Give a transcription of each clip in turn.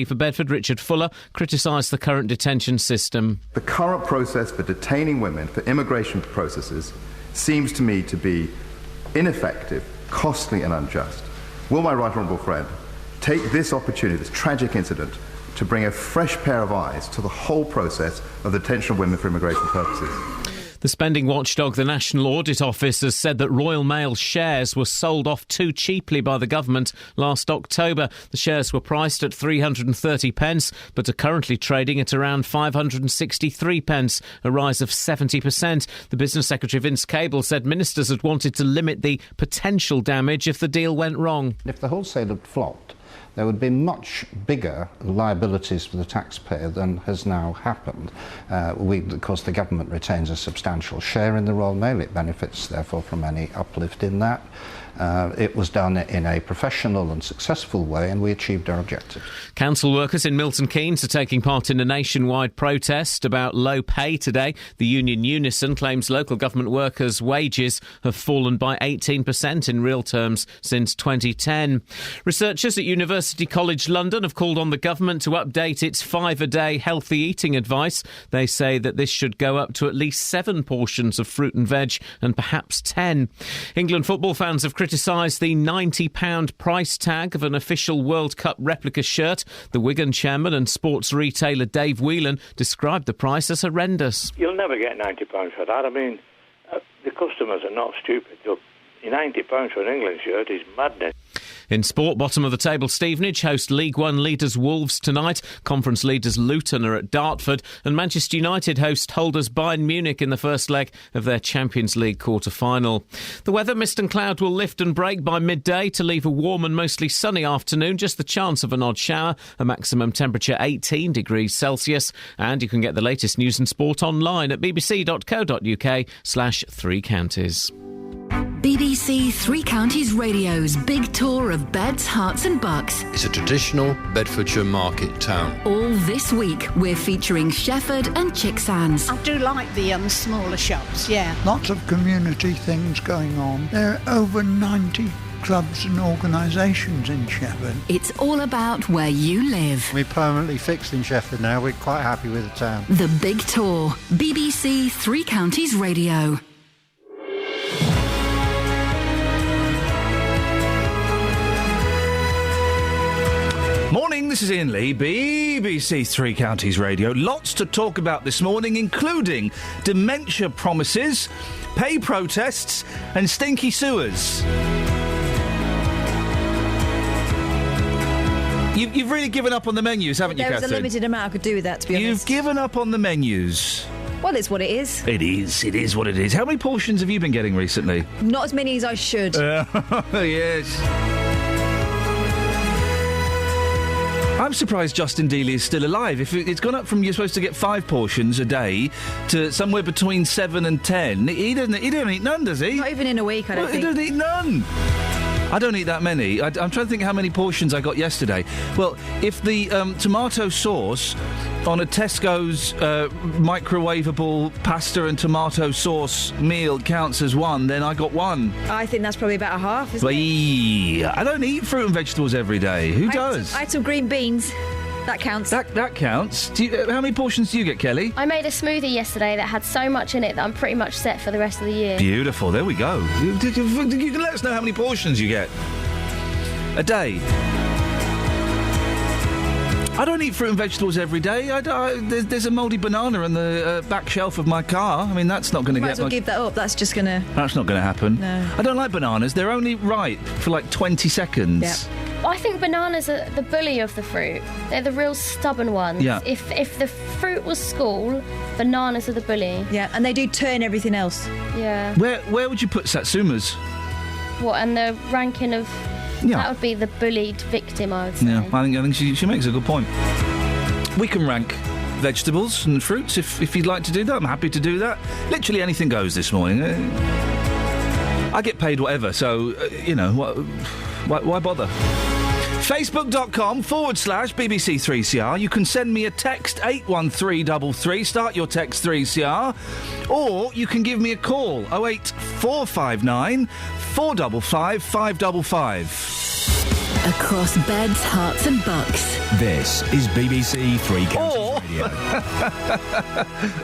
For Bedford, Richard Fuller, criticised the current detention system. The current process for detaining women for immigration processes seems to me to be ineffective, costly and unjust. Will my right honourable friend take this opportunity, this tragic incident, to bring a fresh pair of eyes to the whole process of the detention of women for immigration purposes? The spending watchdog, the National Audit Office, has said that Royal Mail shares were sold off too cheaply by the government last October. The shares were priced at 330p, but are currently trading at around 563p, a rise of 70%. The Business Secretary Vince Cable said ministers had wanted to limit the potential damage if the deal went wrong. If the wholesale had flopped, there would be much bigger liabilities for the taxpayer than has now happened. Of course, the government retains a substantial share in the Royal Mail. It benefits, therefore, from any uplift in that. It was done in a professional and successful way, and we achieved our objective. Council workers in Milton Keynes are taking part in a nationwide protest about low pay today. The union Unison claims local government workers' wages have fallen by 18% in real terms since 2010. Researchers at University College London have called on the government to update its 5-a-day healthy eating advice. They say that this should go up to at least 7 portions of fruit and veg and perhaps 10. England football fans have criticised the £90 price tag of an official World Cup replica shirt. The Wigan chairman and sports retailer Dave Whelan described the price as horrendous. You'll never get £90 for that. I mean, the customers are not stupid. £90 for an England shirt is madness. In sport, bottom of the table, Stevenage host League One leaders Wolves tonight. Conference leaders Luton are at Dartford, and Manchester United host holders Bayern Munich in the first leg of their Champions League quarter-final. The weather, mist and cloud will lift and break by midday to leave a warm and mostly sunny afternoon. Just the chance of an odd shower. A maximum temperature 18 degrees Celsius. And you can get the latest news and sport online at bbc.co.uk/3 counties. BBC Three Counties Radio's big tour of beds, hearts and bucks. It's a traditional Bedfordshire market town. All this week, we're featuring Shefford and Chicksands. I do like the smaller shops, yeah. Lots of community things going on. There are over 90 clubs and organisations in Shefford. It's all about where you live. We're permanently fixed in Shefford now. We're quite happy with the town. The big tour. BBC Three Counties Radio. Morning, this is Iain Lee, BBC Three Counties Radio. Lots to talk about this morning, including dementia promises, pay protests and stinky sewers. You've really given up on the menus, haven't you, Catherine? There was a limited amount I could do with that, to be honest. You've given up on the menus. Well, it's what it is. It is what it is. How many portions have you been getting recently? Not as many as I should. Yes. I'm surprised Justin Dealey is still alive. If it's gone up from you're supposed to get 5 portions a day to somewhere between 7 and 10, he don't eat none, does he? Not even in a week, I don't think. He doesn't eat none. I don't eat that many. I'm trying to think how many portions I got yesterday. Well, if the tomato sauce on a Tesco's microwavable pasta and tomato sauce meal counts as 1, then I got 1. I think that's probably about a half, isn't it? I don't eat fruit and vegetables every day. Who does? I had some green beans. That counts. That counts. How many portions do you get, Kelly? I made a smoothie yesterday that had so much in it that I'm pretty much set for the rest of the year. Beautiful. There we go. You can let us know how many portions you get a day. I don't eat fruit and vegetables every day. There's a mouldy banana on the back shelf of my car. I mean, that's not going to get... Might as well give that up. That's just going to... That's not going to happen. No. I don't like bananas. They're only ripe for like 20 seconds. Yeah. Well, I think bananas are the bully of the fruit. They're the real stubborn ones. Yeah. If the fruit was school, bananas are the bully. Yeah, and they do turn everything else. Yeah. Where would you put Satsumas? What, and the ranking of... Yeah. That would be the bullied victim, I would say. Yeah, I think she makes a good point. We can rank vegetables and fruits if you'd like to do that. I'm happy to do that. Literally anything goes this morning. I get paid whatever, so, why bother? Facebook.com/BBC3CR. You can send me a text 81333. Start your text 3CR. Or you can give me a call 08459 455 555. across beds, hearts and bucks. This is BBC Three Counties Radio.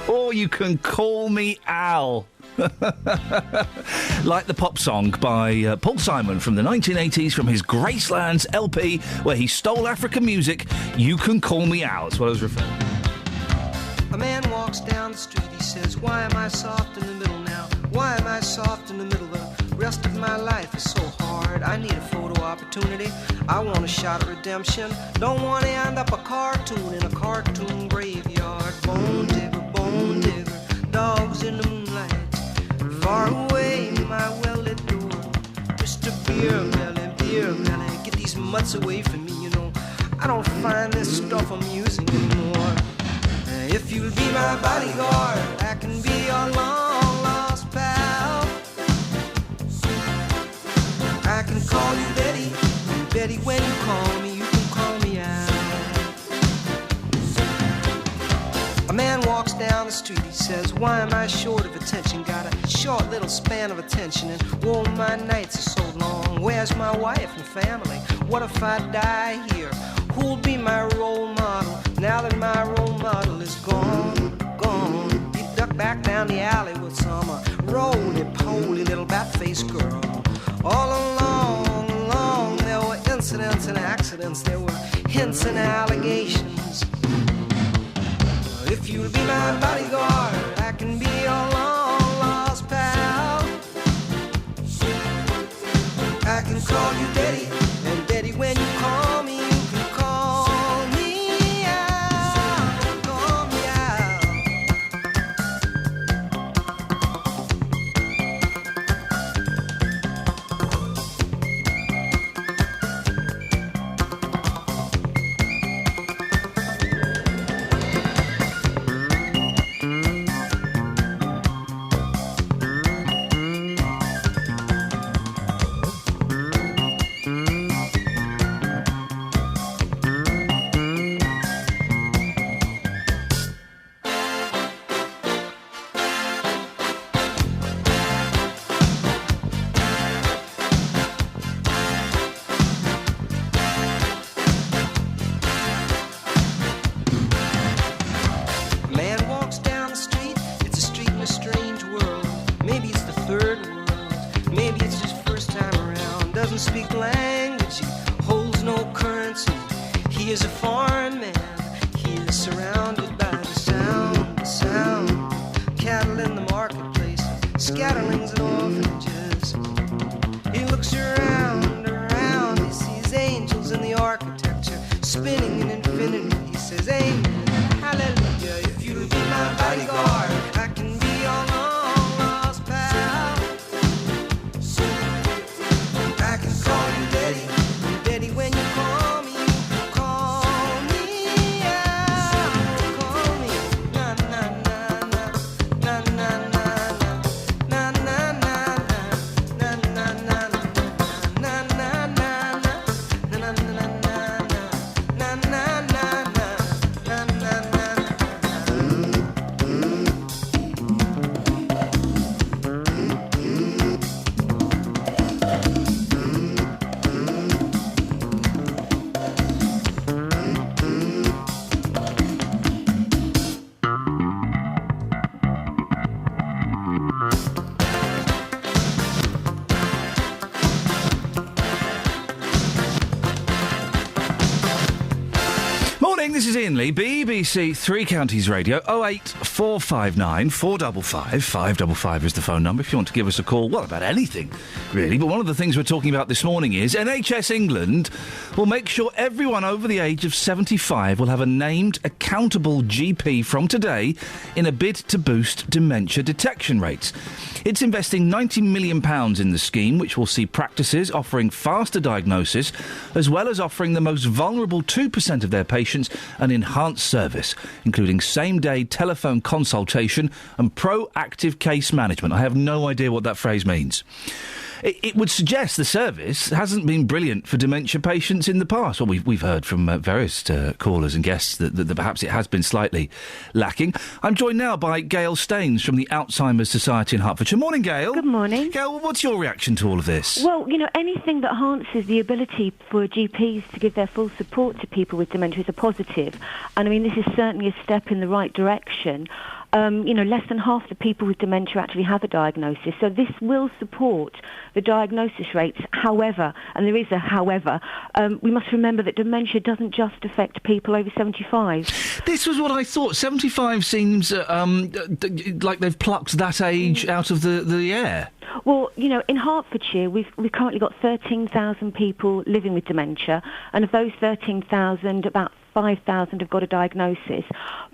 Or you can call me Al. Like the pop song by Paul Simon from the 1980s from his Gracelands LP, where he stole African music. You can call me Al. That's what I was referring to. A man walks down the street, he says, why am I soft in the middle now? Why am I soft in the middle? The rest of my life is so hard. I need a photo opportunity. I want a shot of redemption. Don't want to end up a cartoon in a cartoon graveyard. Bone digger, dogs in the moonlight. Far away, my well-lit door. Mr. Beer Melly, get these mutts away from me, you know. I don't find this stuff amusing anymore. If you'll be my bodyguard, I can be your long-lost pal. I can call you Betty, and Betty, when you call me, you can call me out. A man walks down the street, he says, why am I short of attention? Got a short little span of attention, and oh, my nights are so long. Where's my wife and family? What if I die here? Who'll be my role model now that my role model is gone? He ducked back down the alley with some roly-poly little bat-faced girl. All along, there were incidents and accidents, there were hints and allegations. If you'll be my bodyguard, I can be your long-lost pal. I can call you Betty, and Betty, when you call me, you can call me out, call me out. This is Iain Lee, BBC Three Counties Radio, 08459 455 555 is the phone number if you want to give us a call, well, about anything, really. But one of the things we're talking about this morning is NHS England will make sure everyone over the age of 75 will have a named, accountable GP from today in a bid to boost dementia detection rates. It's investing £90 million in the scheme, which will see practices offering faster diagnosis, as well as offering the most vulnerable 2% of their patients an enhanced service, including same-day telephone consultation and proactive case management. I have no idea what that phrase means. it would suggest the service hasn't been brilliant for dementia patients in the past. Well, we've heard from various callers and guests that perhaps it has been slightly lacking. I'm joined now by Gail Staines from the Alzheimer's Society in Hertfordshire. Morning, Gail. Good morning. Gail, what's your reaction to all of this? Well, anything that enhances the ability for GPs to give their full support to people with dementia is a positive. And, this is certainly a step in the right direction. Less than half the people with dementia actually have a diagnosis. So this will support the diagnosis rates. However, and there is a however, we must remember that dementia doesn't just affect people over 75. This was what I thought. 75 seems like they've plucked that age out of the air. Well, in Hertfordshire, we've currently got 13,000 people living with dementia, and of those 13,000, about 5,000 have got a diagnosis.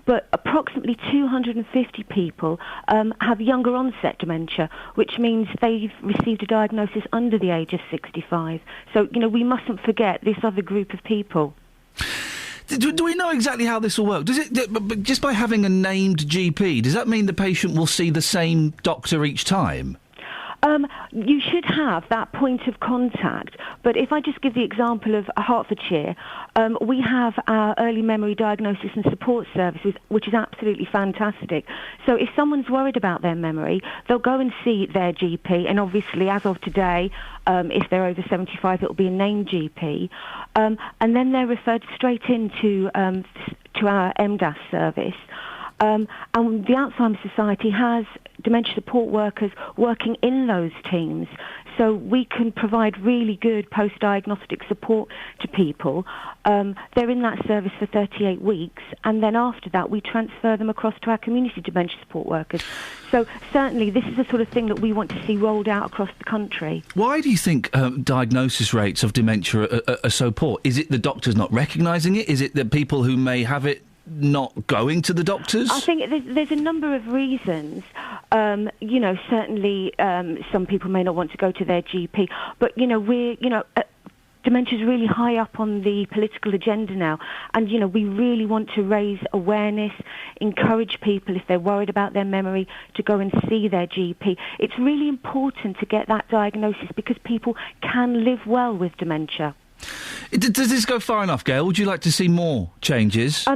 But approximately 250 people have younger onset dementia, which means they've received a diagnosis under the age of 65. So, we mustn't forget this other group of people. Do we know exactly how this will work? Does it just by having a named GP, does that mean the patient will see the same doctor each time? You should have that point of contact, but if I just give the example of Hertfordshire, we have our early memory diagnosis and support services, which is absolutely fantastic. So if someone's worried about their memory, they'll go and see their GP, and obviously as of today, if they're over 75, it'll be a named GP, and then they're referred straight into to our MDAS service. And the Alzheimer's Society has dementia support workers working in those teams, so we can provide really good post-diagnostic support to people. They're in that service for 38 weeks, and then after that we transfer them across to our community dementia support workers. So certainly this is the sort of thing that we want to see rolled out across the country. Why do you think diagnosis rates of dementia are so poor? Is it the doctors not recognising it? Is it the people who may have it not going to the doctors? I think there's a number of reasons. Certainly some people may not want to go to their GP, but dementia is really high up on the political agenda now, and we really want to raise awareness, encourage people if they're worried about their memory to go and see their GP. It's really important to get that diagnosis because people can live well with dementia. Does this go far enough, Gail? Would you like to see more changes?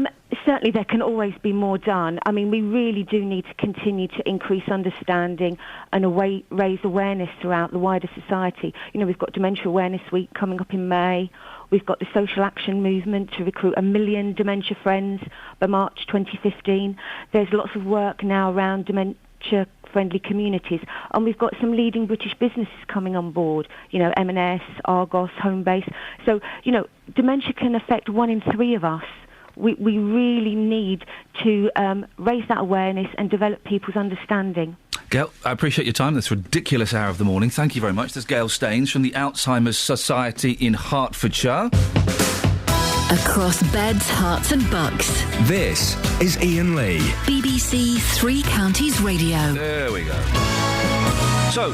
Certainly there can always be more done. We really do need to continue to increase understanding and raise awareness throughout the wider society. We've got Dementia Awareness Week coming up in May. We've got the social action movement to recruit 1 million dementia friends by March 2015. There's lots of work now around dementia-friendly communities, and we've got some leading British businesses coming on board, M&S, Argos, Homebase. So, dementia can affect 1 in 3 of us. We really need to raise that awareness and develop people's understanding. Gail, I appreciate your time. This ridiculous hour of the morning. Thank you very much. There's Gail Staines from the Alzheimer's Society in Hertfordshire. Across beds, hearts and bucks. This is Iain Lee. BBC Three Counties Radio. There we go. So,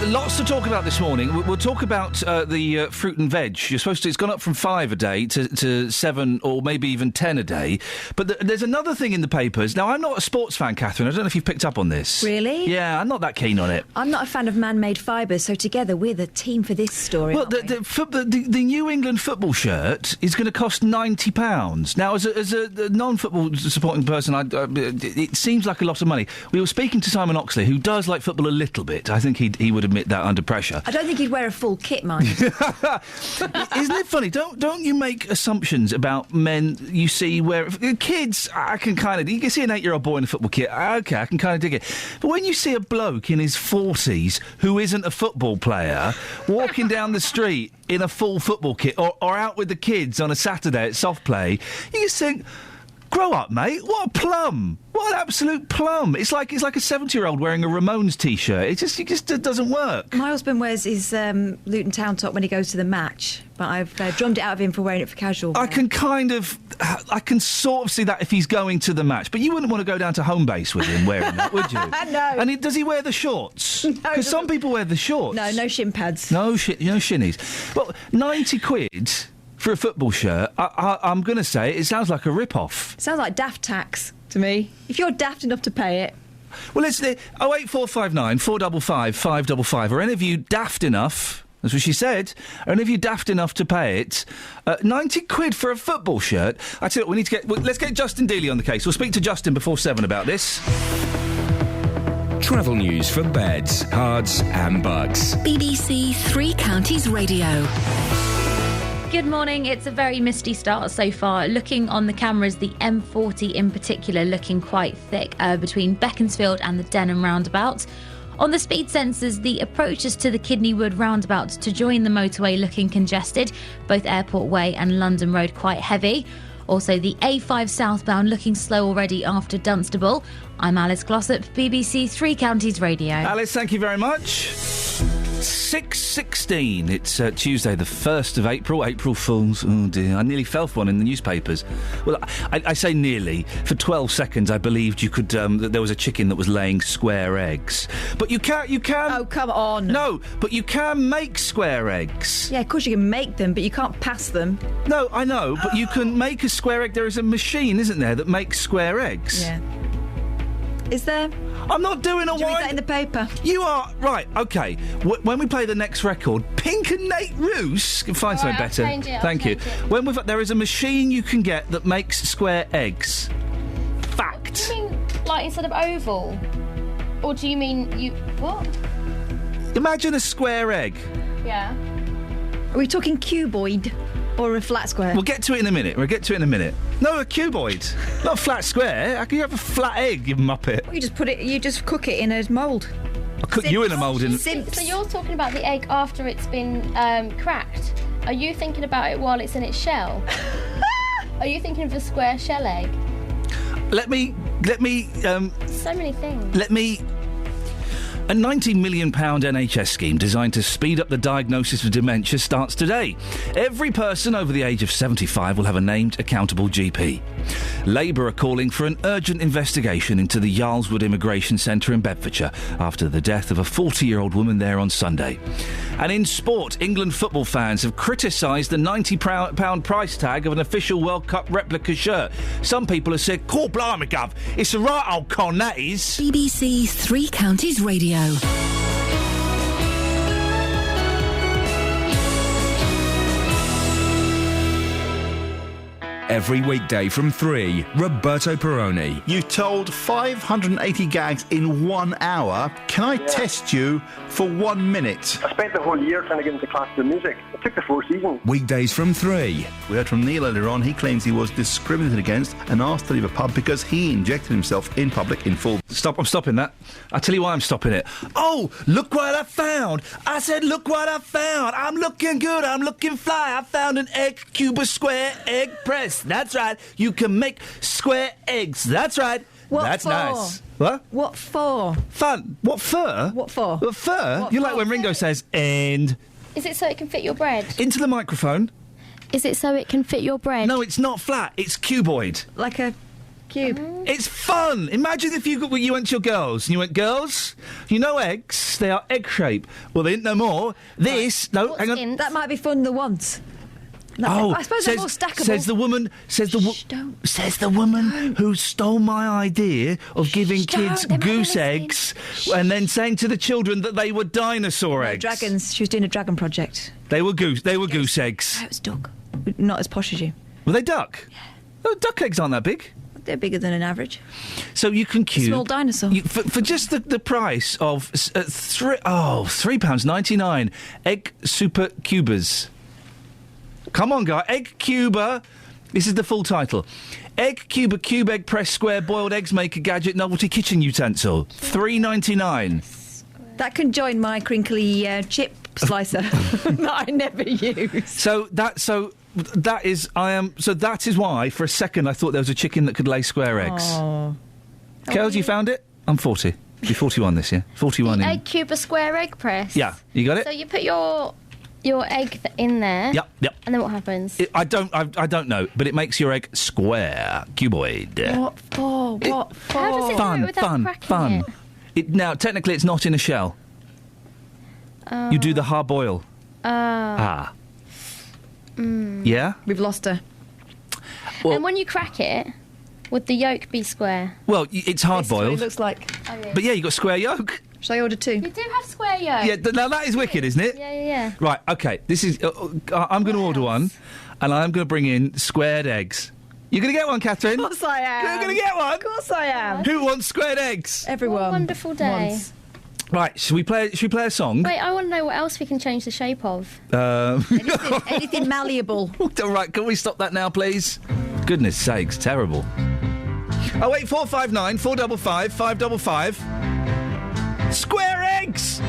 lots to talk about this morning. We'll talk about the fruit and veg. It's gone up from 5 a day to 7 or maybe even 10 a day. But there's another thing in the papers. Now, I'm not a sports fan, Catherine. I don't know if you've picked up on this. Really? Yeah, I'm not that keen on it. I'm not a fan of man-made fibres, so together we're the team for this story. Well, the New England football shirt is going to cost £90. Now, as a non-football supporting person, it seems like a lot of money. We were speaking to Simon Oxley, who does like football a little bit. I think he would admit that under pressure. I don't think he'd wear a full kit, mind. Isn't it funny? Don't you make assumptions about men you see where kids? I can kind of. You can see an 8-year-old boy in a football kit. Okay, I can kind of dig it. But when you see a bloke in his 40s who isn't a football player walking down the street in a full football kit or out with the kids on a Saturday at soft play, you just think, grow up, mate. What a plum. What an absolute plum. It's like a 70-year-old wearing a Ramones T-shirt. It just doesn't work. My husband wears his Luton Town top when he goes to the match, but I've drummed it out of him for wearing it for casual. I can sort of see that if he's going to the match, but you wouldn't want to go down to Homebase with him wearing that, would you? No. And does he wear the shorts? Because some people wear the shorts. No shin pads. No shinnies. Well, 90 quid... for a football shirt, I'm going to say it sounds like a rip-off. Sounds like daft tax to me. If you're daft enough to pay it, Well, it's 08459 455 555. Are any of you daft enough? That's what she said. Are any of you daft enough to pay it? 90 quid for a football shirt. I tell you what, we need to let's get Justin Dealey on the case. We'll speak to Justin before 7 about this. Travel news for beds, cards and bugs. BBC Three Counties Radio. Good morning. It's a very misty start so far. Looking on the cameras, the M40 in particular looking quite thick between Beaconsfield and the Denham roundabout. On the speed sensors, the approaches to the Kidney Wood roundabout to join the motorway looking congested. Both Airport Way and London Road quite heavy. Also, the A5 southbound looking slow already after Dunstable. I'm Alice Glossop, BBC Three Counties Radio. Alice, thank you very much. 6:16. It's Tuesday, the 1st of April. April Fools. Oh dear, I nearly fell for one in the newspapers. Well, I say nearly. For 12 seconds, I believed you could. That there was a chicken that was laying square eggs. But you can. Oh, come on. No, but you can make square eggs. Yeah, of course you can make them, but you can't pass them. No, I know, but you can make a square egg. There is a machine, isn't there, that makes square eggs? Yeah. Is there? I'm not doing a Did you read that in the paper? You are right. Okay. When we play the next record, Pink and Nate Roos can find something better. Thank you. When there is a machine you can get that makes square eggs. Fact. Do you mean like instead of oval, or do you mean you what? Imagine a square egg. Yeah. Are we talking cuboid or a flat square? We'll get to it in a minute. No, a cuboid, not a flat square. How can you have a flat egg, you muppet? Well, you just cook it in a mould. I'll cook you in a mould. So you're talking about the egg after it's been cracked. Are you thinking about it while it's in its shell? Are you thinking of the square shell egg? Let me. So many things. A £90 million NHS scheme designed to speed up the diagnosis of dementia starts today. Every person over the age of 75 will have a named, accountable GP. Labour are calling for an urgent investigation into the Yarlswood Immigration Centre in Bedfordshire after the death of a 40-year-old woman there on Sunday. And in sport, England football fans have criticised the £90 price tag of an official World Cup replica shirt. Some people have said, "Call blimey, gov, it's a right old con, that is." BBC Three Counties Radio. Every weekday from 3, Roberto Perrone. You told 580 gags in 1 hour. Can I test you for 1 minute? I spent the whole year trying to get into classical music. It took the 4 seasons. Weekdays from 3. We heard from Neil earlier on. He claims he was discriminated against and asked to leave a pub because he injected himself in public in full. Stop, I'm stopping that. I'll tell you why I'm stopping it. Oh, look what I found. I said, look what I found. I'm looking good, I'm looking fly. I found an egg cuba square egg press. That's right. You can make square eggs. That's right. What That's for? nice. What? What for? Fun. What fur? What for? What fur? What You're for? like when Ringo says, and... Is it so it can fit your bread? Into the microphone. Is it so it can fit your bread? No, it's not flat. It's cuboid. Like a cube. It's fun. Imagine if you went to your girls and you went, "Girls, you know eggs, they are egg shape." Well, they didn't know more. This, no, hang on. That might be fun the once. I suppose they're more stackable. Says the woman who stole my idea of giving kids goose eggs and then saying to the children that they were dinosaur eggs. Dragons. She was doing a dragon project. They were goose eggs. No, it was duck. Not as posh as you. Were they duck? No, duck eggs aren't that big. They're bigger than an average. So you can cube... Small dinosaur. For just the price of £3.99, egg super cubers. Come on, guy. Egg cuber. This is the full title. Egg cuber cube egg press square boiled eggs maker gadget novelty kitchen utensil. $3.99. That can join my crinkly chip slicer that I never use. So that is why for a second I thought there was a chicken that could lay square eggs. Oh. Kels, you found it? I'm 40. Be 41 this year. 41 in... Egg cube a square egg press. Yeah, you got it? So you put your egg in there. Yep. And then what happens? I don't know, but it makes your egg square, cuboid. What for? How does it do it without cracking it? Now, technically, it's not in a shell. You do the hard boil. Mm. Yeah? We've lost her. And when you crack it, Would the yolk be square? Well, it's hard-boiled. It looks like. Oh, yeah. But yeah, you got square yolk. Shall I order 2? You do have square yolk. Yeah, now that is wicked, isn't it? Yeah. Right, OK, this is... I'm going to order one, and I'm going to bring in squared eggs. You're going to get one, Catherine? Of course I am. You're going to get one? Of course I am. Who wants squared eggs? Everyone. What a wonderful day. Wants. Right, should we play a song? Wait, I want to know what else we can change the shape of. Anything malleable. All right, can we stop that now, please? Goodness sakes, terrible. 08459 455 555. Square eggs!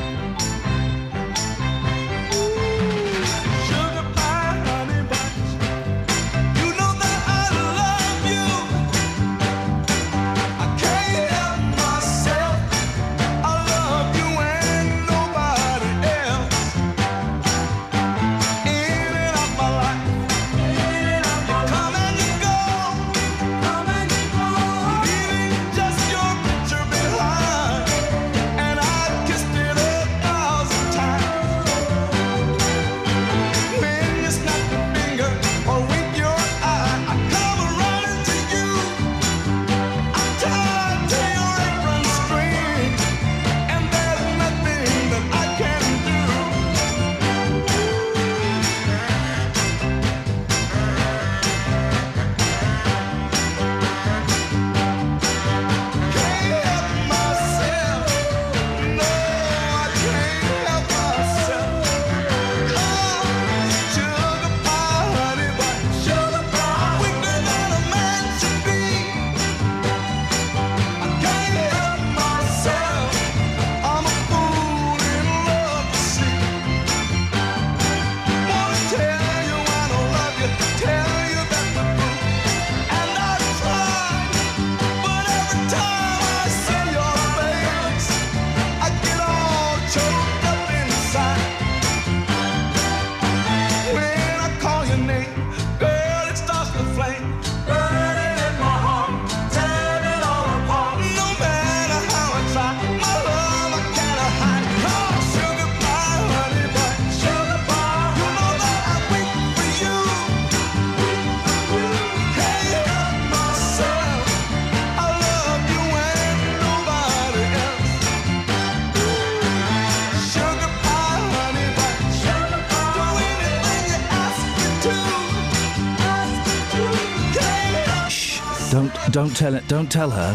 Don't tell her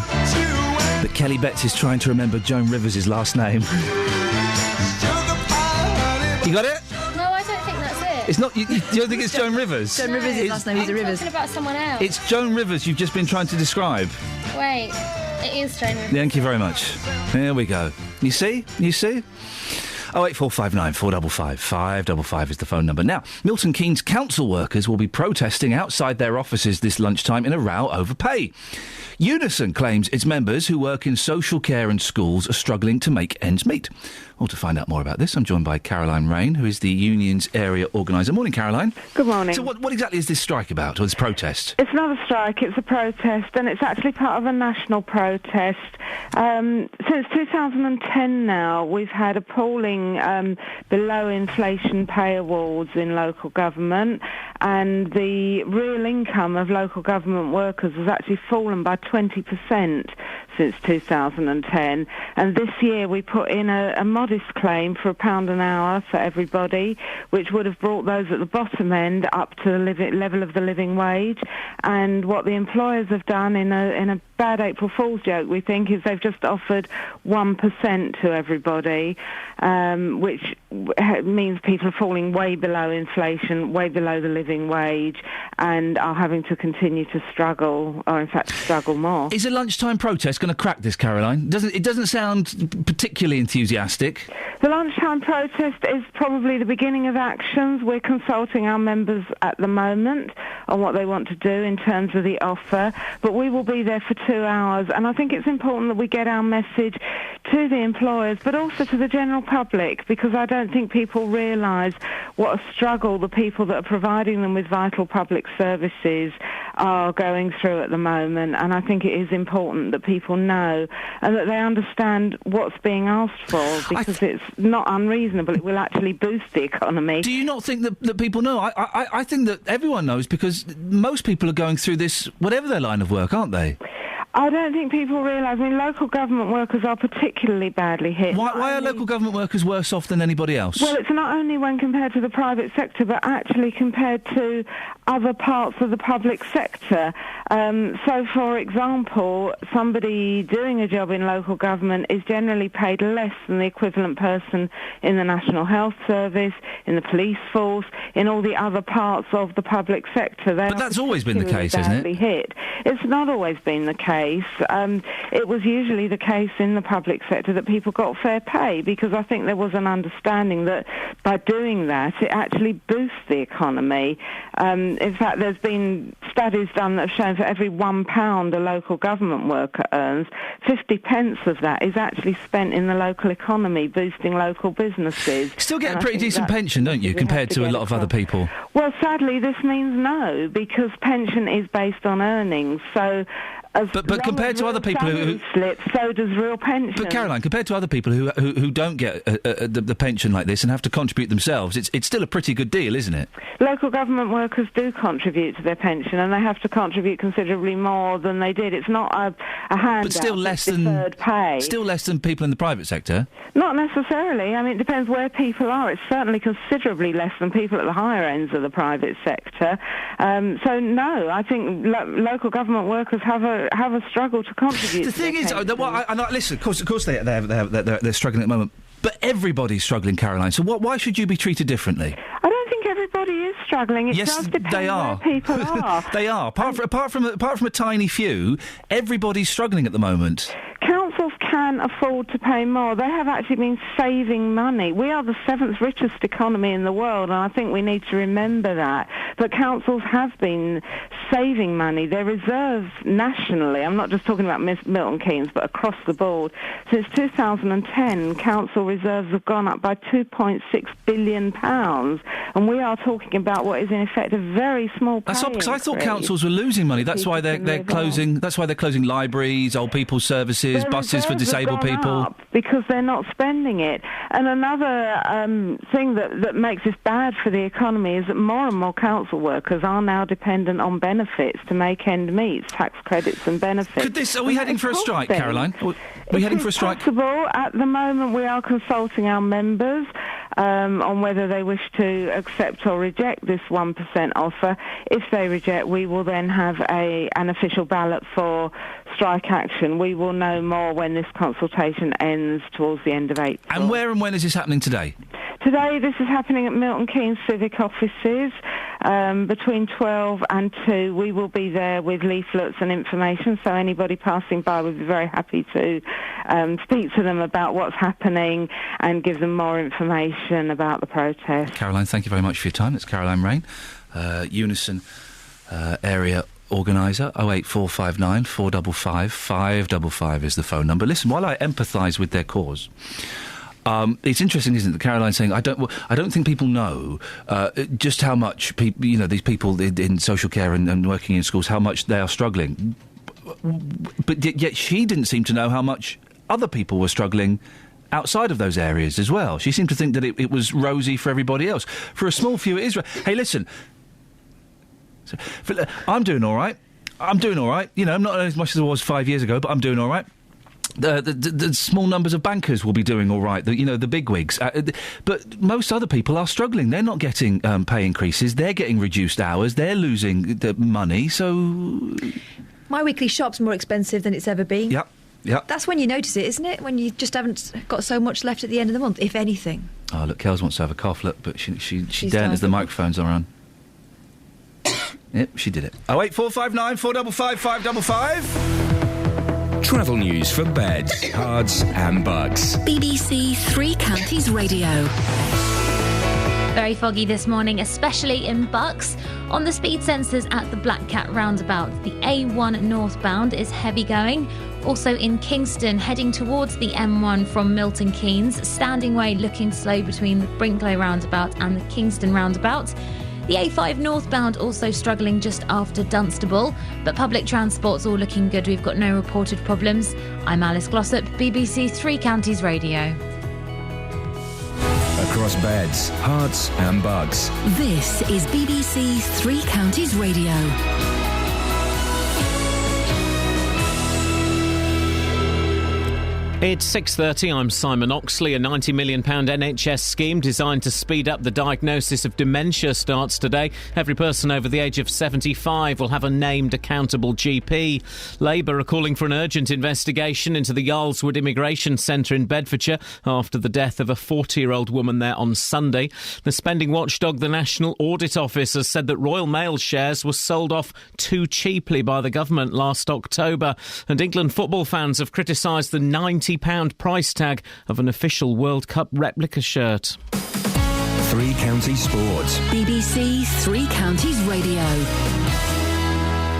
that Kelly Betts is trying to remember Joan Rivers' last name. You got it? No, I don't think that's it. It's not. You don't think it's Joan Rivers? Joan Rivers' last name is Rivers. I'm talking about someone else. It's Joan Rivers you've just been trying to describe. Wait, it is Joan Rivers. Thank you very much. There we go. You see? 08459 455 555 is the phone number. Now, Milton Keynes council workers will be protesting outside their offices this lunchtime in a row over pay. Unison claims its members who work in social care and schools are struggling to make ends meet. Well, to find out more about this, I'm joined by Caroline Rain, who is the union's area organiser. Morning, Caroline. Good morning. So what exactly is this strike about, or this protest? It's not a strike, it's a protest, and it's actually part of a national protest. Since 2010 now, we've had appalling below-inflation pay awards in local government, and the real income of local government workers has actually fallen by 20% since 2010. And this year we put in a modest claim for £1 an hour for everybody, which would have brought those at the bottom end up to the level of the living wage. And what the employers have done in a bad April Fool's joke, we think, is they've just offered 1% to everybody, which means people are falling way below inflation, way below the living wage, and are having to continue to struggle, or in fact struggle more. Is a lunchtime protest going to crack this, Caroline? It doesn't sound particularly enthusiastic. The lunchtime protest is probably the beginning of actions. We're consulting our members at the moment on what they want to do in terms of the offer, but we will be there for 2 hours, and I think it's important that we get our message to the employers, but also to the general public, because I don't think people realise what a struggle the people that are providing them with vital public services are going through at the moment. And I think it is important that people know and that they understand what's being asked for, because it's not unreasonable. It will actually boost the economy. Do you not think that people know? I think that everyone knows, because most people are going through this, whatever their line of work, aren't they? I don't think people realise. I mean, local government workers are particularly badly hit. Why are local government workers worse off than anybody else? Well, it's not only when compared to the private sector, but actually compared to other parts of the public sector. So, for example, somebody doing a job in local government is generally paid less than the equivalent person in the National Health Service, in the police force, in all the other parts of the public sector. But that's always been the case, isn't it? Hit. It's not always been the case. It was usually the case in the public sector that people got fair pay, because I think there was an understanding that by doing that it actually boosts the economy. In fact, there's been studies done that have shown for every £1 a local government worker earns, 50 pence of that is actually spent in the local economy, boosting local businesses. Still get a pretty decent pension, don't you, compared to a lot of other people? Well, sadly, this means no, because pension is based on earnings. So, but compared to other people who slip, so does real pension. But Caroline, compared to other people who don't get the pension like this and have to contribute themselves, it's still a pretty good deal, isn't it? Local government workers do contribute to their pension, and they have to contribute considerably more than they did. It's not a handout. But still less than deferred pay. Still less than people in the private sector. Not necessarily. I mean, it depends where people are. It's certainly considerably less than people at the higher ends of the private sector. So no, I think local government workers have a struggle to contribute. The thing is, listen, of course they're struggling at the moment, but everybody's struggling, Caroline. So why should you be treated differently? I don't think everybody is struggling. It does depend they are. where people are. They are. Apart from a tiny few, everybody's struggling at the moment. Councils can afford to pay more. They have actually been saving money. We are the 7th richest economy in the world, and I think we need to remember that. But councils have been saving money. Their reserves nationally, I'm not just talking about Milton Keynes, but across the board, since 2010, council reserves have gone up by £2.6 billion, and we are talking about what is in effect a very small pay increase. Because I thought councils were losing money. That's why they're closing. That's why they're closing libraries, old people's services, buses for disabled people. Because they're not spending it. And another thing that makes this bad for the economy is that more and more council workers are now dependent on benefits to make end meet, tax credits and benefits. Are we heading for a strike, Caroline? Are we heading for a strike? Possible. At the moment, we are consulting our members on whether they wish to accept or reject this 1% offer. If they reject, we will then have an official ballot for strike action. We will know more when this consultation ends towards the end of April. And where and when is this happening today? Today, this is happening at Milton Keynes Civic Offices between 12 and 2. We will be there with leaflets and information, so anybody passing by would be very happy to speak to them about what's happening and give them more information about the protest. Caroline, thank you very much for your time. It's Caroline Rain, Unison area organiser. 08459 455 555 is the phone number. Listen, while I empathise with their cause, it's interesting, isn't it, that Caroline's saying, I don't think people know just how much these people in social care and working in schools, how much they are struggling. But yet she didn't seem to know how much other people were struggling outside of those areas as well. She seemed to think that it was rosy for everybody else. For a small few, it is. Hey, listen, I'm doing all right. I'm not as much as I was 5 years ago, but I'm doing all right. The small numbers of bankers will be doing all right, the bigwigs. But most other people are struggling. They're not getting pay increases. They're getting reduced hours. They're losing the money, so... My weekly shop's more expensive than it's ever been. Yep. That's when you notice it, isn't it? When you just haven't got so much left at the end of the month, if anything. Oh, look, Kels wants to have a cough, look, but she daren't as the microphones are on. Yep, she did it. 08459 455 555. Travel news for beds, cards and bugs. BBC Three Counties Radio. Very foggy this morning, especially in Bucks. On the speed sensors at the Black Cat roundabout, the A1 northbound is heavy going. Also in Kingston, heading towards the M1 from Milton Keynes, Standing Way looking slow between the Brinklow roundabout and the Kingston roundabout. The A5 northbound also struggling just after Dunstable, but public transport's all looking good. We've got no reported problems. I'm Alice Glossop, BBC Three Counties Radio. Across beds, hearts and bugs. This is BBC Three Counties Radio. It's 6:30. I'm Simon Oxley. A £90 million NHS scheme designed to speed up the diagnosis of dementia starts today. Every person over the age of 75 will have a named accountable GP. Labour are calling for an urgent investigation into the Yarlswood Immigration Centre in Bedfordshire after the death of a 40-year-old woman there on Sunday. The spending watchdog, the National Audit Office, has said that Royal Mail shares were sold off too cheaply by the government last October. And England football fans have criticised the £90 price tag of an official World Cup replica shirt. Three Counties Sports. BBC Three Counties Radio.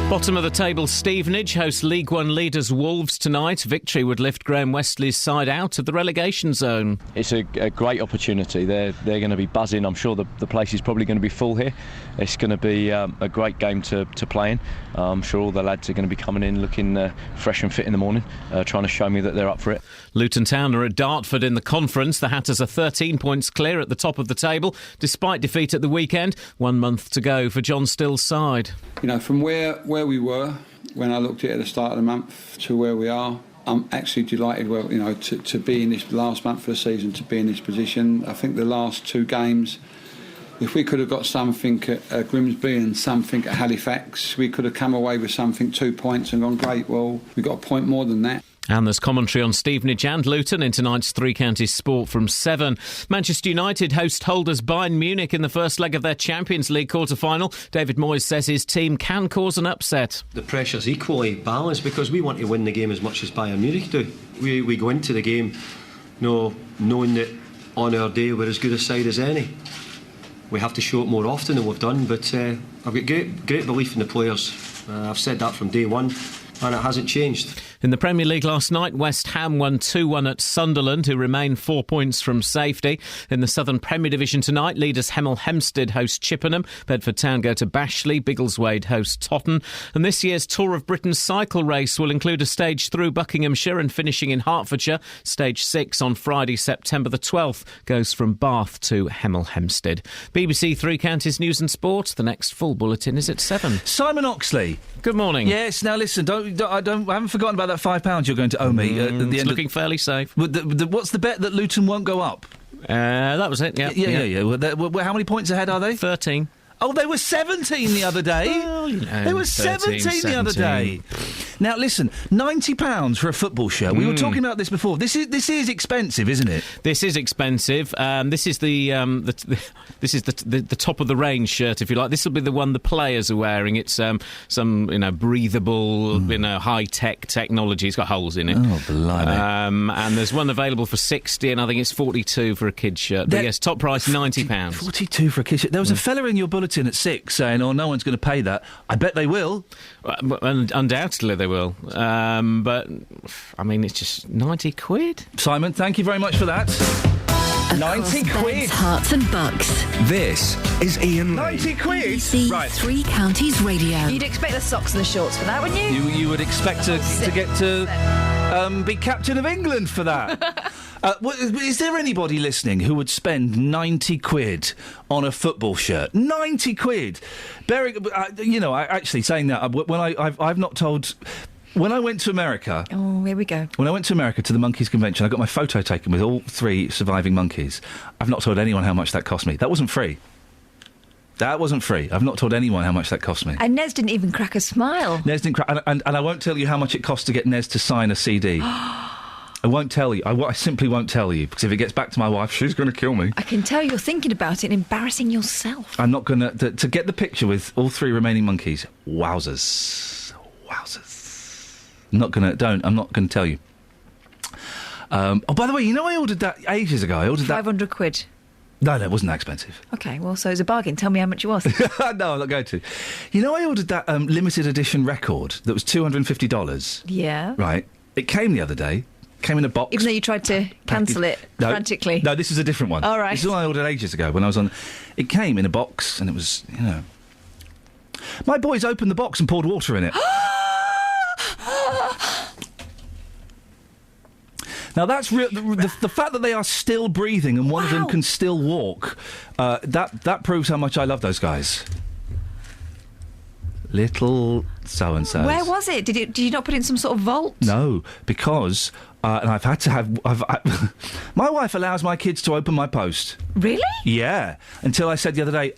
Bottom of the table, Stevenage hosts League One leaders Wolves tonight. Victory would lift Graham Westley's side out of the relegation zone. It's a great opportunity. They're going to be buzzing. I'm sure the place is probably going to be full here. It's going to be a great game to play in. I'm sure all the lads are going to be coming in looking fresh and fit in the morning, trying to show me that they're up for it. Luton Town are at Dartford in the conference. The Hatters are 13 points clear at the top of the table, despite defeat at the weekend. 1 month to go for John Still's side. You know, from where we were when I looked at it at the start of the month to where we are, I'm actually delighted. Well, you know, to be in this last month of the season, to be in this position. I think the last two games, if we could have got something at Grimsby and something at Halifax, we could have come away with something, 2 points, and gone, great, well, we got a point more than that. And there's commentary on Stevenage and Luton in tonight's Three Counties Sport from 7. Manchester United host holders Bayern Munich in the first leg of their Champions League quarter-final. David Moyes says his team can cause an upset. The pressure's equally balanced because we want to win the game as much as Bayern Munich do. We go into the game knowing that on our day we're as good a side as any. We have to show it more often than we've done, but I've got great belief in the players. I've said that from day one, and it hasn't changed. In the Premier League last night, West Ham won 2-1 at Sunderland, who remain 4 points from safety. In the Southern Premier Division tonight, leaders Hemel Hempstead host Chippenham, Bedford Town go to Bashley, Biggleswade host Totton. And this year's Tour of Britain cycle race will include a stage through Buckinghamshire and finishing in Hertfordshire. Stage 6 on Friday, September the 12th, goes from Bath to Hemel Hempstead. BBC Three Counties News and Sport. The next full bulletin is at 7. Simon Oxley. Good morning. Yes, now listen, I haven't forgotten about that £5 you're going to owe me at the end. It's looking fairly safe. What's the bet that Luton won't go up? That was it, yeah. Yeah. Well, how many points ahead are they? 13. Oh, they were 17 the other day. Well, you know, they were 17 the other day. Now, listen, £90 for a football shirt. We were talking about this before. This is expensive, isn't it? This is expensive. This is the top of the range shirt, if you like. This will be the one the players are wearing. It's some breathable, high tech technology. It's got holes in it. Oh, blimey! And there's one available for 60, and I think it's 42 for a kid's shirt. But yes, top price £90. 42 for a kid's shirt. There was a fella in your bulletin at 6 saying, "Oh, no one's going to pay that." I bet they will. Undoubtedly they will. But I mean, it's just 90 quid. Simon, thank you very much for that. 90 quid. Hearts and bucks. This is Iain. 90 quid. BBC Right. Three Counties Radio. You'd expect the socks and the shorts for that, wouldn't you? You would expect to get to be captain of England for that. Is there anybody listening who would spend 90 quid on a football shirt? 90 quid. Actually saying that, I've not told. When I went to America... Oh, here we go. When I went to America to the Monkeys Convention, I got my photo taken with all 3 surviving monkeys. I've not told anyone how much that cost me. That wasn't free. I've not told anyone how much that cost me. And Nez didn't even crack a smile. Nez didn't crack... And I won't tell you how much it cost to get Nez to sign a CD. I won't tell you. I simply won't tell you, because if it gets back to my wife, she's going to kill me. I can tell you're thinking about it and embarrassing yourself. I'm not going to get the picture with all 3 remaining monkeys. Wowzers. I'm not going to tell you. By the way, I ordered that ages ago. I ordered 500 quid. No, it wasn't that expensive. Okay, well, so it's a bargain. Tell me how much it was. No, I'm not going to. You know, I ordered that limited edition record that was $250. Yeah. Right. It came the other day. Came in a box. Even though you tried to cancel it frantically. No, this is a different one. All right. This is one I ordered ages ago when I was on... It came in a box and it was, you know... My boys opened the box and poured water in it. Now, that's real. The fact that they are still breathing and one of them can still walk, that proves how much I love those guys. Little so-and-so. Where was it? Did you not put it in some sort of vault? No, because... and I've had to have... my wife allows my kids to open my post. Really? Yeah. Until I said the other day,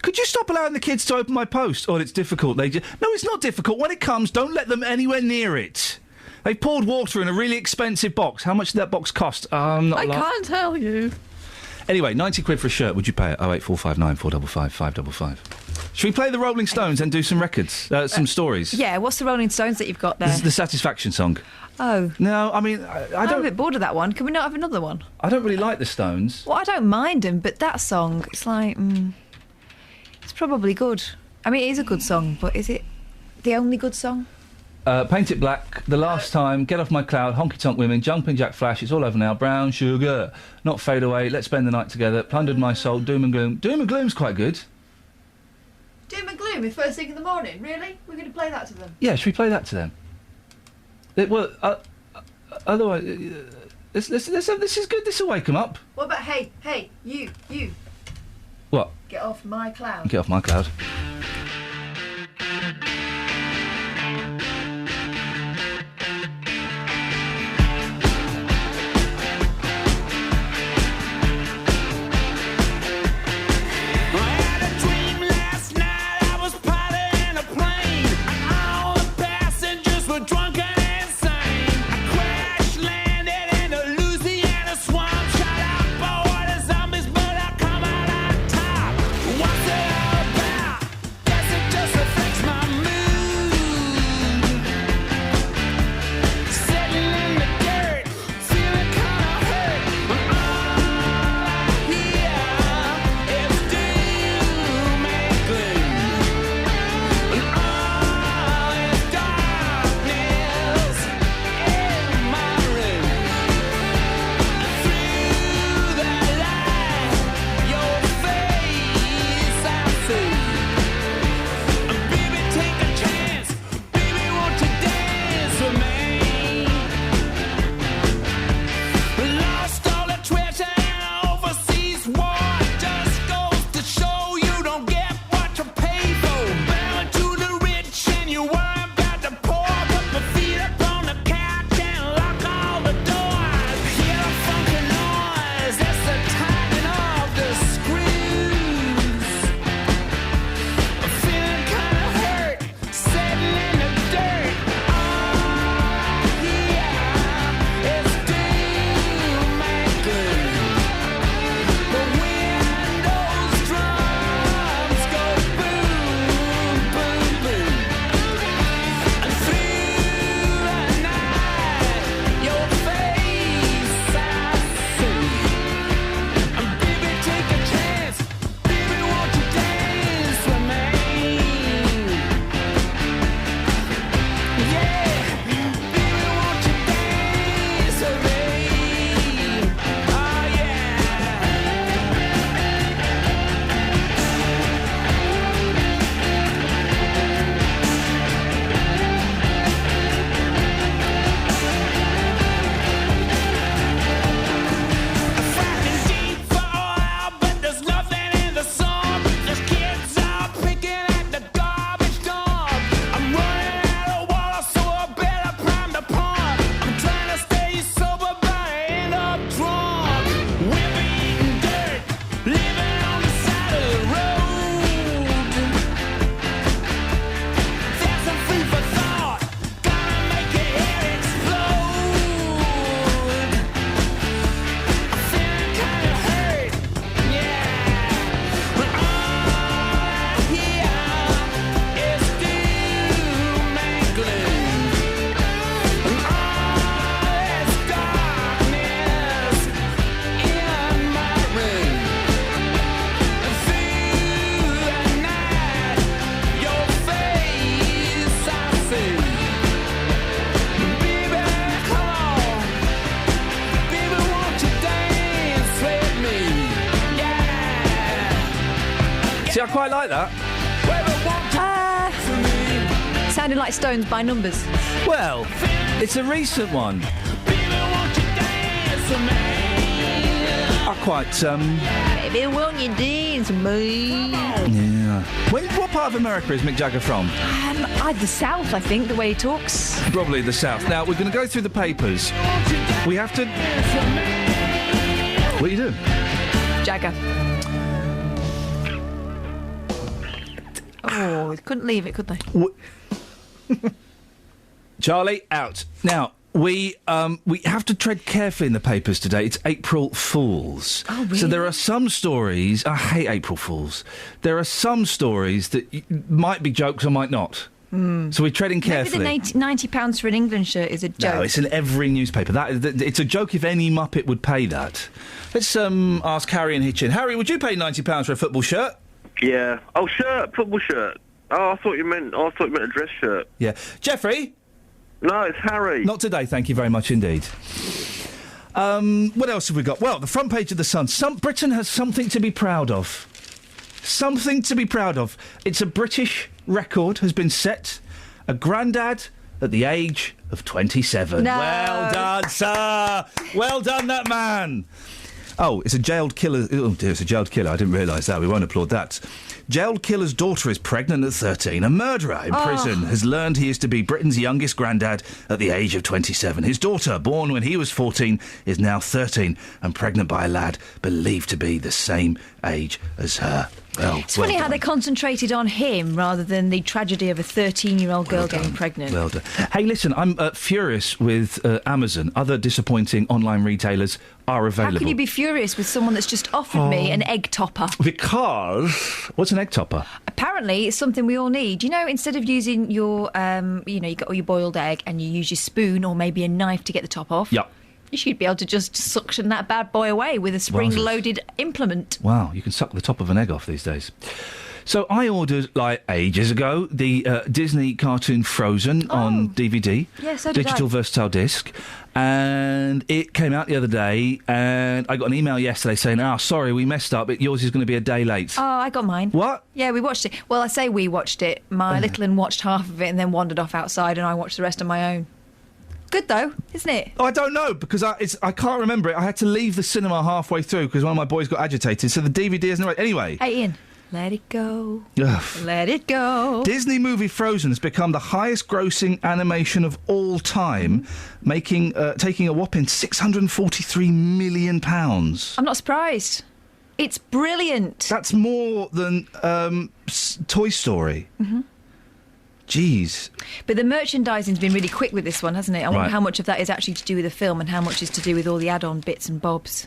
could you stop allowing the kids to open my post? Oh, it's difficult. No, it's not difficult. When it comes, don't let them anywhere near it. They poured water in a really expensive box. How much did that box cost? I can't tell you. Anyway, 90 quid for a shirt. Would you pay it? 08459 455 555. Should we play the Rolling Stones and do some records? Some stories? Yeah, what's the Rolling Stones that you've got there? This is the Satisfaction song. Oh. No, I mean, I don't... I'm a bit bored of that one. Can we not have another one? I don't really like the Stones. Well, I don't mind them, but that song, it's like... it's probably good. I mean, it is a good song, but is it the only good song? Paint It Black, The Last Time, Get Off My Cloud, Honky Tonk Women, Jumping Jack Flash, It's All Over Now, Brown Sugar, Not Fade Away, Let's Spend the Night Together, Plundered My Soul, Doom and Gloom. Doom and Gloom's quite good. Doom and Gloom is first thing in the morning, really? We're going to play that to them? Yeah, should we play that to them? Otherwise, this is good, this will wake them up. What about, hey, you? What? Get off my cloud. Get off my cloud. quite like that. Sounded like Stones by Numbers. Well, it's a recent one. I quite, Baby, won't you dance with me? Yeah. What part of America is Mick Jagger from? The South, I think, the way he talks. Probably the South. Now, we're going to go through the papers. We have to... What are you doing? Jagger. Oh, they couldn't leave it, could they? Charlie, out. Now, we have to tread carefully in the papers today. It's April Fools. Oh, really? So there are some stories... I hate April Fools. There are some stories that might be jokes or might not. So we're treading carefully. Maybe the £90 for an England shirt is a joke. No, it's in every newspaper. It's a joke if any Muppet would pay that. Let's ask Harry and Hitchin. Harry, would you pay £90 for a football shirt? Yeah. Oh, shirt, football shirt. Oh, I thought you meant a dress shirt. Yeah. Jeffrey? No, it's Harry. Not today, thank you very much indeed. What else have we got? Well, the front page of the Sun. Britain has something to be proud of. Something to be proud of. It's a British record has been set. A grandad at the age of 27. No. Well done, sir. Well done, that man. Oh, it's a jailed killer. Oh, dear, it's a jailed killer. I didn't realise that. We won't applaud that. Jailed killer's daughter is pregnant at 13. A murderer in prison has learned he is to be Britain's youngest grandad at the age of 27. His daughter, born when he was 14, is now 13 and pregnant by a lad believed to be the same age as her. Well, it's funny how they concentrated on him rather than the tragedy of a 13-year-old girl getting pregnant. Well done. Hey, listen, I'm furious with Amazon. Other disappointing online retailers are available. How can you be furious with someone that's just offered me an egg topper? Because... What's an egg topper? Apparently, it's something we all need. You know, instead of using your, you got all your boiled egg and you use your spoon or maybe a knife to get the top off. Yep. You should be able to just suction that bad boy away with a spring-loaded implement. Wow, you can suck the top of an egg off these days. So I ordered, ages ago, the Disney cartoon Frozen on DVD. Yeah, so did Digital I. versatile disc. And it came out the other day, and I got an email yesterday saying, sorry, we messed up. Yours is going to be a day late. Oh, I got mine. What? Yeah, we watched it. Well, I say we watched it. My little one watched half of it and then wandered off outside, and I watched the rest on my own. Good, though, isn't it? Oh, I don't know, because I can't remember it. I had to leave the cinema halfway through because one of my boys got agitated, so the DVD isn't right. Anyway. Hey, Ian, let it go. Ugh. Let it go. Disney movie Frozen has become the highest-grossing animation of all time, taking a whopping £643 million. I'm not surprised. It's brilliant. That's more than Toy Story. Mm-hmm. Jeez. But the merchandising's been really quick with this one, hasn't it? I wonder how much of that is actually to do with the film and how much is to do with all the add-on bits and bobs.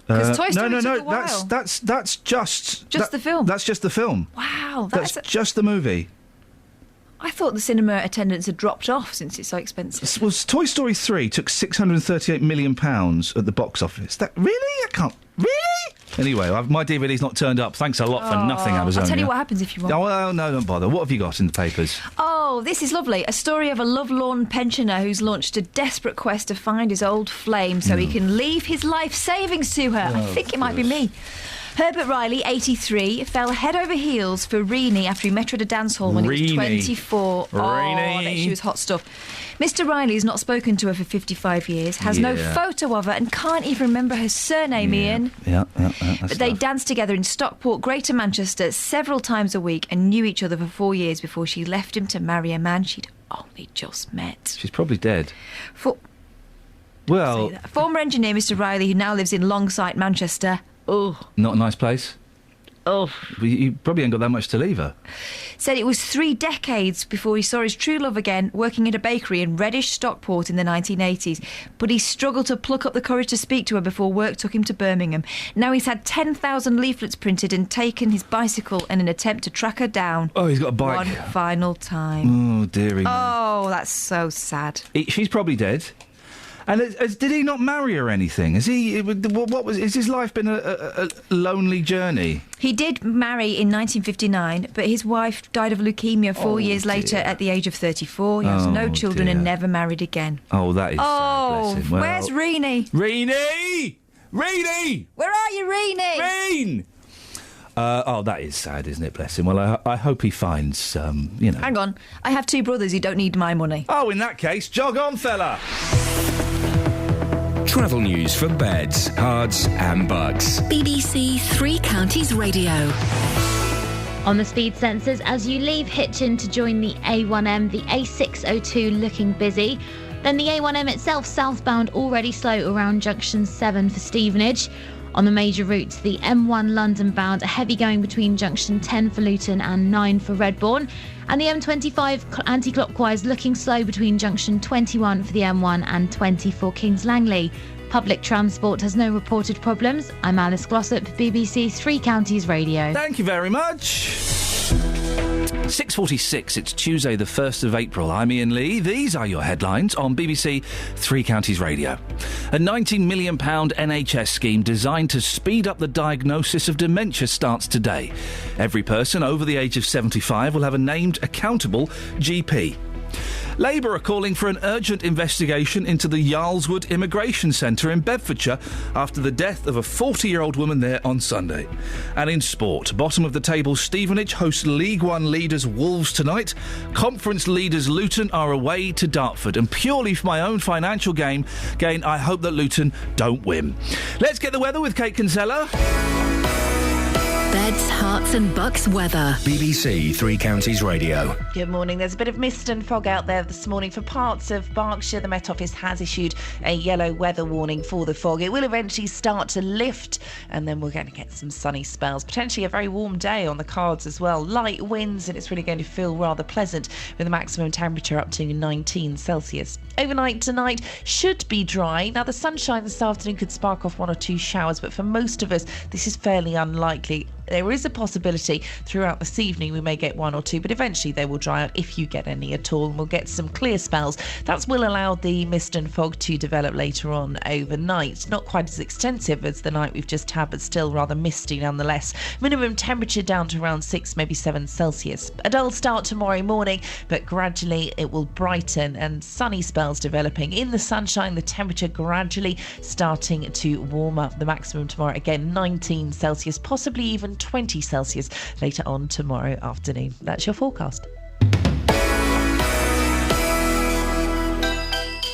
Because Toy Story took a while. That's just the film. That's just the film. Wow, that's just the movie. I thought the cinema attendance had dropped off since it's so expensive. Well, Toy Story 3 took £638 million at the box office. That really? I can't. Really? Anyway, my DVD's not turned up. Thanks a lot for nothing, Amazon. I'll tell you what happens if you want. Oh, well, no, don't bother. What have you got in the papers? Oh, this is lovely. A story of a lovelorn pensioner who's launched a desperate quest to find his old flame so he can leave his life savings to her. I think it might be me. Herbert Riley, 83, fell head over heels for Reenie after he met her at a dance hall when he was 24. Oh, I bet she was hot stuff. Mr. Riley has not spoken to her for 55 years, has no photo of her and can't even remember her surname, Ian. Yeah. But they danced together in Stockport, Greater Manchester, several times a week and knew each other for 4 years before she left him to marry a man she'd only just met. She's probably dead. Former engineer Mr. Riley, who now lives in Longsight, Manchester. Oh. Not a nice place? Oh. You probably ain't got that much to leave her. Said it was 3 decades before he saw his true love again, working at a bakery in Reddish, Stockport in the 1980s. But he struggled to pluck up the courage to speak to her before work took him to Birmingham. Now he's had 10,000 leaflets printed and taken his bicycle in an attempt to track her down. Oh, he's got a bike. One final time. Oh, dearie. Oh, that's so sad. She's probably dead. And did he not marry her or anything? Has his life been a lonely journey? He did marry in 1959, but his wife died of leukemia 4 years later at the age of 34. He has no children and never married again. Oh, that is sad, bless him. Well, where's Reenie? Reenie! Reenie! Where are you, Reenie? Reen! That is sad, isn't it? Bless him. Well, I hope he finds, Hang on. I have 2 brothers who don't need my money. Oh, in that case, jog on, fella. Travel news for beds, cards and bugs. BBC Three Counties Radio. On the speed sensors, as you leave Hitchin to join the A1M, the A602 looking busy. Then the A1M itself southbound already slow around junction 7 for Stevenage. On the major routes, the M1 London bound, heavy going between junction 10 for Luton and 9 for Redbourne. And the M25 anti-clockwise looking slow between junction 21 for the M1 and 20 for Kings Langley. Public transport has no reported problems. I'm Alice Glossop, BBC Three Counties Radio. Thank you very much. 6:46, it's Tuesday the 1st of April. I'm Iain Lee. These are your headlines on BBC Three Counties Radio. A £19 million NHS scheme designed to speed up the diagnosis of dementia starts today. Every person over the age of 75 will have a named, accountable GP. Labour are calling for an urgent investigation into the Yarlswood Immigration Centre in Bedfordshire after the death of a 40-year-old woman there on Sunday. And in sport, bottom of the table, Stevenage hosts League One leaders Wolves tonight. Conference leaders Luton are away to Dartford. And purely for my own financial gain, I hope that Luton don't win. Let's get the weather with Kate Kinsella. Beds, Herts and Bucks weather. BBC Three Counties Radio. Good morning. There's a bit of mist and fog out there this morning for parts of Berkshire. The Met Office has issued a yellow weather warning for the fog. It will eventually start to lift and then we're going to get some sunny spells. Potentially a very warm day on the cards as well. Light winds and it's really going to feel rather pleasant with a maximum temperature up to 19 Celsius. Overnight tonight should be dry. Now the sunshine this afternoon could spark off 1 or 2 showers, but for most of us this is fairly unlikely. There is a possibility throughout this evening we may get 1 or 2, but eventually they will dry out if you get any at all, and we'll get some clear spells. That will allow the mist and fog to develop later on overnight. Not quite as extensive as the night we've just had, but still rather misty nonetheless. Minimum temperature down to around 6, maybe 7 Celsius. A dull start tomorrow morning, but gradually it will brighten and sunny spells developing. In the sunshine, the temperature gradually starting to warm up. The maximum tomorrow, again, 19 Celsius, possibly even 20 Celsius later on tomorrow afternoon. That's your forecast.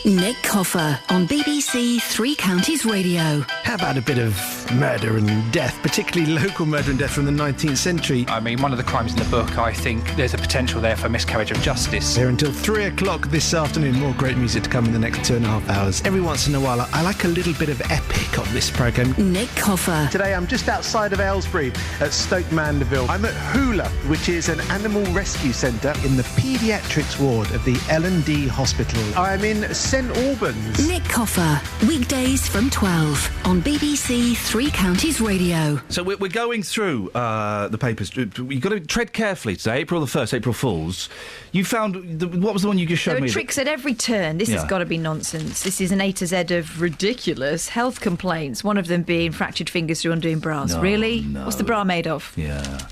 Nick Coffer on BBC Three Counties Radio. How about a bit of murder and death, particularly local murder and death from the 19th century? I mean, one of the crimes in the book, I think there's a potential there for miscarriage of justice. Here until 3 o'clock this afternoon. More great music to come in the next 2.5 hours. Every once in a while, I like a little bit of epic on this programme. Nick Coffer. Today, I'm just outside of Aylesbury at Stoke Mandeville. I'm at Hula, which is an animal rescue centre in the paediatrics ward of the L&D Hospital. I'm in St Albans. Nick Coffer, weekdays from 12 on BBC Three Counties Radio. So we're going through the papers. You've got to tread carefully today. April the 1st, April Fools. You found... what was the one you just showed me? There are tricks at every turn. This has got to be nonsense. This is an A to Z of ridiculous health complaints, one of them being fractured fingers through undoing bras. Really? No. What's the bra made of? Yeah.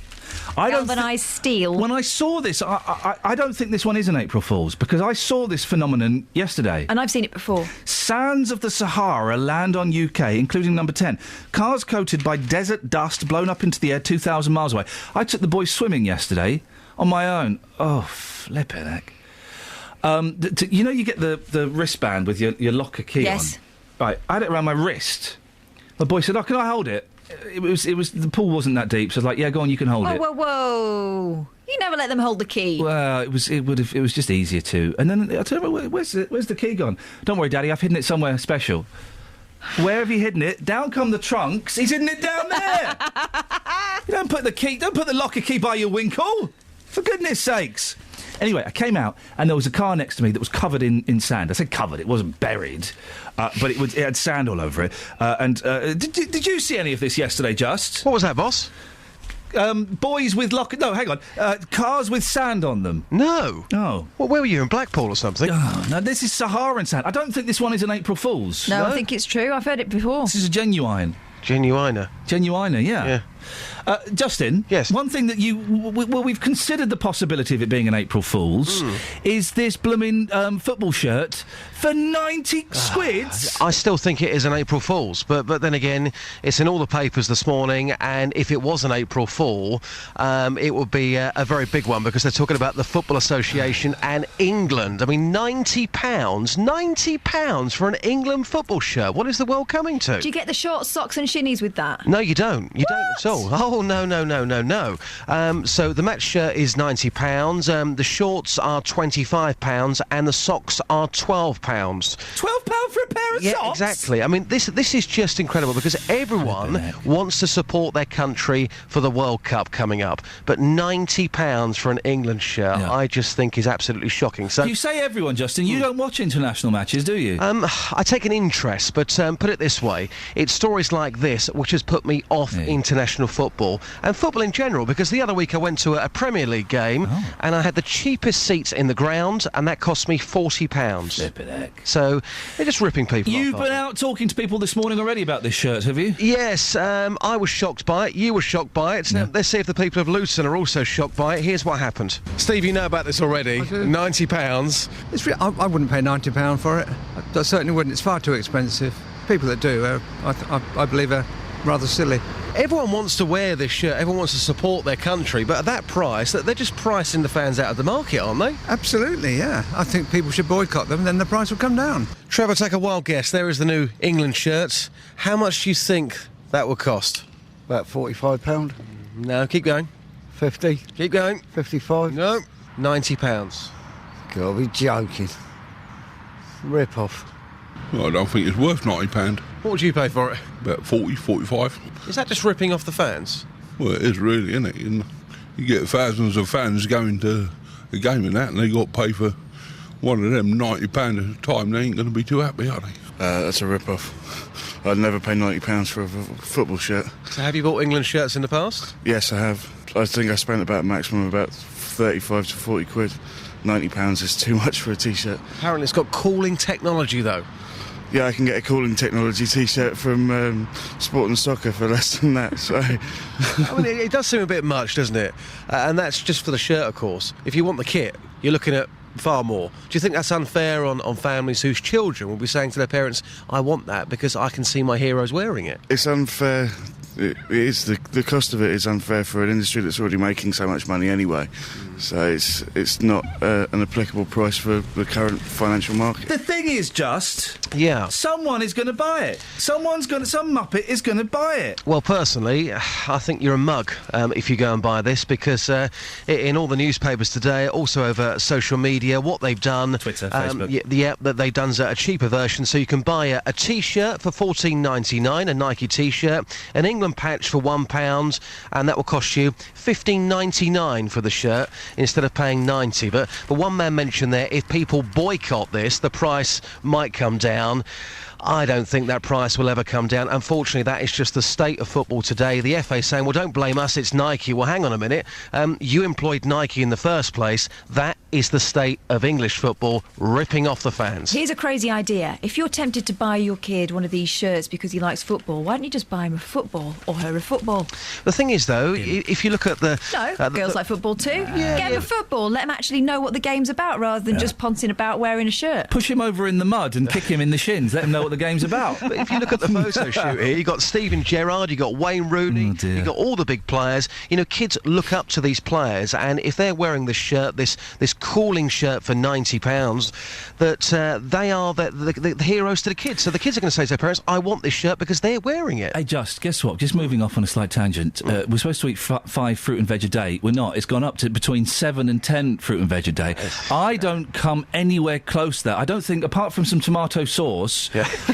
Galvanised steel. When I saw this, I don't think this one is an April Fool's, because I saw this phenomenon yesterday. And I've seen it before. Sands of the Sahara land on UK, including number 10. Cars coated by desert dust blown up into the air 2,000 miles away. I took the boys swimming yesterday on my own. Oh, flippin' heck. You know you get the wristband with your locker key on? Yes. Right, I had it around my wrist. My boy said, can I hold it? It was the pool wasn't that deep, so I was like, yeah, go on, you can hold it. Whoa. You never let them hold the key. Well, it was just easier to. And then I told him, where's the key gone? Don't worry, Daddy, I've hidden it somewhere special. Where have you hidden it? Down come the trunks. He's hidden it down there. You don't put the locker key by your winkle. For goodness sakes. Anyway, I came out and there was a car next to me that was covered in sand. I said covered, it wasn't buried, but it had sand all over it. Did you see any of this yesterday, Just? What was that, boss? Boys with cars with sand on them. No. Oh. Well, where were you, in Blackpool or something? Oh, no, this is Saharan sand. I don't think this one is an April Fool's. No, I think it's true. I've heard it before. This is a genuine. Genuiner. Genuiner, yeah. Justin? Yes? One thing that we've considered the possibility of it being an April Fool's is this blooming football shirt for 90 squids. I still think it is an April Fool's, but then again, it's in all the papers this morning, and if it was an April Fool, it would be a very big one, because they're talking about the Football Association and England. I mean, £90 for an England football shirt. What is the world coming to? Do you get the shorts, socks and shinnies with that? No, you don't. You don't at all. Oh, no. So the match shirt is £90, the shorts are £25, and the socks are £12. £12 for a pair of yeah, socks? Exactly. I mean, this is just incredible, because everyone wants to support their country for the World Cup coming up. But £90 for an England shirt, I just think is absolutely shocking. So you say everyone, Justin. You don't watch international matches, do you? I take an interest, but put it this way. It's stories like this which has put me off international football, and football in general, because the other week I went to a Premier League game and I had the cheapest seats in the ground, and that cost me £40. Flippin' heck. So they're just ripping people off. You've been out talking to people this morning already about this shirt, have you? Yes, I was shocked by it. You were shocked by it. Now, let's see if the people of Luton are also shocked by it. Here's what happened. Steve, you know about this already. £90. I wouldn't pay £90 for it. I certainly wouldn't. It's far too expensive. People that do, I believe, are rather silly. Everyone wants to wear this shirt. Everyone wants to support their country, but at that price, they're just pricing the fans out of the market, aren't they? Absolutely, yeah. I think people should boycott them, then the price will come down. Trevor, take a wild guess. There is the new England shirt. How much do you think that would cost? About £45. No, keep going. 50. Keep going. 55. No, £90. Gotta be joking. Rip off. Well, I don't think it's worth £90. What would you pay for it? About 40, 45. Is that just ripping off the fans? Well, it is really, isn't it? You get thousands of fans going to a game and that, and they got to pay for one of them £90 at a time. They ain't going to be too happy, are they? That's a rip-off. I'd never pay £90 for a football shirt. So have you bought England shirts in the past? Yes, I have. I think I spent about a maximum of about 35 to 40 quid. £90 is too much for a T-shirt. Apparently it's got cooling technology, though. Yeah, I can get a cooling technology T-shirt from Sport and Soccer for less than that, so... I mean, it does seem a bit much, doesn't it? And that's just for the shirt, of course. If you want the kit, you're looking at far more. Do you think that's unfair on families whose children will be saying to their parents, I want that because I can see my heroes wearing it? It's unfair. It is the cost of it is unfair for an industry that's already making so much money anyway. So it's not an applicable price for the current financial market. The thing is someone is going to buy it. Some muppet is going to buy it. Well, personally, I think you're a mug if you go and buy this, because in all the newspapers today, also over social media, what they've done, Twitter, Facebook, that they've done a cheaper version, so you can buy a T-shirt for $14.99, a Nike T-shirt, an England patch for £1, and that will cost you $15.99 for the shirt instead of paying $90. But one man mentioned there, if people boycott this, the price might come down. I don't think that price will ever come down. Unfortunately, that is just the state of football today. The FA saying, well, don't blame us, it's Nike. Well, hang on a minute. You employed Nike in the first place. That is the state of English football, ripping off the fans. Here's a crazy idea. If you're tempted to buy your kid one of these shirts because he likes football, why don't you just buy him a football or her a football? The thing is, though, if you look at the... No, girls like football too. Get him a football. Let him actually know what the game's about rather than just poncing about wearing a shirt. Push him over in the mud and kick him in the shins. Let him know what the game's about. But if you look at the photo shoot here, you've got Steven Gerrard, you've got Wayne Rooney, you've got all the big players. You know, kids look up to these players, and if they're wearing this shirt, this cooling shirt for £90, that they are the heroes to the kids. So the kids are going to say to their parents, I want this shirt because they're wearing it. Hey, guess what? Just moving off on a slight tangent. We're supposed to eat 5 fruit and veg a day. We're not. It's gone up to between 7 and 10 fruit and veg a day. I don't come anywhere close to that. I don't think, apart from some tomato sauce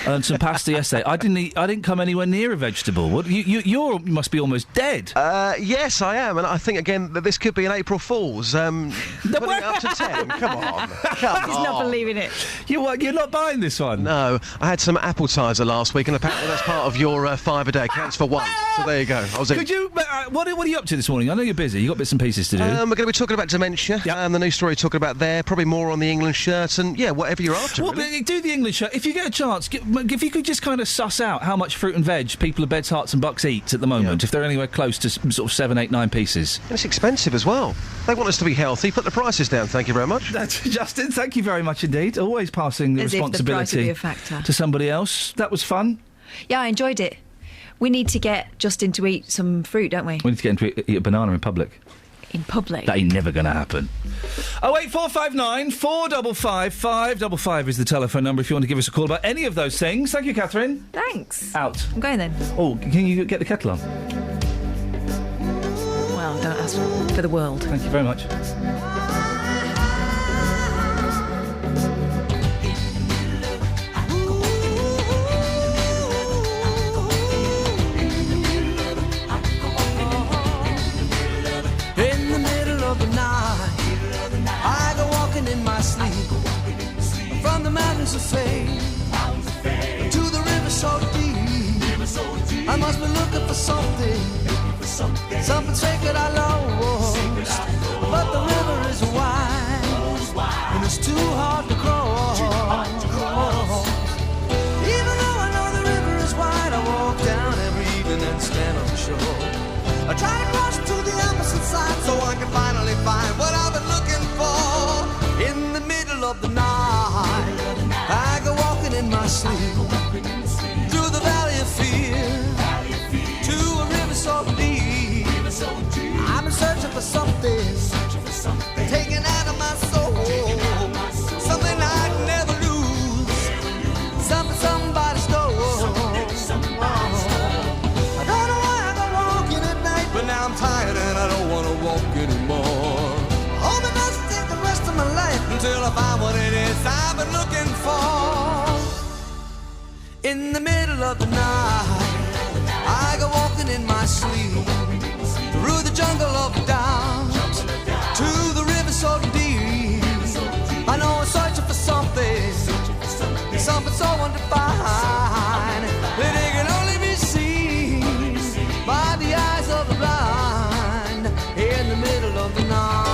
and some pasta yesterday, I didn't come anywhere near a vegetable. What, you must be almost dead. Yes, I am, and I think again that this could be an April Fool's. Putting up up to 10. Come on. Come He's on. not believing it. You're not buying this one? No, I had some appetiser last week, and apparently that's part of your 5 a day. Counts for 1. So there you go. I was in. Could you? What are you up to this morning? I know you're busy. You've got bits and pieces to do. We're going to be talking about dementia. The new story talking about there. Probably more on the England shirt, and whatever you're after. Well, really. do the English shirt. If you get a chance, if you could just kind of suss out how much fruit and veg people of Beds, Herts and Bucks eat at the moment, if they're anywhere close to sort of 7, 8, 9 pieces. It's expensive as well. They want us to be healthy. Put the prices down. Thank you very much. That's Justin. Thank you very much indeed. Always passing the As if the price would responsibility be a factor. to somebody else. That was fun. Yeah, I enjoyed it. We need to get Justin to eat some fruit, don't we? We need to get him to eat a banana in public. In public? That ain't never going to happen. 08459 455 555 is the telephone number if you want to give us a call about any of those things. Thank you, Catherine. Thanks. Out. I'm going then. Oh, can you get the kettle on? Well, don't ask for the world. Thank you very much. In the middle of the night, I go walking in my sleep from the mountains of fame to the river so deep. I must be looking for something sacred I lost. But the river is wide and it's too hard to cross. Even though I know the river is wide, I walk down every evening and stand on the shore. I try to cross to the opposite side so I can finally find what I've been looking for. In the middle of the night, I go walking in my sleep through the valley of fear to a river so deep. I've been searching for something taken out of my soul, something I'd never lose, something somebody stole. I don't know why I go walking at night, but now I'm tired and I don't want to walk anymore. I hope it doesn't take the rest of my life until I find what it is I've been looking for. In the middle of the night, I go walking in my sleep through the jungle of doubt to the river so deep. I know I'm searching for something so undefined that it can only be seen by the eyes of the blind. In the middle of the night.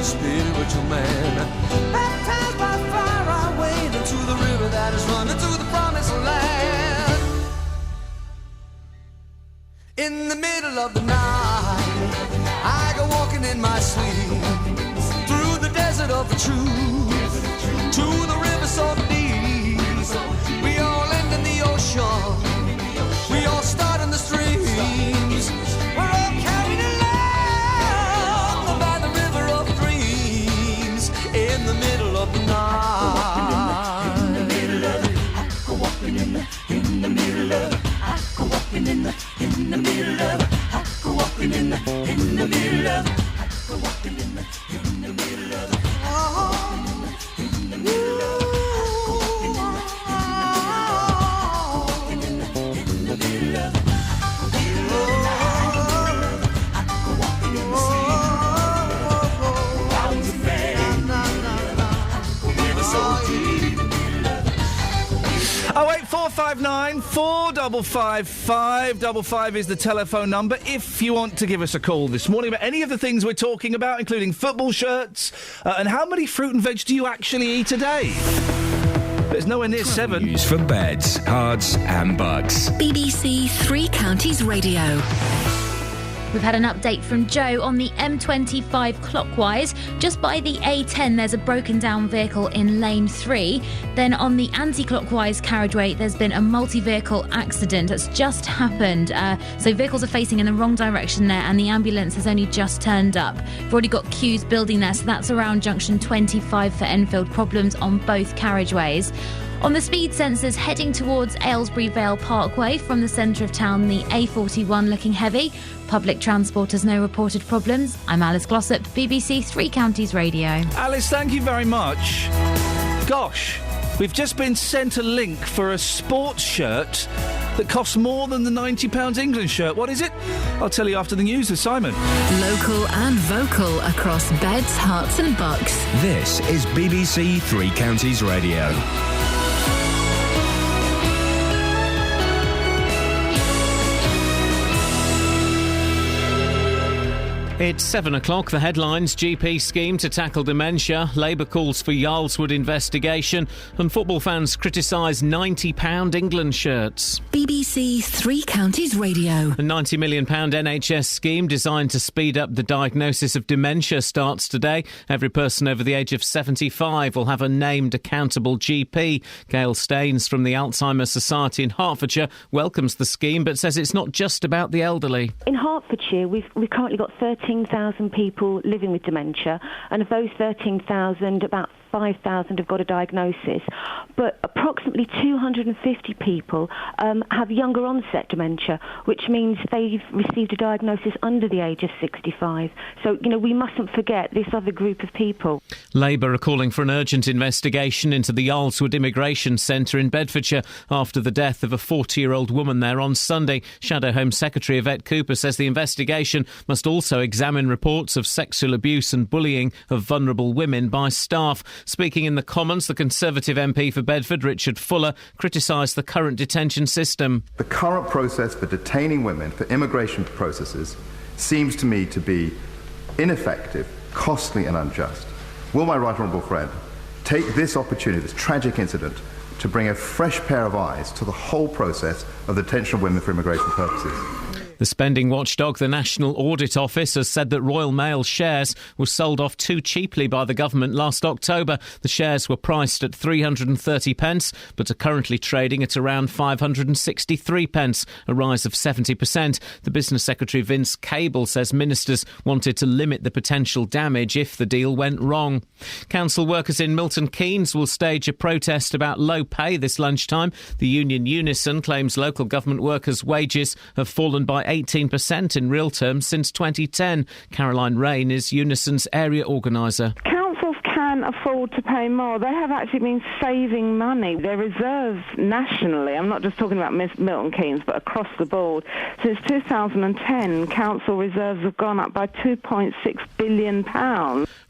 Spiritual man, baptized by fire, I wade into the river that is running to the promised land. In the middle of the night, I go walking in my sleep through the desert of the truth to the river so deep. We all end in the ocean, we all start in the streams. We're all carried along by the river of dreams. In the middle of the night. In the middle of it, I go walking in the middle of it. I go walking in the middle of it. I go walking in the middle of it. I go walking in the middle of it. Oh, 08459 455 555 is the telephone number if you want to give us a call this morning about any of the things we're talking about, including football shirts, and how many fruit and veg do you actually eat a day? There's nowhere near 7. News for Beds, Herts and Bucks. BBC Three Counties Radio. We've had an update from Joe on the M25 clockwise. Just by the A10, there's a broken down vehicle in lane 3. Then on the anti-clockwise carriageway, there's been a multi-vehicle accident that's just happened. So vehicles are facing in the wrong direction there, and the ambulance has only just turned up. We've already got queues building there, so that's around junction 25 for Enfield. Problems on both carriageways. On the speed sensors heading towards Aylesbury Vale Parkway from the centre of town, the A41 looking heavy. Public transport has no reported problems. I'm Alice Glossop, BBC Three Counties Radio. Alice, thank you very much. Gosh, we've just been sent a link for a sports shirt that costs more than the £90 England shirt. What is it? I'll tell you after the news with Simon. Local and vocal across beds, hearts and bucks. This is BBC Three Counties Radio. It's 7 o'clock. The headlines: GP scheme to tackle dementia, Labour calls for Yarlswood investigation, and football fans criticise £90 England shirts. BBC Three Counties Radio. A £90 million NHS scheme designed to speed up the diagnosis of dementia starts today. Every person over the age of 75 will have a named accountable GP. Gail Staines from the Alzheimer's Society in Hertfordshire welcomes the scheme, but says it's not just about the elderly. In Hertfordshire, we've currently got 13,000 people living with dementia, and of those 13,000, about 5,000 have got a diagnosis, but approximately 250 people have younger onset dementia, which means they've received a diagnosis under the age of 65. So, we mustn't forget this other group of people. Labour are calling for an urgent investigation into the Yarlswood Immigration Centre in Bedfordshire after the death of a 40-year-old woman there on Sunday. Shadow Home Secretary Yvette Cooper says the investigation must also examine reports of sexual abuse and bullying of vulnerable women by staff. Speaking in the Commons, the Conservative MP for Bedford, Richard Fuller, criticised the current detention system. The current process for detaining women for immigration processes seems to me to be ineffective, costly and unjust. Will my right honourable friend take this opportunity, this tragic incident, to bring a fresh pair of eyes to the whole process of the detention of women for immigration purposes? The spending watchdog, the National Audit Office, has said that Royal Mail shares were sold off too cheaply by the government last October. The shares were priced at 330p, but are currently trading at around 563p, a rise of 70%. The Business Secretary Vince Cable says ministers wanted to limit the potential damage if the deal went wrong. Council workers in Milton Keynes will stage a protest about low pay this lunchtime. The union Unison claims local government workers' wages have fallen by 18% in real terms since 2010. Caroline Rain is Unison's area organiser. Councils can afford to pay more. They have actually been saving money. Their reserves nationally, I'm not just talking about Milton Keynes, but across the board, since 2010, council reserves have gone up by £2.6 billion.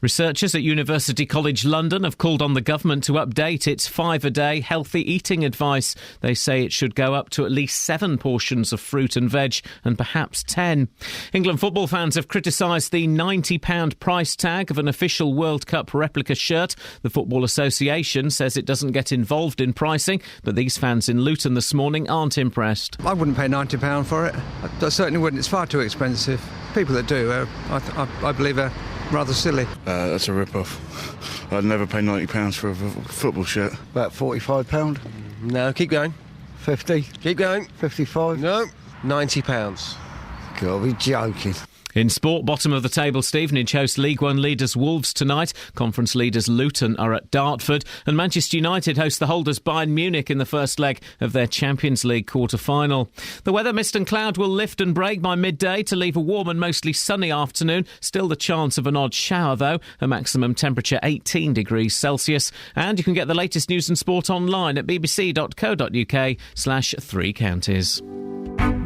Researchers at University College London have called on the government to update its 5-a-day healthy eating advice. They say it should go up to at least 7 portions of fruit and veg and perhaps 10. England football fans have criticised the £90 price tag of an official World Cup replica shirt. The Football Association says it doesn't get involved in pricing, but these fans in Luton this morning aren't impressed. I wouldn't pay £90 for it. I certainly wouldn't. It's far too expensive. People that do, I believe, are rather silly. That's a rip-off. I'd never pay £90 for a football shirt. About £45. No, keep going. 50. Keep going. 55. No, £90. Gotta be joking. In sport, bottom of the table, Stevenage host League One leaders Wolves tonight. Conference leaders Luton are at Dartford. And Manchester United host the holders Bayern Munich in the first leg of their Champions League quarter-final. The weather, mist and cloud, will lift and break by midday to leave a warm and mostly sunny afternoon. Still the chance of an odd shower, though. A maximum temperature 18 degrees Celsius. And you can get the latest news and sport online at bbc.co.uk/3 counties.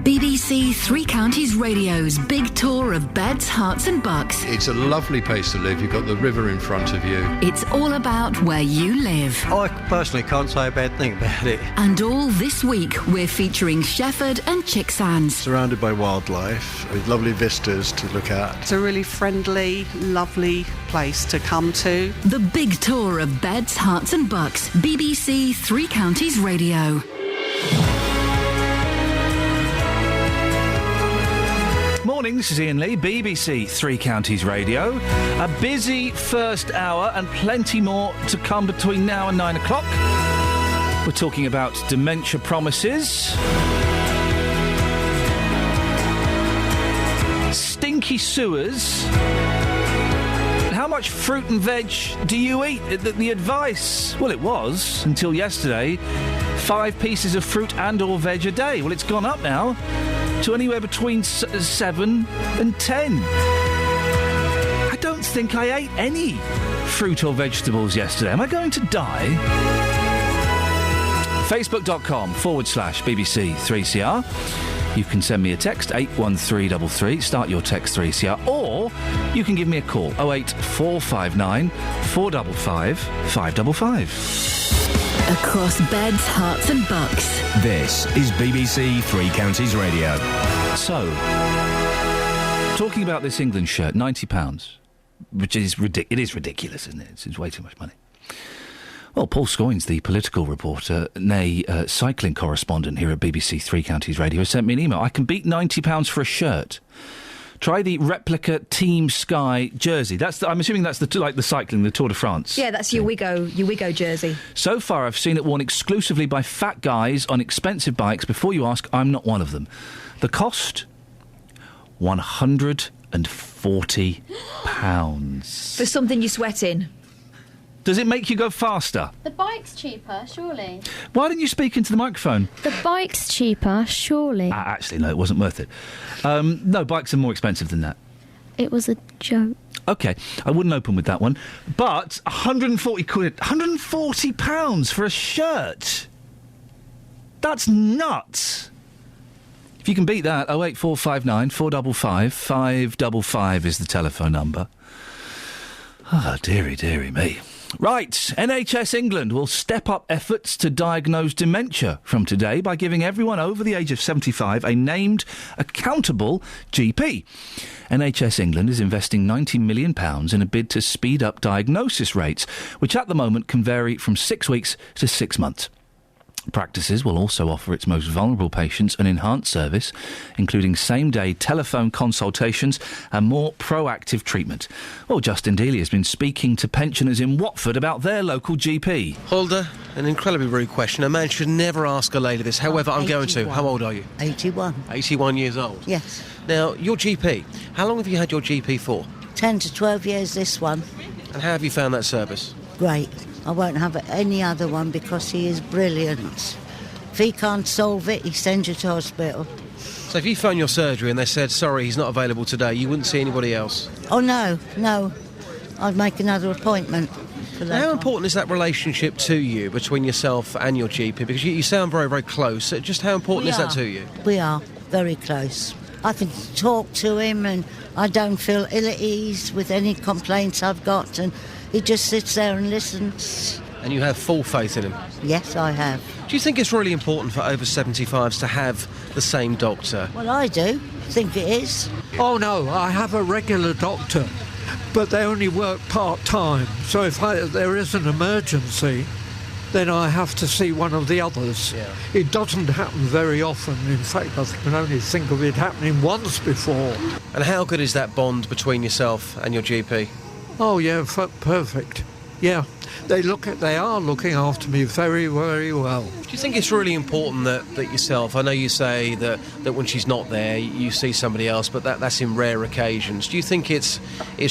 BBC Three Counties Radio's big tour of beds, hearts and bucks. It's a lovely place to live. You've got the river in front of you. It's all about where you live. I personally can't say a bad thing about it. And all this week, we're featuring Shefford and Chicksands. Surrounded by wildlife, with lovely vistas to look at. It's a really friendly, lovely place to come to. The big tour of beds, hearts and bucks. BBC Three Counties Radio. Morning, this is Iain Lee, BBC Three Counties Radio. A busy first hour and plenty more to come between now and 9 o'clock. We're talking about dementia promises, stinky sewers, and how much fruit and veg do you eat? The advice, well, it was, until yesterday, 5 pieces of fruit and or veg a day. Well, it's gone up now to anywhere between 7 and 10. I don't think I ate any fruit or vegetables yesterday. Am I going to die? Facebook.com/BBC3CR. You can send me a text, 81333, start your text 3CR, or you can give me a call, 08459 455 555. Across beds, hearts and bucks. This is BBC Three Counties Radio. So, talking about this England shirt, £90, which is it is ridiculous, isn't it? It's way too much money. Well, Paul Scoynes, the political reporter, nay cycling correspondent here at BBC Three Counties Radio, has sent me an email. I can beat £90 for a shirt. Try the replica Team Sky jersey. I'm assuming that's the cycling, the Tour de France. Yeah, that's your Wigo jersey. So far, I've seen it worn exclusively by fat guys on expensive bikes. Before you ask, I'm not one of them. The cost? £140. For something you sweat in. Does it make you go faster? The bike's cheaper, surely. Why didn't you speak into the microphone? The bike's cheaper, surely. Actually, no, it wasn't worth it. No, bikes are more expensive than that. It was a joke. OK, I wouldn't open with that one. But £140, £140 for a shirt? That's nuts. If you can beat that, 08459 455 555 is the telephone number. Ah, dearie me. Right, NHS England will step up efforts to diagnose dementia from today by giving everyone over the age of 75 a named, accountable GP. NHS England is investing £90 million in a bid to speed up diagnosis rates, which at the moment can vary from 6 weeks to 6 months. Practices will also offer its most vulnerable patients an enhanced service, including same-day telephone consultations and more proactive treatment. Well, Justin Dealey has been speaking to pensioners in Watford about their local GP. Huldah, an incredibly rude question. A man should never ask a lady this. However, I'm going to. How old are you? 81. 81 years old? Yes. Now, your GP, how long have you had your GP for? 10 to 12 years, this one. And how have you found that service? Great. I won't have any other one because he is brilliant. If he can't solve it, he sends you to hospital. So if you phone your surgery and they said, sorry, he's not available today, you wouldn't see anybody else? Oh, no. I'd make another appointment for that. How important is that relationship to you between yourself and your GP? Because you sound very, very close. Just how important is that to you? We are very close. I can talk to him and I don't feel ill at ease with any complaints I've got, and he just sits there and listens. And you have full faith in him? Yes, I have. Do you think it's really important for over 75s to have the same doctor? Well, I do. Think it is. Oh, no, I have a regular doctor, but they only work part-time. So if there is an emergency, then I have to see one of the others. Yeah. It doesn't happen very often. In fact, I can only think of it happening once before. And how good is that bond between yourself and your GP? Oh, yeah, perfect. Yeah, they are looking after me very, very well. Do you think it's really important that yourself, I know you say that when she's not there, you see somebody else, but that's in rare occasions. Do you think it's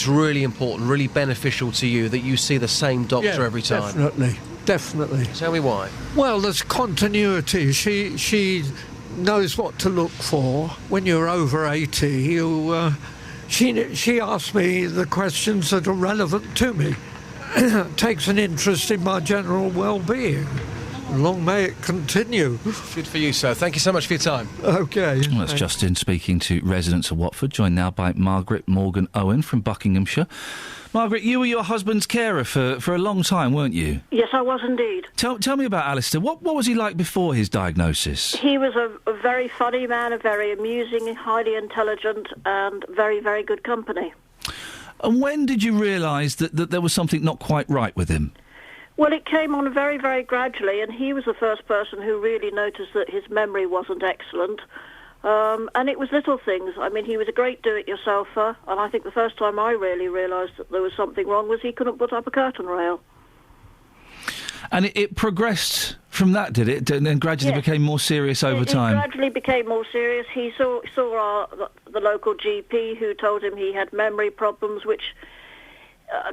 really important, really beneficial to you that you see the same doctor every time? Definitely. Tell me why. Well, there's continuity. She knows what to look for. When you're over 80, she asks me the questions that are relevant to me. Takes an interest in my general well-being. Long may it continue. Good for you, sir. Thank you so much for your time. OK. Well, that's Justin speaking to residents of Watford, joined now by Margaret Morgan Owen from Buckinghamshire. Margaret, you were your husband's carer for a long time, weren't you? Yes, I was indeed. Tell me about Alistair. What was he like before his diagnosis? He was a very funny man, a very amusing, highly intelligent and very, very good company. And when did you realise that there was something not quite right with him? Well, it came on very, very gradually, and he was the first person who really noticed that his memory wasn't excellent. And it was little things. I mean, he was a great do-it-yourselfer, and I think the first time I really realised that there was something wrong was he couldn't put up a curtain rail. And it progressed from that, did it? And then gradually became more serious over time? It gradually became more serious. He saw the local GP who told him he had memory problems, which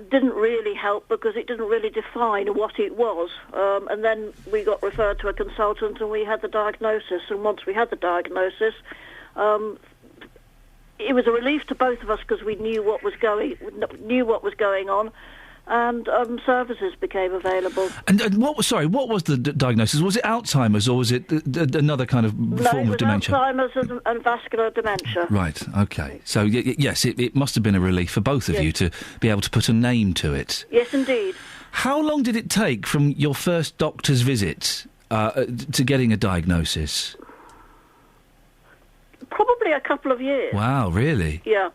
didn't really help because it didn't really define what it was. And then we got referred to a consultant and we had the diagnosis. And once we had the diagnosis, it was a relief to both of us because we knew what was going on. And services became available. And what was the diagnosis? Was it Alzheimer's or was it another kind of form of dementia? Alzheimer's and vascular dementia. Right, OK. So, yes, it must have been a relief for both of you to be able to put a name to it. Yes, indeed. How long did it take from your first doctor's visit to getting a diagnosis? Probably a couple of years. Wow, really? Yeah.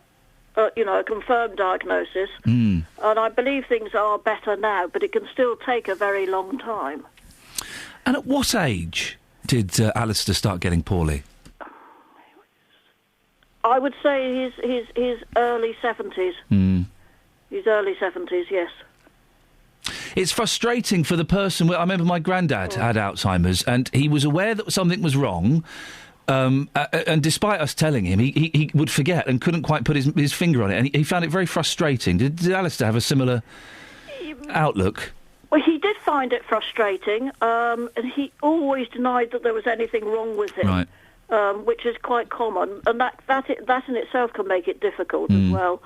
A confirmed diagnosis. And I believe things are better now, but it can still take a very long time. And at what age did Alistair start getting poorly? I would say his early 70s. His early 70s, yes. It's frustrating for the person. I remember my granddad had Alzheimer's, and he was aware that something was wrong. And despite us telling him, he would forget and couldn't quite put his finger on it, and he found it very frustrating. Did Alistair have a similar outlook? Well, he did find it frustrating, and he always denied that there was anything wrong with him, right. Which is quite common, and that in itself can make it difficult as well.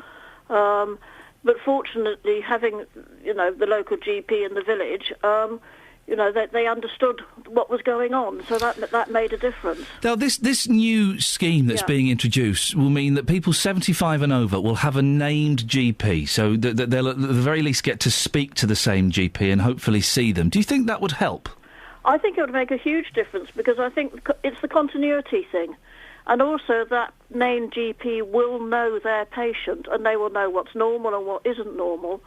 But fortunately, having the local GP in the village. They understood what was going on, so that made a difference. Now, this new scheme that's being introduced will mean that people 75 and over will have a named GP, so that they'll at the very least get to speak to the same GP and hopefully see them. Do you think that would help? I think it would make a huge difference because I think it's the continuity thing. And also that named GP will know their patient and they will know what's normal and what isn't normal.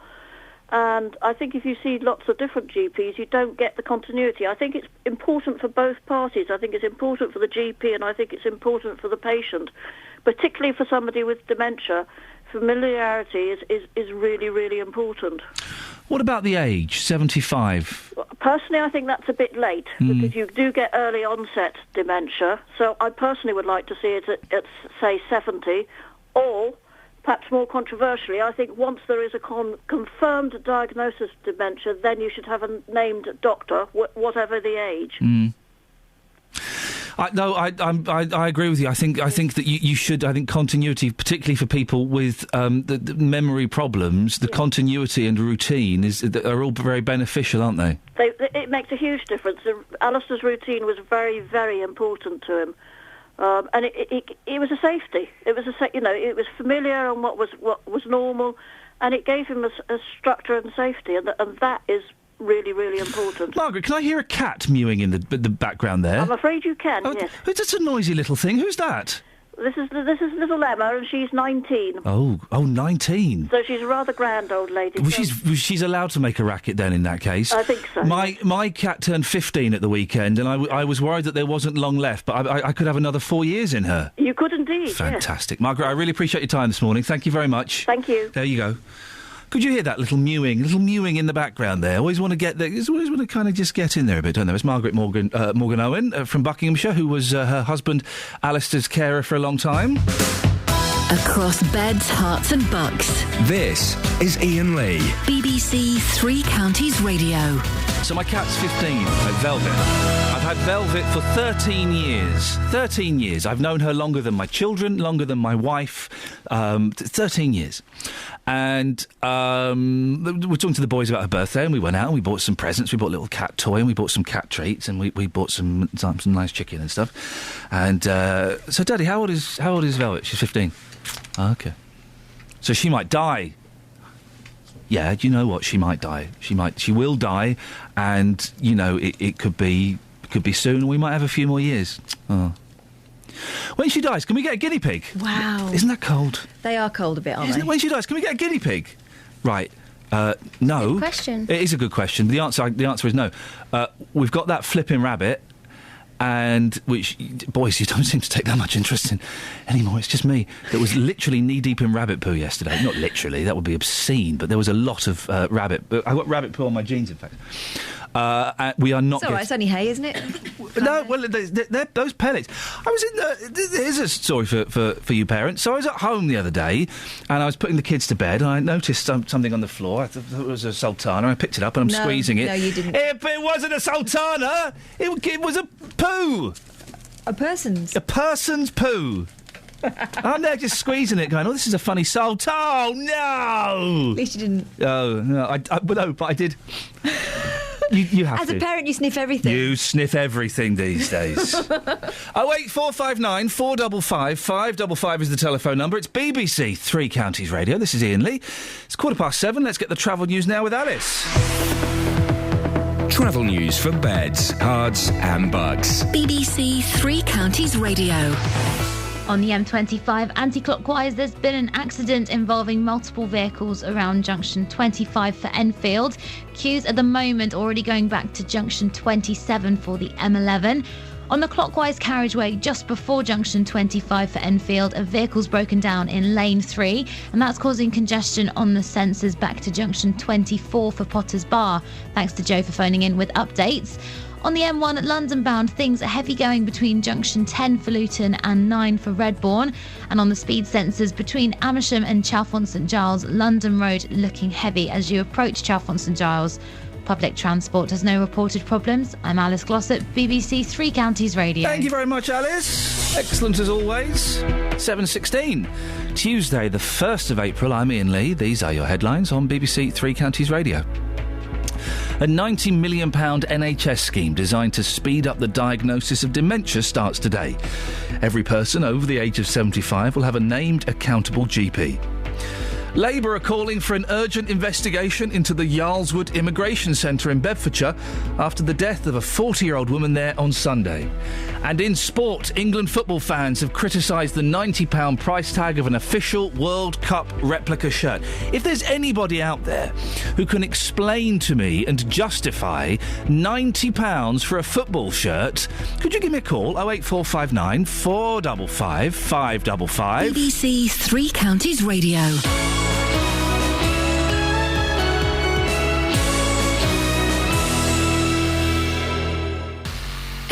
And I think if you see lots of different GPs, you don't get the continuity. I think it's important for both parties. I think it's important for the GP and I think it's important for the patient, particularly for somebody with dementia. Familiarity is really, really important. What about the age, 75? Personally, I think that's a bit late because you do get early onset dementia. So I personally would like to see it at say, 70 or... Perhaps more controversially, I think once there is a confirmed diagnosis of dementia, then you should have a named doctor, whatever the age. I agree with you. I think that you should. I think continuity, particularly for people with the memory problems, the continuity and routine are all very beneficial, aren't they? It makes a huge difference. Alistair's routine was very, very important to him. And it was a safety. It was it was familiar on what was normal, and it gave him a structure and safety, and that is really, really important. Margaret, can I hear a cat mewing in the background there? I'm afraid you can. Yes. It's a noisy little thing. Who's that? This is little Emma, and she's 19. Oh, 19. So she's a rather grand old lady. Well, she's allowed to make a racket then. In that case, I think so. My cat turned 15 at the weekend, and I was worried that there wasn't long left, but I could have another 4 years in her. You could indeed. Fantastic, yes. Margaret. I really appreciate your time this morning. Thank you very much. Thank you. There you go. Could you hear that little mewing in the background there? Always want to get there. Always want to kind of just get in there a bit, don't they? It's Margaret Morgan Owen from Buckinghamshire, who was her husband Alistair's carer for a long time. Across beds, hearts and bucks. This is Iain Lee. BBC Three Counties Radio. So my cat's 15, Velvet. I've had Velvet for 13 years. 13 years. I've known her longer than my children, longer than my wife. 13 years. And we're talking to the boys about her birthday, and we went out and we bought some presents. We bought a little cat toy, and we bought some cat treats, and we bought some nice chicken and stuff. And so, Daddy, how old is Velvet? She's 15. Oh, okay. So she might die. Yeah, do you know what? She might die. She will die, and it could be soon. We might have a few more years. Oh. When she dies, can we get a guinea pig? Wow. Isn't that cold? They are cold a bit, aren't they? When she dies, can we get a guinea pig? Right. No. Good question. It is a good question. The answer is no. We've got that flipping rabbit, and which, boys, you don't seem to take that much interest in anymore. It's just me. That was literally knee-deep in rabbit poo yesterday. Not literally, that would be obscene, but there was a lot of rabbit. I got rabbit poo on my jeans, in fact. We are not. It's all right. It's only hay, isn't it? No, well, they're those pellets. I was in. Here's a story for you parents. So I was at home the other day, and I was putting the kids to bed, and I noticed something on the floor. I thought it was a sultana. I picked it up, and I'm squeezing it. No, you didn't. It wasn't a sultana. It was a poo. A person's. A person's poo. I'm there just squeezing it, going, "Oh, this is a funny salt." Oh no! At least you didn't. Oh no, but I did. You have As to. a parent, you sniff everything. You sniff everything these days. 08459 455 555 is the telephone number. It's BBC Three Counties Radio. This is Iain Lee. It's 7:15. Let's get the travel news now with Alice. Travel news for beds, cards and bugs. BBC Three Counties Radio. On the M25 anti-clockwise, there's been an accident involving multiple vehicles around junction 25 for Enfield. Queues at the moment already going back to junction 27 for the M11. On the clockwise carriageway just before junction 25 for Enfield, a vehicle's broken down in lane 3, and that's causing congestion on the sensors back to junction 24 for Potters Bar. Thanks to Joe for phoning in with updates. On the M1 at London bound, things are heavy going between junction 10 for Luton and 9 for Redbourne. And on the speed sensors between Amersham and Chalfont St Giles, London Road looking heavy as you approach Chalfont St Giles. Public transport has no reported problems. I'm Alice Glossop, BBC Three Counties Radio. Thank you very much, Alice. Excellent as always. 7:16. Tuesday, the 1st of April. I'm Iain Lee. These are your headlines on BBC Three Counties Radio. A £90 million NHS scheme designed to speed up the diagnosis of dementia starts today. Every person over the age of 75 will have a named, accountable GP. Labour are calling for an urgent investigation into the Yarlswood Immigration Centre in Bedfordshire after the death of a 40-year-old woman there on Sunday. And in sport, England football fans have criticised the £90 price tag of an official World Cup replica shirt. If there's anybody out there who can explain to me and justify £90 for a football shirt, could you give me a call? 08459 455 555. BBC Three Counties Radio.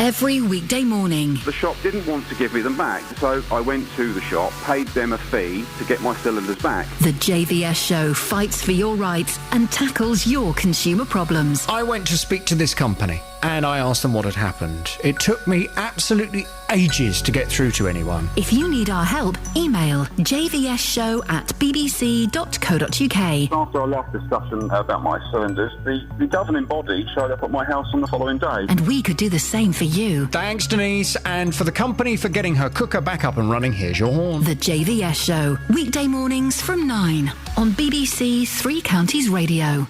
Every weekday morning. The shop didn't want to give me them back, so I went to the shop, paid them a fee to get my cylinders back. The JVS show fights for your rights and tackles your consumer problems. I went to speak to this company and I asked them what had happened. It took me absolutely ages to get through to anyone. If you need our help, email jvsshow@bbc.co.uk. After our last discussion about my cylinders, the governing body showed up at my house on the following day. And we could do the same for you. Thanks, Denise, and for the company for getting her cooker back up and running. Here's your horn. The JVS show, weekday mornings from 9 on BBC Three Counties Radio.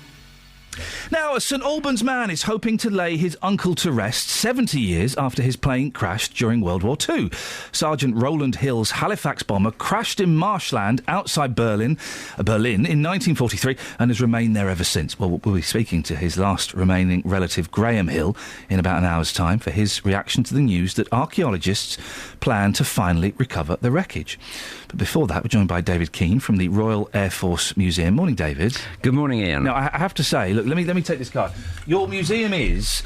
Now, a St Albans man is hoping to lay his uncle to rest 70 years after his plane crashed during World War II. Sergeant Roland Hill's Halifax bomber crashed in marshland outside Berlin in 1943 and has remained there ever since. Well, we'll be speaking to his last remaining relative, Graham Hill, in about an hour's time for his reaction to the news that archaeologists plan to finally recover the wreckage. But before that, we're joined by David Keane from the Royal Air Force Museum. Morning, David. Good morning, Iain. Now, I have to say, look, let me take this card. Your museum is,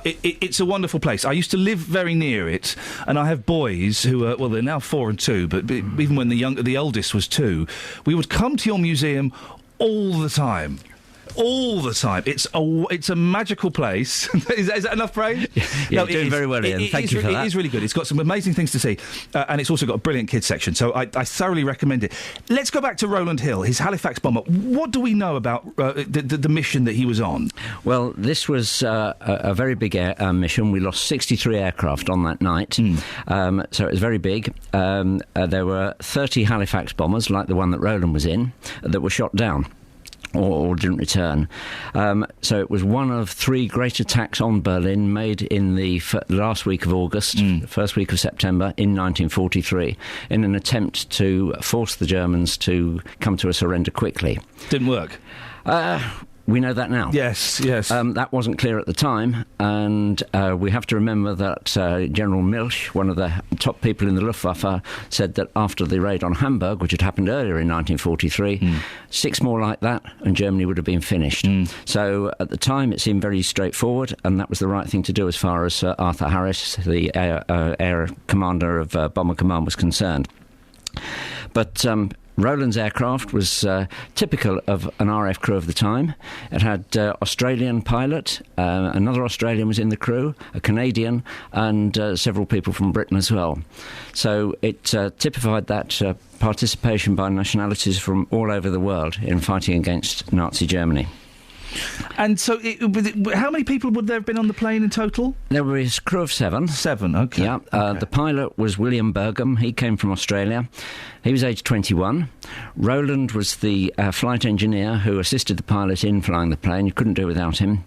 it's a wonderful place. I used to live very near it, and I have boys who are, well, they're now 4 and 2, but even when the eldest was 2, we would come to your museum all the time. All the time. It's a magical place. is that enough praise? Yeah, you're doing very well, Iain. Thank you for that. It is really good. It's got some amazing things to see, and it's also got a brilliant kids section, so I thoroughly recommend it. Let's go back to Roland Hill, his Halifax bomber. What do we know about the mission that he was on? Well, this was a very big mission. We lost 63 aircraft on that night, so it was very big. There were 30 Halifax bombers, like the one that Roland was in, that were shot down. Or didn't return. So it was one of 3 great attacks on Berlin made in the last week of August, first week of September in 1943, in an attempt to force the Germans to come to a surrender quickly. Didn't work? We know that now. Yes. That wasn't clear at the time, and we have to remember that General Milch, one of the top people in the Luftwaffe, said that after the raid on Hamburg, which had happened earlier in 1943, 6 more like that, and Germany would have been finished. So at the time, it seemed very straightforward, and that was the right thing to do as far as Arthur Harris, the air commander of Bomber Command, was concerned. But Rowland's aircraft was typical of an RAF crew of the time. It had Australian pilot, another Australian was in the crew, a Canadian, and several people from Britain as well. So it typified that participation by nationalities from all over the world in fighting against Nazi Germany. And so, how many people would there have been on the plane in total? There was a crew of 7. 7, okay. Yeah. The pilot was William Burgham. He came from Australia. He was aged 21. Rowland was the flight engineer who assisted the pilot in flying the plane. You couldn't do it without him.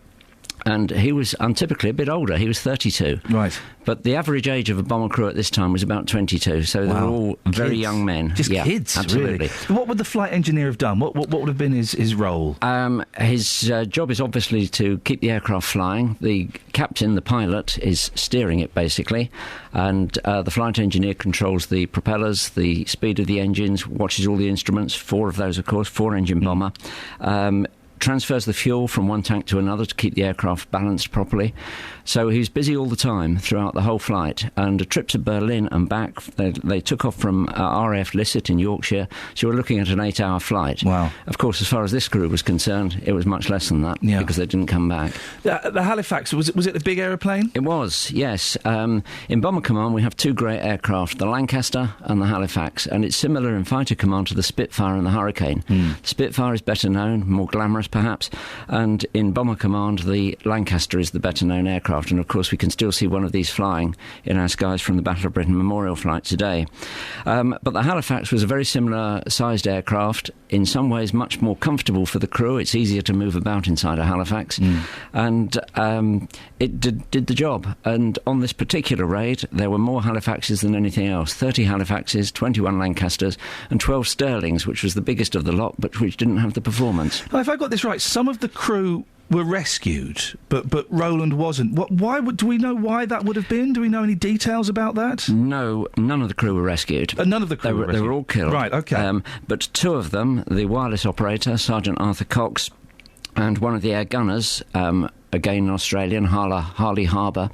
And he was untypically a bit older. He was 32. Right. But the average age of a bomber crew at this time was about 22, so they were all very young men. Just kids, absolutely. Really. What would the flight engineer have done? What would have been his role? His job is obviously to keep the aircraft flying. The captain, the pilot, is steering it, basically. And the flight engineer controls the propellers, the speed of the engines, watches all the instruments, 4 of those, of course, 4-engine bomber. Transfers the fuel from one tank to another to keep the aircraft balanced properly. So he was busy all the time throughout the whole flight. And a trip to Berlin and back, they took off from RAF Lisset in Yorkshire, so we're looking at an 8-hour flight. Wow. Of course, as far as this crew was concerned, it was much less than that, because they didn't come back. The Halifax, was it a big aeroplane? It was, yes. In Bomber Command, we have 2 great aircraft, the Lancaster and the Halifax, and it's similar in Fighter Command to the Spitfire and the Hurricane. The Spitfire is better known, more glamorous perhaps, and in Bomber Command, the Lancaster is the better known aircraft. And of course we can still see one of these flying in our skies from the Battle of Britain Memorial flight today. But the Halifax was a very similar sized aircraft, in some ways much more comfortable for the crew. It's easier to move about inside a Halifax, and it did the job. And on this particular raid there were more Halifaxes than anything else. 30 Halifaxes, 21 Lancasters and 12 Sterlings, which was the biggest of the lot but which didn't have the performance. Now, if I got this right, some of the crew were rescued, but Rowland wasn't. Do we know why that would have been? Do we know any details about that? No, none of the crew were rescued. None of the crew were rescued? They were all killed. Right, OK. But 2 of them, the wireless operator, Sergeant Arthur Cox, and one of the air gunners, again an Australian, Harley Harbour,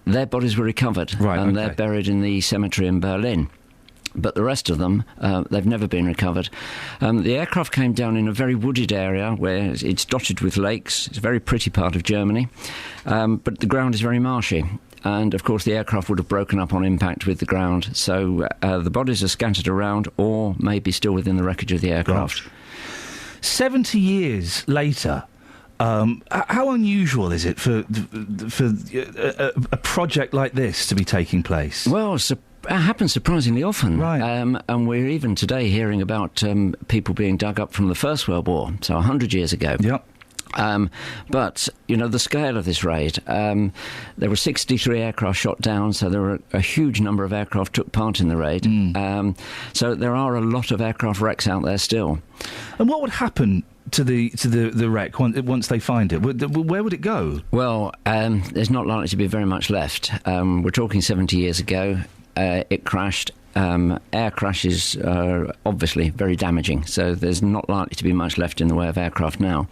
their bodies were recovered. Right, and they're buried in the cemetery in Berlin. But the rest of them, they've never been recovered. The aircraft came down in a very wooded area where it's dotted with lakes. It's a very pretty part of Germany, but the ground is very marshy. And, of course, the aircraft would have broken up on impact with the ground. So the bodies are scattered around or maybe still within the wreckage of the aircraft. Gosh. 70 years later, how unusual is it for a project like this to be taking place? Well, it happens surprisingly often. Right. And we're even today hearing about people being dug up from the First World War, so 100 years ago. Yep. But, the scale of this raid, there were 63 aircraft shot down, so there were a huge number of aircraft took part in the raid. So there are a lot of aircraft wrecks out there still. And what would happen to the wreck once they find it? Where would it go? Well, there's not likely to be very much left. We're talking 70 years ago. It crashed. Air crashes are obviously very damaging, so there's not likely to be much left in the way of aircraft now.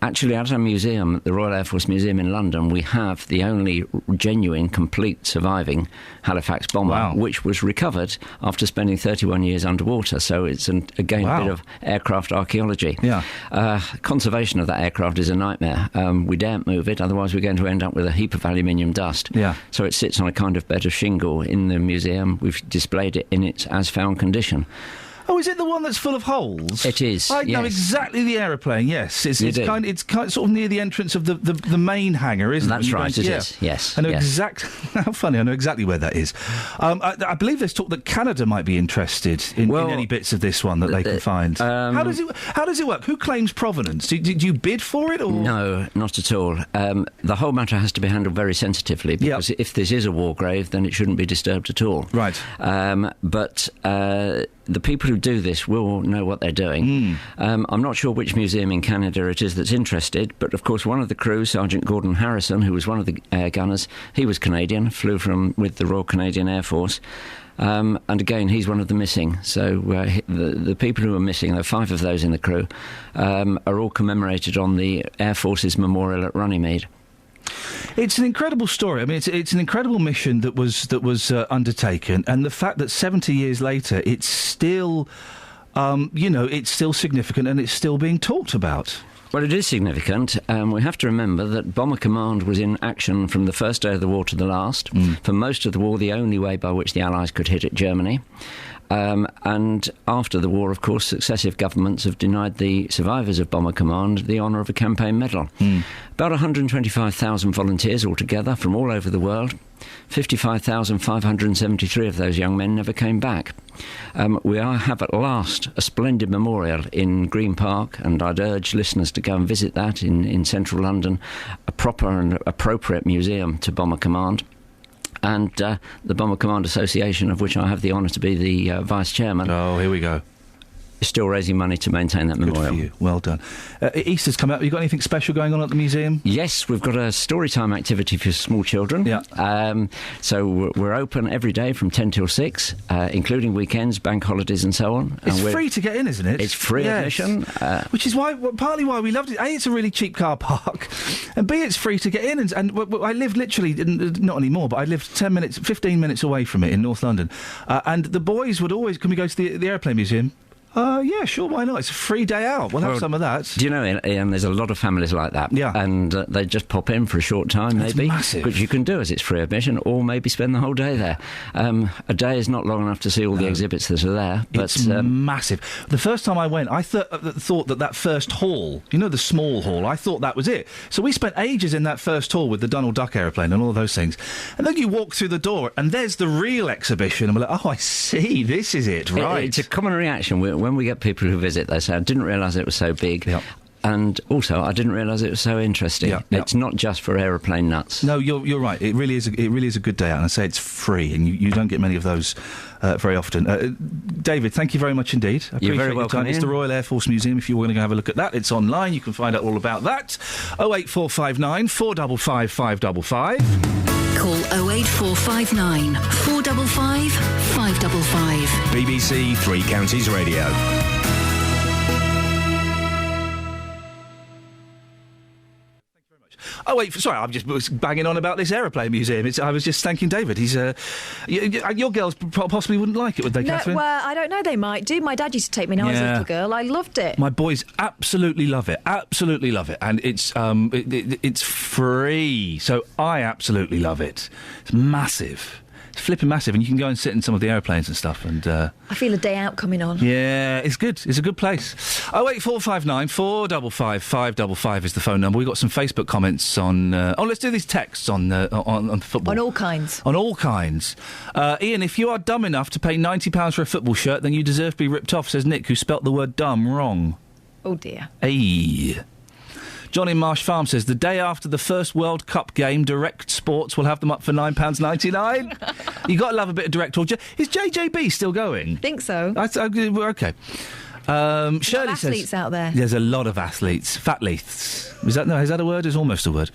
Actually, at our museum, the Royal Air Force Museum in London, we have the only genuine, complete, surviving Halifax bomber, which was recovered after spending 31 years underwater. So it's, again, a bit of aircraft archaeology. Yeah. Conservation of that aircraft is a nightmare. We daren't move it, otherwise we're going to end up with a heap of aluminium dust. Yeah. So it sits on a kind of bed of shingle in the museum. We've displayed it in its as-found condition. Oh, is it the one that's full of holes? It is. I know exactly the aeroplane. Yes, it's kind of sort of near the entrance of the main hangar, isn't it? That's right. It is. Yes. I know exactly. How funny! I know exactly where that is. I believe there's talk that Canada might be interested in any bits of this one that they can find. How does it work? Who claims provenance? Did you bid for it? Or? No, not at all. The whole matter has to be handled very sensitively because if this is a war grave, then it shouldn't be disturbed at all. Right. But the people who do this will know what they're doing. I'm not sure which museum in Canada it is that's interested, but of course one of the crew, Sergeant Gordon Harrison, who was one of the air gunners, he was Canadian, flew with the Royal Canadian Air Force. And again, he's one of the missing. So the people who are missing, there are 5 of those in the crew, are all commemorated on the Air Force's memorial at Runnymede. It's an incredible story. I mean, it's an incredible mission that was undertaken, and the fact that 70 years later, it's still, it's still significant and it's still being talked about. Well, it is significant. We have to remember that Bomber Command was in action from the first day of the war to the last. For most of the war, the only way by which the Allies could hit at Germany. And after the war, of course, successive governments have denied the survivors of Bomber Command the honour of a campaign medal. About 125,000 volunteers altogether from all over the world. 55,573 of those young men never came back. We have at last a splendid memorial in Green Park, and I'd urge listeners to go and visit that in central London, a proper and appropriate museum to Bomber Command. And the Bomber Command Association, of which I have the honour to be the vice chairman. Oh, here we go. Is still raising money to maintain that memorial. Good for you. Well done. Easter's come up. Have you got anything special going on at the museum? Yes, we've got a storytime activity for small children. Yeah. So we're open every day from 10 till 6, including weekends, bank holidays and so on. It's free to get in, isn't it? It's free admission. Which is partly why we loved it. A, it's a really cheap car park, and B, it's free to get in. And I live literally, not anymore, but I lived 15 minutes away from it in North London. And the boys would always, can we go to the Airplane Museum? Yeah, sure, why not? It's a free day out. We'll have some of that. Do you know, Ian, there's a lot of families like that. Yeah. And they just pop in for a short time, maybe. It's massive. Which you can do as it's free admission, or maybe spend the whole day there. A day is not long enough to see all the exhibits that are there. But it's massive. The first time I went, I thought that first hall, the small hall, I thought that was it. So we spent ages in that first hall with the Donald Duck aeroplane and all those things. And then you walk through the door, and there's the real exhibition. And we're like, oh, I see, this is it, right. It's a common reaction. When we get people who visit, they say, I didn't realise it was so big. Yep. And also, I didn't realise it was so interesting. Yep. It's not just for aeroplane nuts. No, you're right. It really is a good day out, and I say it's free, and you don't get many of those very often. David, thank you very much indeed. I You're appreciate very your welcome. time. It's the Royal Air Force Museum. If you want to go have a look at that, it's online. You can find out all about that. 08459 455 555. Call 08459 455 555. BBC Three Counties Radio. Oh, wait, sorry, I'm just banging on about this aeroplane museum. I was just thanking David. He's your girls possibly wouldn't like it, would they, Catherine? Well, I don't know, they might do. My dad used to take me when I was a little girl. I loved it. My boys absolutely love it. Absolutely love it. And it's free, so I absolutely love it. It's massive. It's flipping massive, and you can go and sit in some of the aeroplanes and stuff. And I feel a day out coming on. Yeah, it's good. It's a good place. 08459 455 555 is the phone number. We've got some Facebook comments on. Let's do these texts on football. On all kinds. On all kinds. Ian, if you are dumb enough to pay £90 for a football shirt, then you deserve to be ripped off, says Nick, who spelt the word dumb wrong. Oh dear. Hey. John in Marsh Farm says, the day after the first World Cup game, Direct Sports will have them up for £9.99. You got to love a bit of Direct Talk. Is JJB still going? Think so. Okay. Shirley says... athletes out there. There's a lot of athletes. Fatletes. Is that a word? It's almost a word.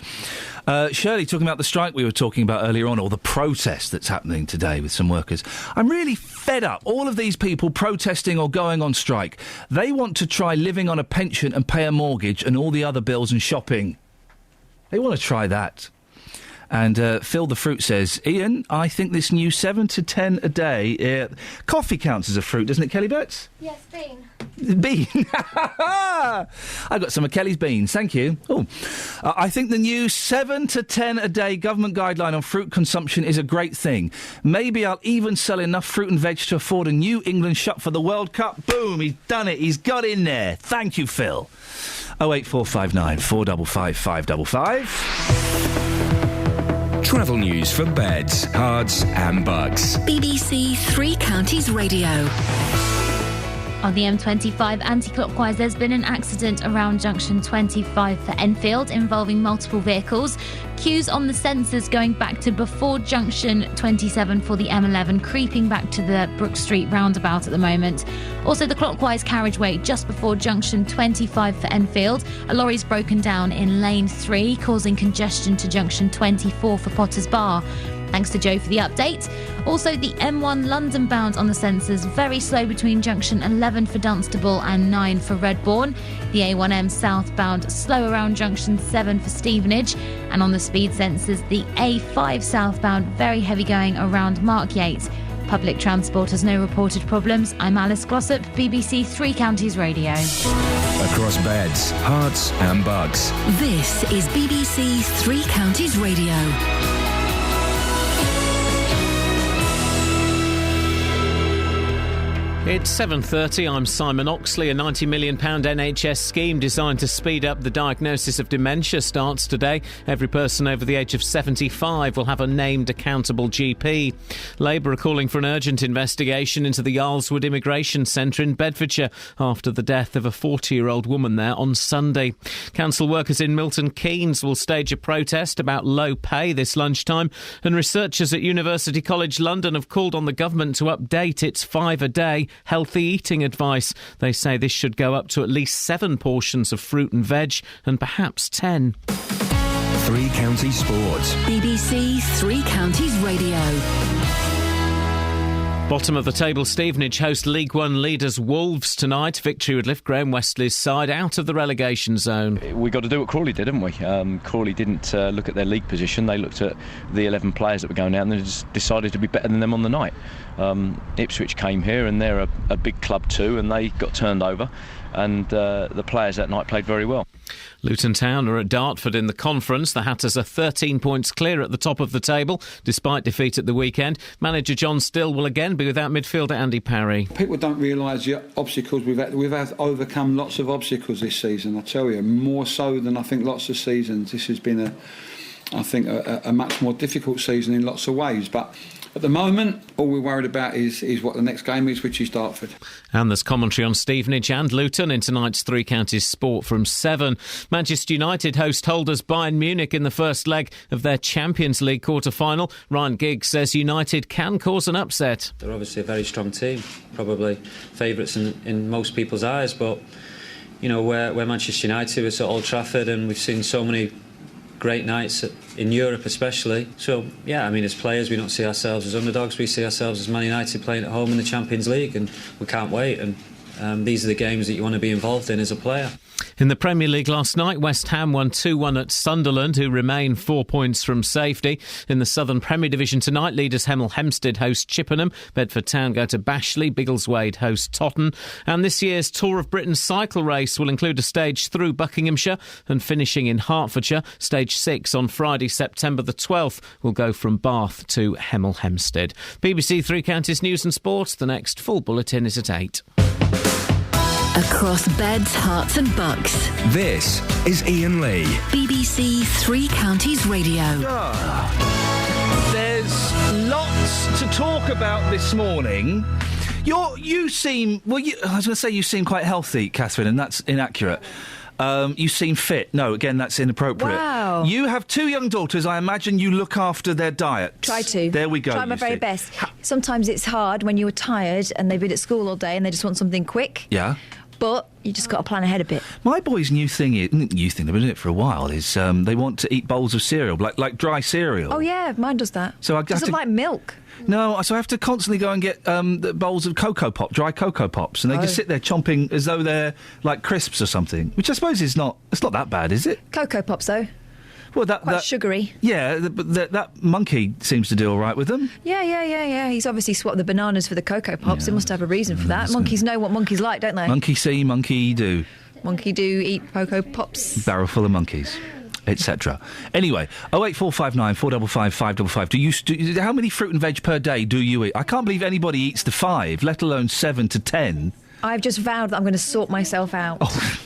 Shirley, talking about the strike we were talking about earlier on, or the protest that's happening today with some workers. I'm really fed up. All of these people protesting or going on strike. They want to try living on a pension and pay a mortgage and all the other bills and shopping. They want to try that. And Phil the Fruit says, Ian, I think this new 7 to 10 a day... coffee counts as a fruit, doesn't it, Kelly Betts? Yes, bean. Bean. I got some of Kelly's beans, thank you. Oh, I think the new 7 to 10 a day government guideline on fruit consumption is a great thing. Maybe I'll even sell enough fruit and veg to afford a New England shop for the World Cup. Boom, he's done it. He's got in there. Thank you, Phil. 08459 455 555. Travel news for beds, cards and bugs. BBC Three Counties Radio. On the M25 anti-clockwise, there's been an accident around junction 25 for Enfield involving multiple vehicles. Queues on the sensors going back to before junction 27 for the M11, creeping back to the Brook Street roundabout at the moment. Also, the clockwise carriageway just before junction 25 for Enfield. A lorry's broken down in lane 3, causing congestion to junction 24 for Potters Bar. Thanks to Joe for the update. Also, the M1 London bound on the sensors, very slow between junction 11 for Dunstable and 9 for Redbourne. The A1M southbound, slow around junction 7 for Stevenage. And on the speed sensors, the A5 southbound, very heavy going around Mark Yates. Public transport has no reported problems. I'm Alice Glossop, BBC Three Counties Radio. Across beds, hearts and bugs. This is BBC Three Counties Radio. It's 7:30. I'm Simon Oxley. A £90 million NHS scheme designed to speed up the diagnosis of dementia starts today. Every person over the age of 75 will have a named accountable GP. Labour are calling for an urgent investigation into the Yarlswood Immigration Centre in Bedfordshire after the death of a 40-year-old woman there on Sunday. Council workers in Milton Keynes will stage a protest about low pay this lunchtime, and researchers at University College London have called on the government to update its 5-a-day healthy eating advice. They say this should go up to at least 7 portions of fruit and veg and perhaps 10. Three Counties Sports. BBC Three Counties Radio. Bottom of the table, Stevenage host League One leaders Wolves tonight. Victory would lift Graham Westley's side out of the relegation zone. We got to do what Crawley did, didn't we? Crawley didn't look at their league position. They looked at the 11 players that were going out and they just decided to be better than them on the night. Ipswich came here and they're a big club too, and they got turned over, and the players that night played very well. Luton Town are at Dartford in the conference. The Hatters are 13 points clear at the top of the table, despite defeat at the weekend. Manager John Still will again be without midfielder Andy Parry. People don't realise the obstacles we've had overcome lots of obstacles this season, I tell you, more so than I think lots of seasons. This has been a much more difficult season in lots of ways, but at the moment, all we're worried about is what the next game is, which is Dartford. And there's commentary on Stevenage and Luton in tonight's Three Counties Sport from 7. Manchester United host holders Bayern Munich in the first leg of their Champions League quarter-final. Ryan Giggs says United can cause an upset. They're obviously a very strong team, probably favourites in most people's eyes, but, you know, we're Manchester United, it's at Old Trafford, and we've seen so many great nights in Europe especially. So, yeah, I mean, as players, we don't see ourselves as underdogs. We see ourselves as Man United playing at home in the Champions League, and we can't wait. And these are the games that you want to be involved in as a player. In the Premier League last night, West Ham won 2-1 at Sunderland, who remain 4 points from safety. In the Southern Premier Division tonight, leaders Hemel Hempstead host Chippenham, Bedford Town go to Bashley, Biggleswade host Totton. And this year's Tour of Britain cycle race will include a stage through Buckinghamshire and finishing in Hertfordshire. Stage 6 on Friday, September the 12th, will go from Bath to Hemel Hempstead. BBC Three Counties News and Sport. The next full bulletin is at 8. Across beds, hearts and bucks. This is Iain Lee. BBC Three Counties Radio. There's lots to talk about this morning. You seem... Well, I was going to say you seem quite healthy, Catherine, and that's inaccurate. You seem fit. No, again, that's inappropriate. Wow. You have 2 young daughters. I imagine you look after their diet. Try to. There we go. Try my very best. Sometimes it's hard when you're tired and they've been at school all day and they just want something quick. Yeah. But you just got to plan ahead a bit. My boys' new thing, they've been doing it for a while, is they want to eat bowls of cereal, like dry cereal. Oh, yeah, mine does that. So I does it like milk? No, so I have to constantly go and get bowls of Cocoa Pop, dry Cocoa Pops, and they just sit there chomping as though they're like crisps or something, which I suppose it's not that bad, is it? Cocoa Pops, though. Well, quite sugary. Yeah, but that monkey seems to do all right with them. Yeah. He's obviously swapped the bananas for the Cocoa Pops. It must have a reason for that. Monkeys know what monkeys like, don't they? Monkey see, monkey do. Monkey do eat Cocoa Pops. Barrel full of monkeys, etc. Anyway, 08459 455 555. How many fruit and veg per day do you eat? I can't believe anybody eats the 5, let alone 7 to 10. I've just vowed that I'm going to sort myself out. Oh.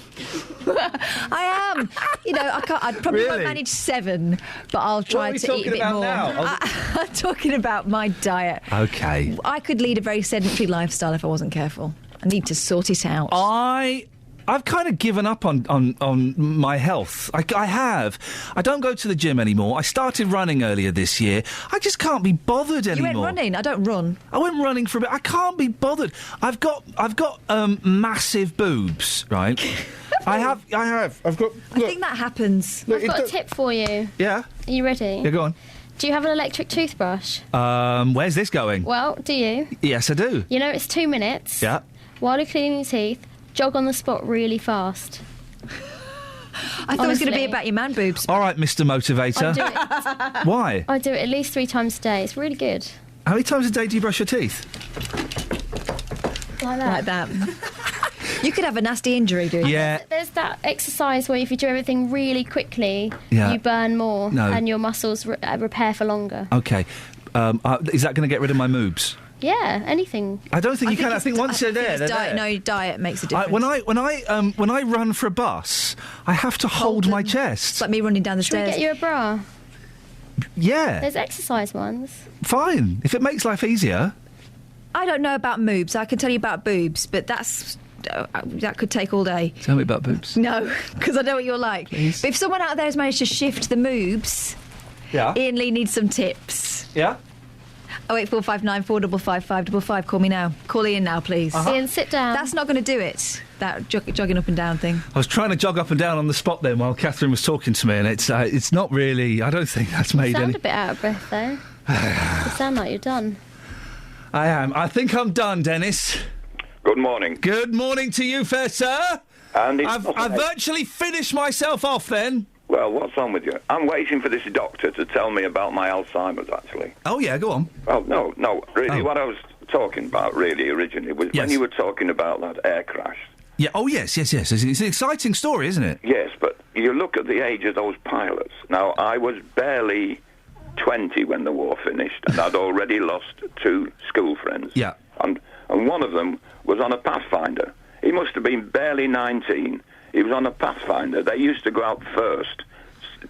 I am. You know, I'd probably won't manage 7, but I'll try to eat a bit more. I'm talking about my diet. Okay. I could lead a very sedentary lifestyle if I wasn't careful. I need to sort it out. I've kind of given up on my health. I have. I don't go to the gym anymore. I started running earlier this year. I just can't be bothered anymore. You went running? I don't run. I went running for a bit. I can't be bothered. I've got massive boobs, right? I have. I've got. I think that happens. I've got a tip for you. Yeah. Are you ready? Yeah, go on. Do you have an electric toothbrush? Where's this going? Well, do you? Yes, I do. You know, it's 2 minutes. Yeah. While you're cleaning your teeth, jog on the spot really fast. I thought it was going to be about your man boobs. All right, Mr. Motivator. I do it. Why? I do it at least 3 times a day. It's really good. How many times a day do you brush your teeth? Like that. You could have a nasty injury doing Yeah. that. There's that exercise where if you do everything really quickly, Yeah. you burn more No. and your muscles repair for longer. Okay. Is that going to get rid of my moobs? Yeah, anything. I don't think you can. I think once you're there, they're there. No, diet makes a difference. When I run for a bus, I have to hold my chest. It's like me running down the Should we stairs. get you a bra? Yeah. There's exercise ones. Fine. If it makes life easier. I don't know about moobs. I can tell you about boobs, but that could take all day. Tell me about boobs. No, because I know what you're like. Please. But if someone out there has managed to shift the moobs, Yeah. Iain Lee needs some tips. Yeah. 08459 455 555. Call me now. Call Iain now, please. Iain, sit down. That's not going to do it. That jogging up and down thing. I was trying to jog up and down on the spot then while Catherine was talking to me, and it's not really. I don't think that's made You sound any. a bit out of breath, though. You sound like you're done. I am. I think I'm done, Dennis. Good morning. Good morning to you, fair sir. And I've virtually finished myself off then. Well, what's wrong with you? I'm waiting for this doctor to tell me about my Alzheimer's, actually. Oh, yeah, go on. Well, no, really, what I was talking about, really, originally, was when you were talking about that air crash. Yeah, oh, yes. It's an exciting story, isn't it? Yes, but you look at the age of those pilots. Now, I was barely 20 when the war finished, and I'd already lost 2 school friends. Yeah. And one of them was on a Pathfinder. He must have been barely 19. He was on a Pathfinder. They used to go out first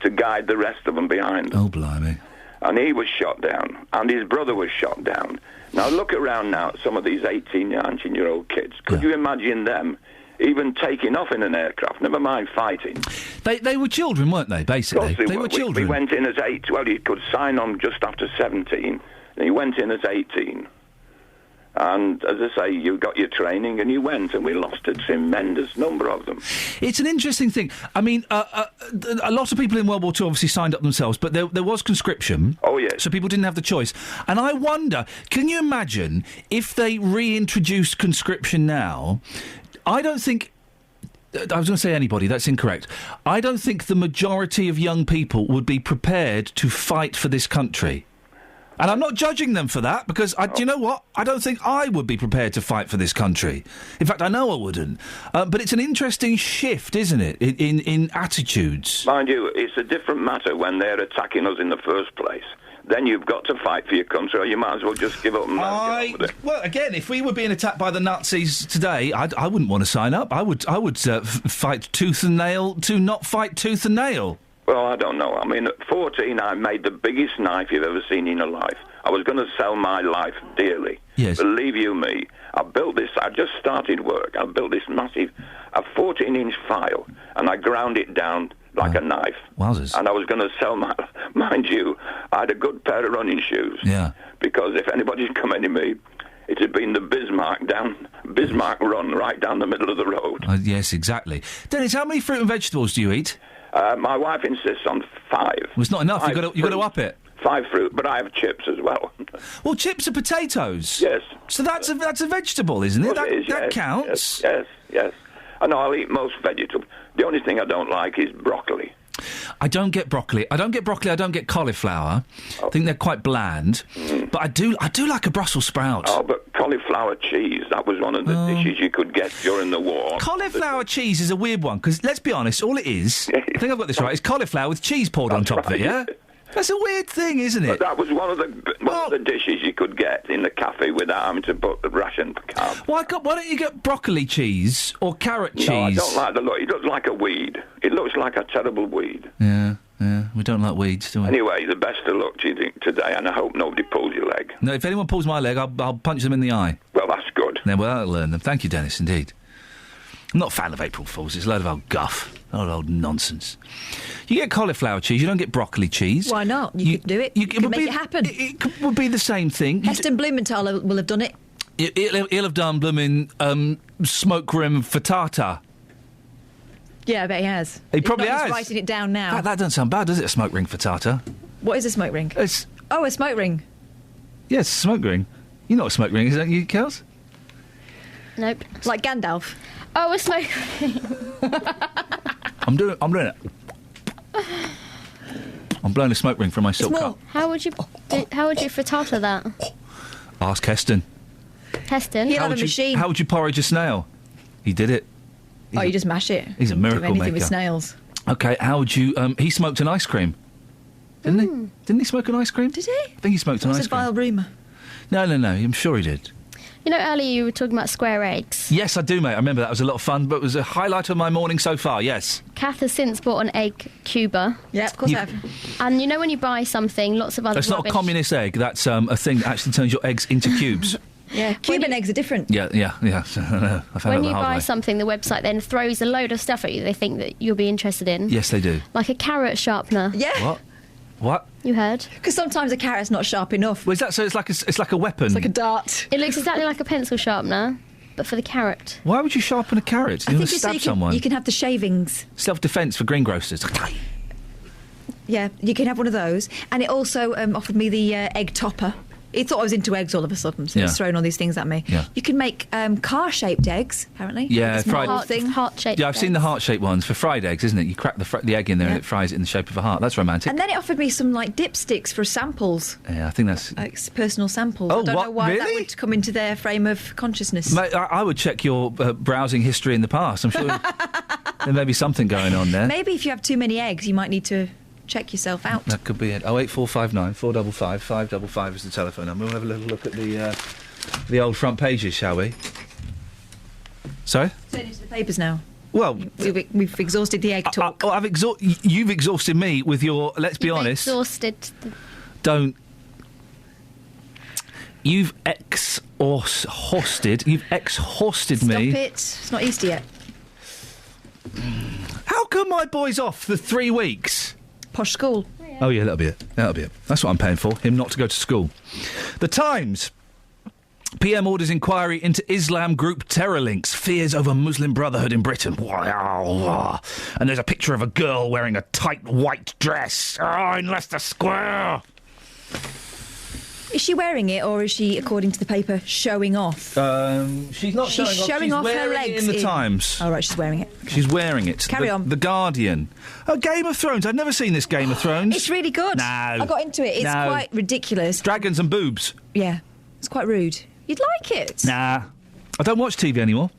to guide the rest of them behind them. Oh, blimey. And he was shot down, and his brother was shot down. Now, look around now at some of these 18, 19-year-old kids. Could you imagine them even taking off in an aircraft, never mind fighting? They were children, weren't they, basically? Of course They were children. We went in as 8. Well, you could sign on just after 17, and he went in as 18. And, as I say, you got your training and you went, and we lost a tremendous number of them. It's an interesting thing. I mean, a lot of people in World War II obviously signed up themselves, but there was conscription. Oh, yes. So people didn't have the choice. And I wonder, can you imagine if they reintroduced conscription now? I don't think... I was going to say anybody, that's incorrect. I don't think the majority of young people would be prepared to fight for this country. And I'm not judging them for that, because, do you know what? I don't think I would be prepared to fight for this country. In fact, I know I wouldn't. But it's an interesting shift, isn't it, in attitudes? Mind you, it's a different matter when they're attacking us in the first place. Then you've got to fight for your country, or you might as well just give up and get on with it. Well, again, if we were being attacked by the Nazis today, I wouldn't want to sign up. I would fight tooth and nail to not fight tooth and nail. Well, I don't know. I mean, at 14, I made the biggest knife you've ever seen in your life. I was going to sell my life dearly. Yes. Believe you me. I built this. I just started work. I built this massive, a 14-inch file, and I ground it down like a knife. Wowzers. And I was going to sell my... Mind you, I had a good pair of running shoes. Yeah. Because if anybody's come into me, it had been the Bismarck run right down the middle of the road. Yes, exactly. Dennis, how many fruit and vegetables do you eat? My wife insists on 5. Well, it's not enough. You've got to up it. 5 fruit, but I have chips as well. Well, chips are potatoes. Yes. So that's a vegetable, isn't it? Well, it is, that yes, counts. Yes. I know I'll eat most vegetables. The only thing I don't like is broccoli. I don't get broccoli. I don't get cauliflower. I think they're quite bland. But I do like a Brussels sprout. Oh, but cauliflower cheese, that was one of the dishes you could get during the war. Cauliflower cheese is a weird one, because let's be honest, all it is, I think I've got this right, is cauliflower with cheese poured on top of it, yeah? That's a weird thing, isn't it? But that was one of the dishes you could get in the cafe without having to put the ration card. Why don't you get broccoli cheese or carrot cheese? No, I don't like the look. It looks like a weed. It looks like a terrible weed. Yeah, we don't like weeds, do we? Anyway, the best of luck to you today, and I hope nobody pulls your leg. No, if anyone pulls my leg, I'll punch them in the eye. Well, that's good. good. Then we'll learn them. Thank you, Dennis, indeed. I'm not a fan of April Fools. It's a load of old guff. A load of old nonsense. You get cauliflower cheese, you don't get broccoli cheese. Why not? You could do it. You could make it happen. It would be the same thing. Heston Blumenthal will have done it. He'll have done blooming smoke rim frittata. Yeah, I bet he has. He probably He's has. writing it down now. That doesn't sound bad, does it, a smoke ring frittata? What is a smoke ring? It's... Oh, a smoke ring. Yes, a smoke ring. You know what a smoke ring is, don't you, Kels? Nope. Like Gandalf. Oh, a smoke ring. I'm doing it. I'm blowing a smoke ring from my silk cup. How would you frittata that? Ask Heston. Heston? He'll have a machine. How would you porridge a snail? He did it. You just mash it. He's a miracle do anything maker. with snails. Okay, how would you... he smoked an ice cream. Didn't he? Didn't he smoke an ice cream? Did he? I think he smoked an That's ice a cream. vile rumour. No, I'm sure he did. You know, earlier you were talking about square eggs. Yes, I do, mate. I remember that was a lot of fun, but it was a highlight of my morning so far, yes. Kath has since bought an egg cuber. Yeah, of course I have. And you know when you buy something, lots of other That's not a communist egg. That's a thing that actually turns your eggs into cubes. Yeah, Cuban eggs are different. Yeah. I found When out you the hard buy way. something, the website then throws a load of stuff at you they think that you'll be interested in. Yes, they do. Like a carrot sharpener. Yeah. What? You heard? Because sometimes a carrot's not sharp enough. Well, is that so? It's like a weapon. It's like a dart. It looks exactly like a pencil sharpener, but for the carrot. Why would you sharpen a carrot? I You're think going to it's so stab someone. you can have the shavings. Self-defence for greengrocers. Yeah, you can have one of those. And it also offered me the egg topper. He thought I was into eggs all of a sudden, so Yeah. he's throwing all these things at me. Yeah. You can make car-shaped eggs, apparently. Yeah, It's fried thing. Heart-shaped. Yeah, I've seen the heart-shaped ones for fried eggs, isn't it? You crack the egg in there and it fries it in the shape of a heart. That's romantic. And then it offered me some like dipsticks for samples, Yeah, I think that's... like personal samples. Oh, I don't what? know why that Really? would come into their frame of consciousness. Mate, I would check your browsing history in the past. I'm sure there may be something going on there. Maybe if you have too many eggs, you might need to check yourself out. That could be it. 08459 455 555 is the telephone number. We'll have a little look at the old front pages, shall we? Sorry? Turn into the papers now. Well, we've exhausted the egg talk. You've exhausted me with your. Let's be honest. Exhausted. Don't. You've exhausted. You've exhausted me. Stop it. It's not Easter yet. How come my boy's off for 3 weeks? Posh school. Oh, yeah, that'll be it. That's what I'm paying for, him not to go to school. The Times. PM orders inquiry into Islam group terror links. Fears over Muslim Brotherhood in Britain. Wow. And there's a picture of a girl wearing a tight white dress. In Leicester Square. Is she wearing it, or is she, according to the paper, showing off? She's not She's showing off. off She's her wearing it legs in the Times. Oh, right, she's wearing it. She's wearing it. Carry on. The Guardian. Oh, Game of Thrones. I've never seen this Game of Thrones. It's really good. No. I got into it. It's No. quite ridiculous. Dragons and boobs. Yeah. It's quite rude. You'd like it. Nah. I don't watch TV anymore.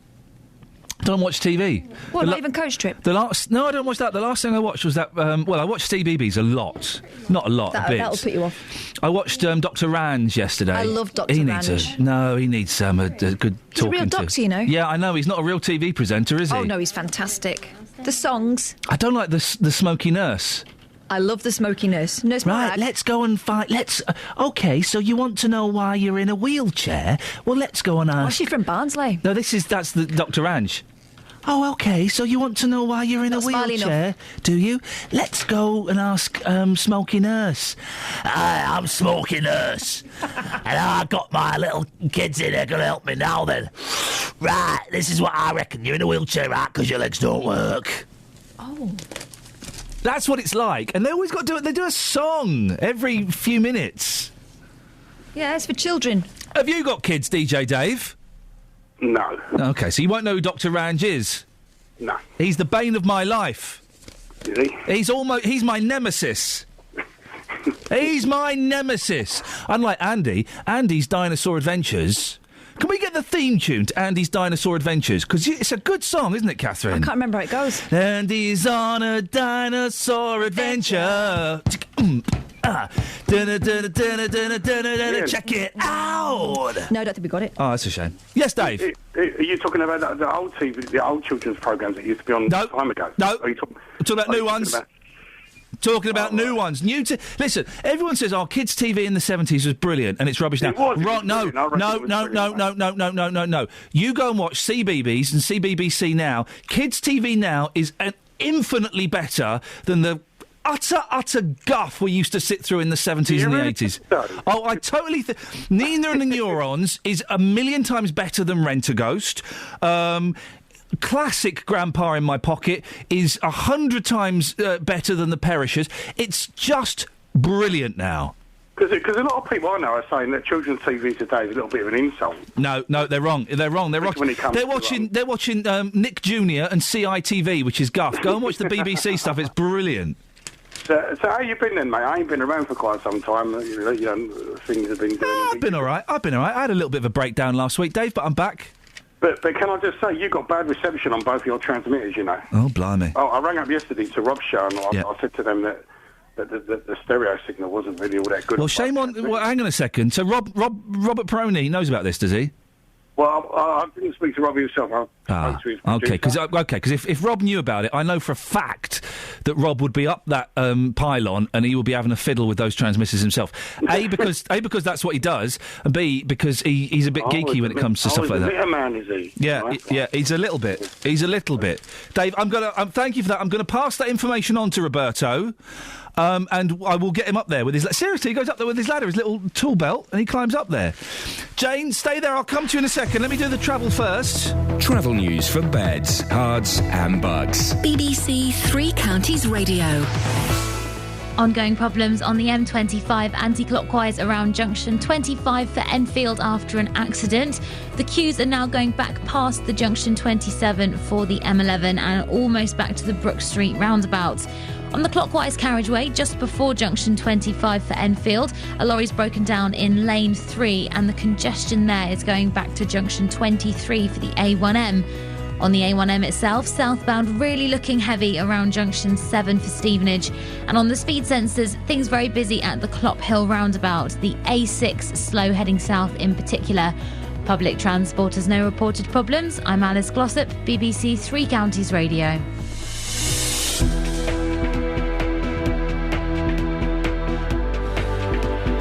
Don't watch TV. What, not even Coach Trip? No, I don't watch that. The last thing I watched was that. I watched Steve Beebe's a lot, not a lot, a bit. That'll put you off. I watched Dr. Ranj yesterday. I love Dr. He Ranj. he needs a good He's a talking real to. doctor, you know. Yeah, I know. He's not a real TV presenter, is he? Oh no, he's fantastic. The songs. I don't like the smoky nurse. I love the smoky nurse. Nurse Right, Morag. let's go and find. Okay, so you want to know why you're in a wheelchair? Well, let's go and ask. Oh, she's from Barnsley. No, that's the Dr. Ranj. Oh, okay, so you want to know why you're in Not a smiley wheelchair, do you? Let's go and ask Smoky Nurse. Hi, I'm Smoky Nurse. And I got my little kids in here going to help me now then. Right, this is what I reckon. You're in a wheelchair, right, because your legs don't work. Oh. That's what it's like. And they always got to do it. They do a song every few minutes. Yeah, it's for children. Have you got kids, DJ Dave? No. Okay, so you won't know who Dr. Ranj is? No. He's the bane of my life. Is he? He's my nemesis. He's my nemesis. Unlike Andy's Dinosaur Adventures. Can we get the theme tune to Andy's Dinosaur Adventures? Because it's a good song, isn't it, Catherine? I can't remember how it goes. Andy's on a dinosaur adventure. Check it out. No, I don't think we got it. Oh, that's a shame. Yes, Dave. Are you talking about the old TV, the old children's programmes that used to be on a time ago? No. Are you talking about new ones. Talking about new ones. Listen, everyone says, kids' TV in the 70s was brilliant, and it's rubbish now. No. You go and watch CBeebies and CBBC now. Kids' TV now is infinitely better than the utter guff we used to sit through in the 70s and the 80s. Oh, I totally think Nina and the Neurons is a million times better than Rent-A-Ghost. Classic Grandpa in My Pocket is 100 times better than The Perishers. It's just brilliant now. Because a lot of people I know are saying that children's TV today is a little bit of an insult. No, they're wrong. They're watching Nick Jr. and CITV, which is guff. Go and watch the BBC stuff. It's brilliant. So how you been then, mate? I ain't been around for quite some time. Things have been doing. I've been all right. I had a little bit of a breakdown last week, Dave, but I'm back. But can I just say, you got bad reception on both your transmitters, you know. Oh, blimey. Oh, I rang up yesterday to Rob's show, and I said to them that the stereo signal wasn't really all that good. Well, shame on... Well, hang on a second. So Robert Peroni knows about this, does he? Well, I didn't speak to Rob himself. I spoke to his producer. Because if Rob knew about it, I know for a fact that Rob would be up that pylon and he would be having a fiddle with those transmitters himself. A, because that's what he does, and B, because he's a bit geeky when it comes to stuff like that. He's a man, is he? Yeah, he's a little bit. Dave, I'm gonna thank you for that. I'm going to pass that information on to Roberto. And I will get him up there with his... Seriously, he goes up there with his ladder, his little tool belt, and he climbs up there. Jane, stay there. I'll come to you in a second. Let me do the travel first. Travel news for beds, cards and bugs. BBC Three Counties Radio. Ongoing problems on the M25 anti-clockwise around junction 25 for Enfield after an accident. The queues are now going back past the junction 27 for the M11 and almost back to the Brook Street roundabout. On the clockwise carriageway, just before junction 25 for Enfield, a lorry's broken down in lane 3 and the congestion there is going back to junction 23 for the A1M. On the A1M itself, southbound really looking heavy around junction 7 for Stevenage. And on the speed sensors, things very busy at the Clop Hill roundabout, the A6 slow heading south in particular. Public transport has no reported problems. I'm Alice Glossop, BBC Three Counties Radio.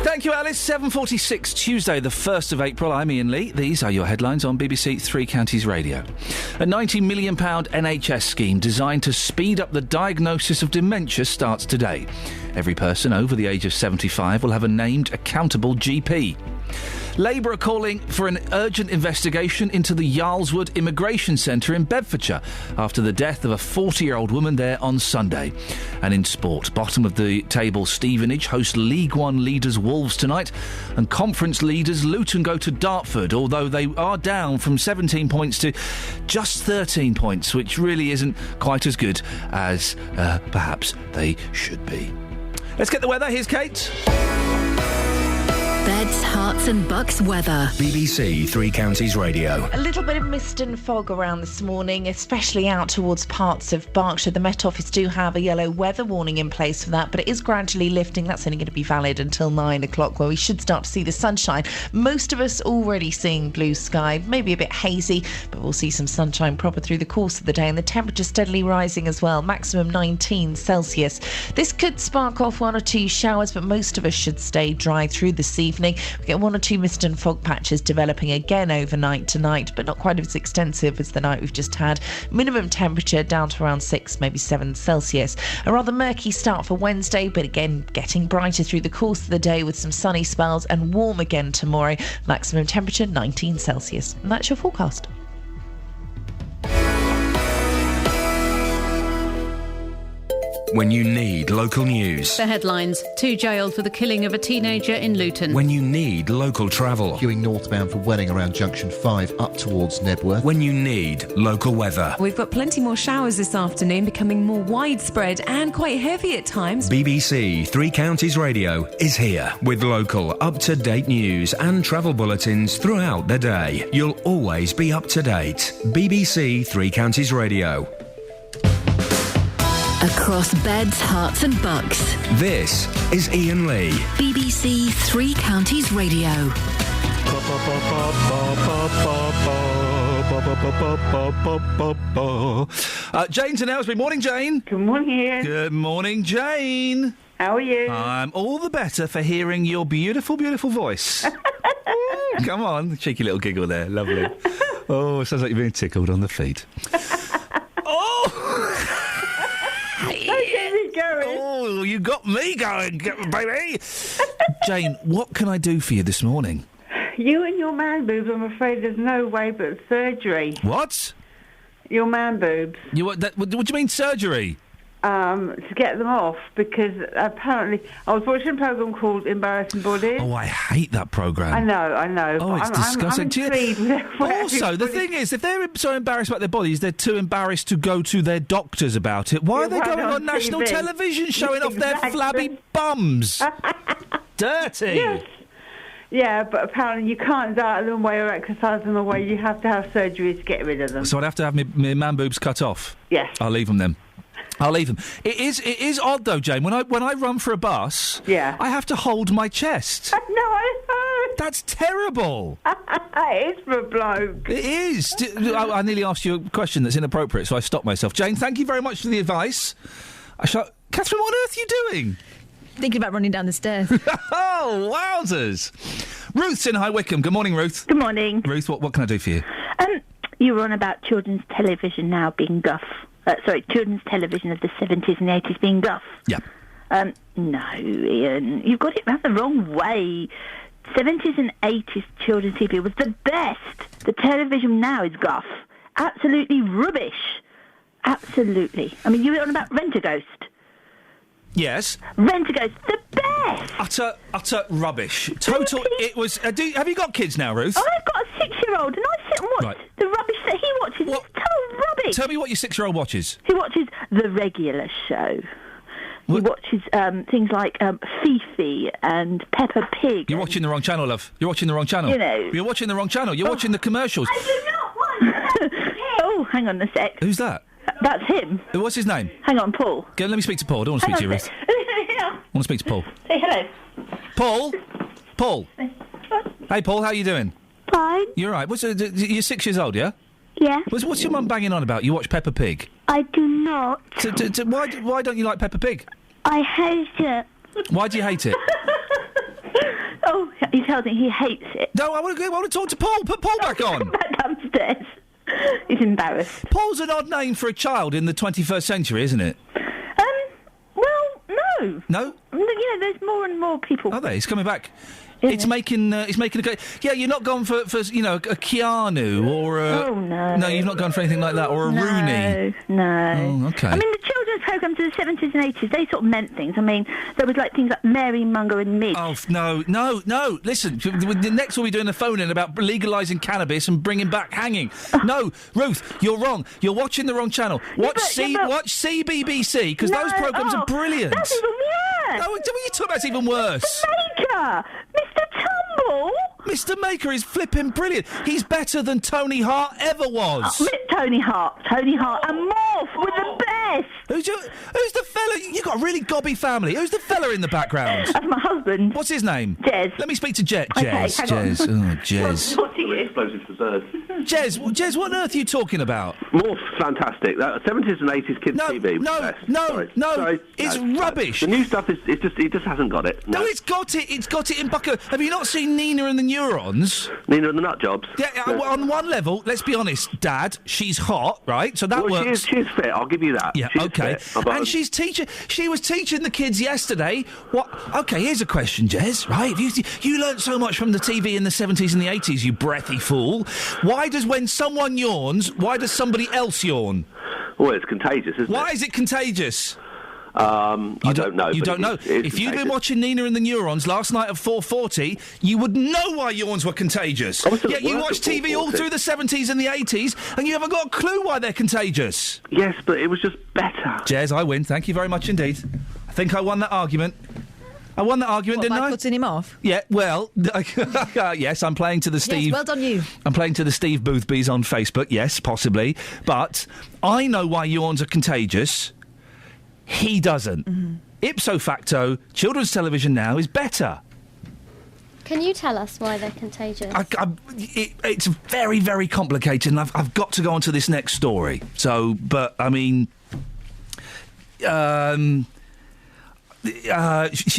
Thank you, Alice. 7:46, Tuesday, the 1st of April. I'm Iain Lee. These are your headlines on BBC Three Counties Radio. A £90 million NHS scheme designed to speed up the diagnosis of dementia starts today. Every person over the age of 75 will have a named, accountable GP. Labour are calling for an urgent investigation into the Yarlswood Immigration Centre in Bedfordshire after the death of a 40-year-old woman there on Sunday. And in sport, bottom of the table Stevenage host League One leaders Wolves tonight, and conference leaders Luton go to Dartford, although they are down from 17 points to just 13 points, which really isn't quite as good as perhaps they should be. Let's get the weather. Here's Kate. Beds, Herts and Bucks weather. BBC Three Counties Radio. A little bit of mist and fog around this morning, especially out towards parts of Berkshire. The Met Office do have a yellow weather warning in place for that, but it is gradually lifting. That's only going to be valid until 9 o'clock, where we should start to see the sunshine. Most of us already seeing blue sky, maybe a bit hazy, but we'll see some sunshine proper through the course of the day, and the temperature steadily rising as well, maximum 19 Celsius. This could spark off one or two showers, but most of us should stay dry through this evening. We get one or two mist and fog patches developing again overnight tonight, but not quite as extensive as the night we've just had. Minimum temperature down to around 6, maybe 7 Celsius. A rather murky start for Wednesday, but again getting brighter through the course of the day with some sunny spells, and warm again tomorrow. Maximum temperature 19 Celsius. And that's your forecast. When you need local news. The headlines: 2 jailed for the killing of a teenager in Luton. When you need local travel. Queuing northbound for Welling around junction 5 up towards Nebworth. When you need local weather. We've got plenty more showers this afternoon, becoming more widespread and quite heavy at times. BBC Three Counties Radio is here with local, up-to-date news and travel bulletins throughout the day. You'll always be up to date. BBC Three Counties Radio. Across Beds, Herts and Bucks. This is Iain Lee. BBC Three Counties Radio. Jane's in Aylesbury. Morning, Jane. Good morning, Ian. Good morning, Jane. How are you? I'm all the better for hearing your beautiful, beautiful voice. Come on, cheeky little giggle there. Lovely. Oh, it sounds like you're being tickled on the feet. Oh, you got me going, baby. Jane, what can I do for you this morning? You and your man boobs, I'm afraid there's no way but surgery. What? Your man boobs. What do you mean surgery? To get them off, because apparently I was watching a programme called Embarrassing Bodies. Oh, I hate that programme. I know. Oh, it's disgusting. I'm intrigued with Also, the thing is, if they're so embarrassed about their bodies, they're too embarrassed to go to their doctors about it. Why are they going on national TV? television showing off their flabby bums? Dirty. Yes. Yeah, but apparently you can't diet them away or exercise them away. You have to have surgery to get rid of them. So I'd have to have my man boobs cut off? Yes. I'll leave them then. I'll leave them. It is odd though, Jane. When I run for a bus, I have to hold my chest. No, I heard. That's terrible. It is for a bloke. It is. I nearly asked you a question that's inappropriate, so I stopped myself. Jane, thank you very much for the advice. Catherine, what on earth are you doing? Thinking about running down the stairs. Oh, wowzers. Ruth's in High Wycombe. Good morning, Ruth. Good morning. Ruth, what can I do for you? You were on about children's television now being guff. Children's television of the 70s and 80s being guff. Yeah. No, Ian, you've got it round the wrong way. 70s and 80s children's TV was the best. The television now is guff. Absolutely rubbish. Absolutely. I mean, you were on about Rent-A-Ghost. Yes. Rent-A-Ghost, the best. Utter rubbish. Total. It was. Have you got kids now, Ruth? I've got a 6-year-old, and I sit and watch the rubbish that he watches. It's total rubbish. Tell me what your 6-year-old watches. He watches the regular show. He watches things like Fifi and Peppa Pig. You're watching the wrong channel, love. You're watching the wrong channel. You know. You're watching the wrong channel. You're watching the commercials. I do not want. Oh, hang on a sec. Who's that? That's him. What's his name? Hang on, Paul. Let me speak to Paul. I don't want to speak to you, Ruth. I want to speak to Paul. Say hello. Paul. Hey, Paul. How you doing? Fine. You're right. You're 6 years old, yeah? Yeah. What's your mum banging on about? You watch Peppa Pig? I do not. Why don't you like Peppa Pig? I hate it. Why do you hate it? Oh, he tells me he hates it. No, I want to talk to Paul. Put Paul back on. Back upstairs. He's embarrassed. Paul's an odd name for a child in the 21st century, isn't it? Well, no. No? You know, there's more and more people. Are they? He's coming back. It's making a great... Yeah, you're not gone for a Keanu or a... Oh, no. No, you've not gone for anything like that, or a Rooney. No. Oh, OK. I mean, the children's programmes of the 70s and 80s, they sort of meant things. I mean, there was like things like Mary Munger and Midge. Oh, no. Listen, next we'll be doing a phone-in about legalising cannabis and bringing back hanging. No, Ruth, you're wrong. You're watching the wrong channel. Watch CBBC, because those programmes are brilliant. That's even worse. No, what are you talking about? It's even worse. Maker! Mr. Tumble! Mr. Maker is flipping brilliant. He's better than Tony Hart ever was. Tony Hart and Morph were the best. Who's the fella? You got a really gobby family. Who's the fella in the background? That's my husband. What's his name? Jez. Let me speak to Jez. Okay, hang on. Jez. Oh, Jez. What do you? Explosive dessert. Jez, what on earth are you talking about? Morph's fantastic. 70s and 80s kids TV. No, it's rubbish. The new stuff it just hasn't got it. No, it's got it. It's got it in bucket. Have you not seen Nina and the Neurons? Nina and the Nut Jobs. Yeah, on one level, let's be honest, Dad, she's hot, right? So that works. She's fit. I'll give you that. Yeah, she's okay. Fit. And she was teaching the kids yesterday. What? Okay, here's a question, Jez. Right? You learnt so much from the TV in the 70s and the 80s, you breathy fool. Why does when someone yawns, why does somebody else yawn? Well, it's contagious, isn't it? Why is it contagious? I don't know. You don't know. If you'd been watching Nina and the Neurons last night at 4:40, you would know why yawns were contagious. Yet you watched TV all through the 70s and the 80s, and you haven't got a clue why they're contagious. Yes, but it was just better. Jez, I win. Thank you very much indeed. I think I won that argument. Didn't I? By cutting him off? Yeah, well, yes, I'm playing to the Steve... Yes, well done you. I'm playing to the Steve Boothbys on Facebook, yes, possibly. But I know why yawns are contagious. He doesn't. Mm-hmm. Ipso facto, children's television now is better. Can you tell us why they're contagious? It's very, very complicated, and I've got to go on to this next story. So, but, I mean... she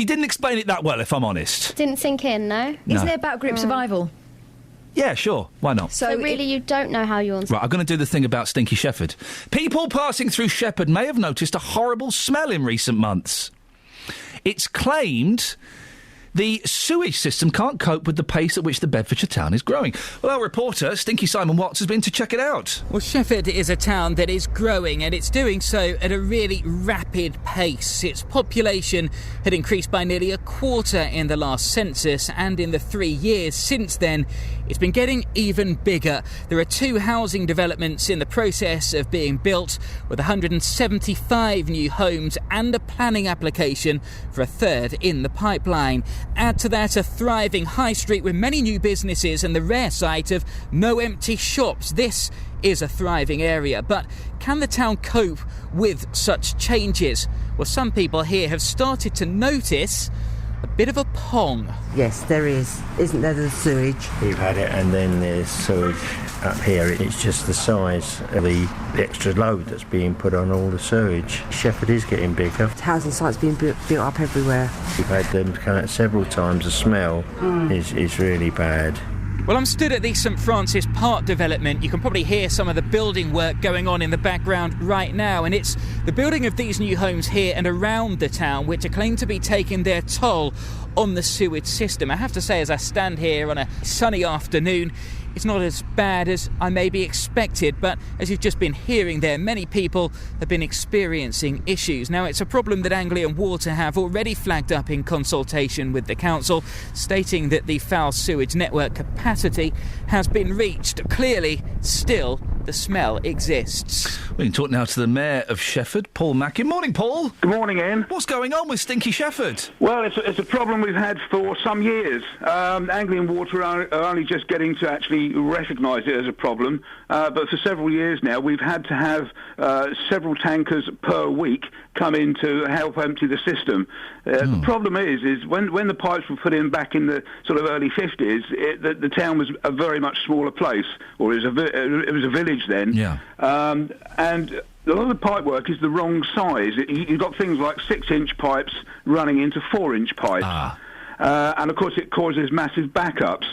didn't explain it that well, if I'm honest. Didn't sink in, no? Isn't it about group survival? Yeah, sure. Why not? So really, you don't know how you're... Right, I'm going to do the thing about Stinky Shepherd. People passing through Shepherd may have noticed a horrible smell in recent months. It's claimed the sewage system can't cope with the pace at which the Bedfordshire town is growing. Well, our reporter, Stinky Simon Watts, has been to check it out. Well, Shefford is a town that is growing, and it's doing so at a really rapid pace. Its population had increased by nearly a quarter in the last census, and in the 3 years since then, it's been getting even bigger. There are 2 housing developments in the process of being built, with 175 new homes and a planning application for a third in the pipeline. Add to that a thriving high street with many new businesses and the rare sight of no empty shops. This is a thriving area, but can the town cope with such changes? Well, some people here have started to notice a bit of a pong. Yes, there is. Isn't there the sewage? We've had it, and then there's sewage up here. It's just the size of the extra load that's being put on all the sewage. Shefford is getting bigger. Housing sites being built up everywhere. We've had them come out several times. The smell is really bad. Well, I'm stood at the St Francis Park development. You can probably hear some of the building work going on in the background right now, and it's the building of these new homes here and around the town which are claimed to be taking their toll on the sewage system. I have to say, as I stand here on a sunny afternoon, it's not as bad as I maybe expected, but as you've just been hearing there, many people have been experiencing issues. Now, it's a problem that Anglian Water have already flagged up in consultation with the council, stating that the foul sewage network capacity has been reached. Clearly, still, the smell exists. We can talk now to the Mayor of Shefford, Paul Mackin. Morning, Paul. Good morning, Ian. What's going on with Stinky Shefford? Well, it's a problem we've had for some years. Anglian Water are only just getting to actually recognise it as a problem, but for several years now we've had to have several tankers per week come in to help empty the system. The problem is when the pipes were put in back in the sort of early 50s, the town was a very much smaller place, or it was a village then. Yeah. And a lot of the pipe work is the wrong size. You've got things like 6-inch pipes running into 4-inch pipes. And of course it causes massive backups.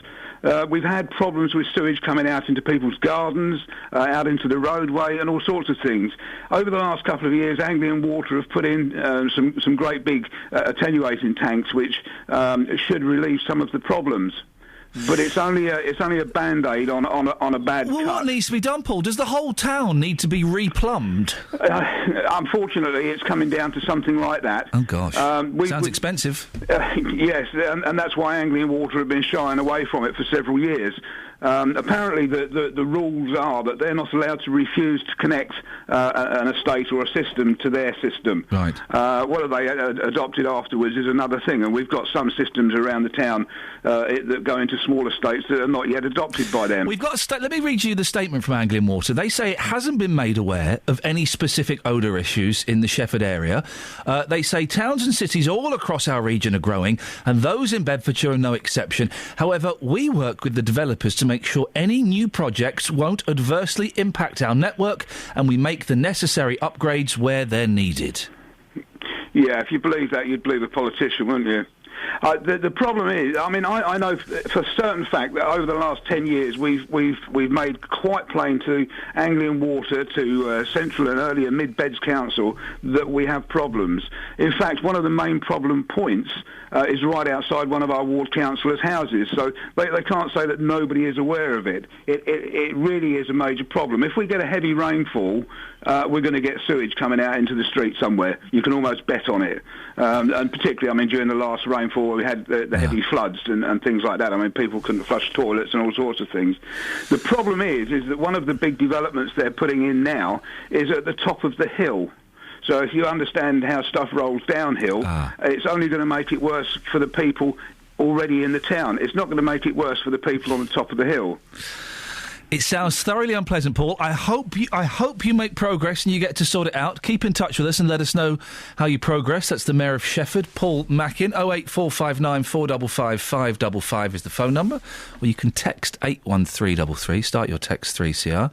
We've had problems with sewage coming out into people's gardens, out into the roadway, and all sorts of things. Over the last couple of years, Anglian Water have put in some great big attenuating tanks, which should relieve some of the problems. But it's only a band-aid on a bad cut. What needs to be done, Paul? Does the whole town need to be replumbed? Unfortunately, it's coming down to something like that. Oh, gosh. Sounds expensive. Yes, and that's why Anglian Water have been shying away from it for several years. Apparently, the rules are that they're not allowed to refuse to connect an estate or a system to their system. Right. What have they adopted afterwards is another thing, and we've got some systems around the town that go into small estates that are not yet adopted by them. We've got let me read you the statement from Anglian Water. They say it hasn't been made aware of any specific odour issues in the Shefford area. They say towns and cities all across our region are growing, and those in Bedfordshire are no exception. However, we work with the developers to make sure any new projects won't adversely impact our network, and we make the necessary upgrades where they're needed. Yeah, if you believe that, you'd believe a politician, wouldn't you? The problem is, I mean, I know for a certain fact that over the last 10 years we've made quite plain to Anglian Water, to Central and earlier Mid-Beds Council, that we have problems. In fact, one of the main problem points is right outside one of our ward councillors' houses, so they can't say that nobody is aware of it. It really is a major problem. If we get a heavy rainfall, we're going to get sewage coming out into the street somewhere. You can almost bet on it. And particularly, I mean, during the last rainfall, we had the heavy floods and things like that. I mean, people couldn't flush toilets and all sorts of things. The problem is that one of the big developments they're putting in now is at the top of the hill. So if you understand how stuff rolls downhill, it's only going to make it worse for the people already in the town. It's not going to make it worse for the people on the top of the hill. It sounds thoroughly unpleasant, Paul. I hope you make progress and you get to sort it out. Keep in touch with us and let us know how you progress. That's the Mayor of Shefford, Paul Mackin. 08459 455 555 is the phone number. Or you can text 81333. Start your text 3CR.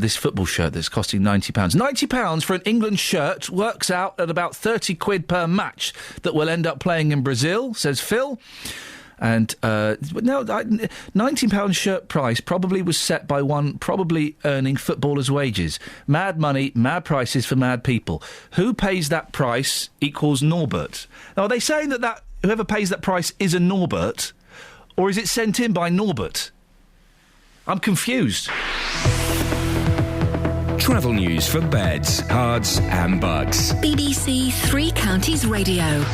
This football shirt that's costing £90. £90 for an England shirt works out at about 30 quid per match that we'll end up playing in Brazil, says Phil. And now, £90 shirt price probably was set by one probably earning footballers' wages. Mad money, mad prices for mad people. Who pays that price equals Norbert. Now, are they saying that whoever pays that price is a Norbert, or is it sent in by Norbert? I'm confused. Travel news for beds, cards and bugs. BBC Three Counties Radio.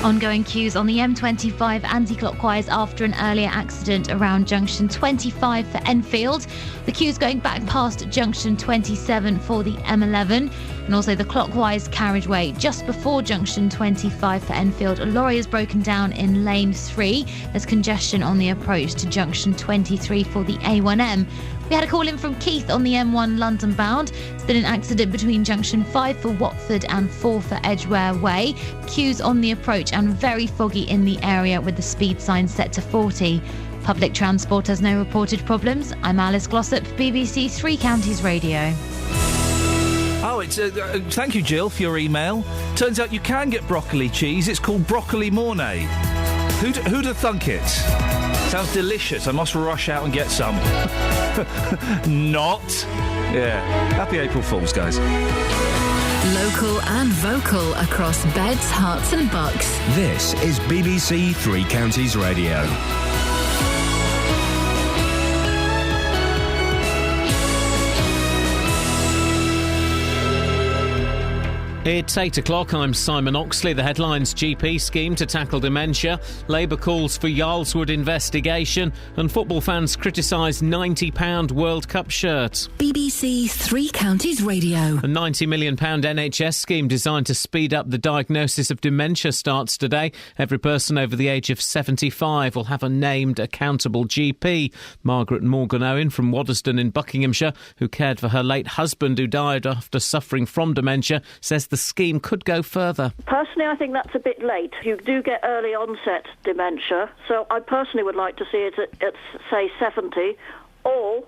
Ongoing queues on the M25 anti-clockwise after an earlier accident around junction 25 for Enfield. The queues going back past junction 27 for the M11, and also the clockwise carriageway just before junction 25 for Enfield. A lorry has broken down in lane 3. There's congestion on the approach to junction 23 for the A1M. We had a call in from Keith on the M1 London bound. There's been an accident between junction 5 for Watford and 4 for Edgware Way. Queues on the approach and very foggy in the area with the speed sign set to 40. Public transport has no reported problems. I'm Alice Glossop, BBC Three Counties Radio. Oh, it's thank you, Jill, for your email. Turns out you can get broccoli cheese. It's called broccoli mornay. Who'd have thunk it? Sounds delicious. I must rush out and get some. Not. Yeah. Happy April Fools, guys. Local and vocal across beds, hearts and bucks. This is BBC Three Counties Radio. It's 8 o'clock. I'm Simon Oxley. The headlines: GP scheme to tackle dementia, Labour calls for Yarlswood investigation, and football fans criticise £90 World Cup shirt. BBC Three Counties Radio. A £90 million NHS scheme designed to speed up the diagnosis of dementia starts today. Every person over the age of 75 will have a named, accountable GP. Margaret Morgan-Owen from Waddesdon in Buckinghamshire, who cared for her late husband who died after suffering from dementia, says the scheme could go further. Personally, I think that's a bit late. You do get early onset dementia, so I personally would like to see it at say, 70, or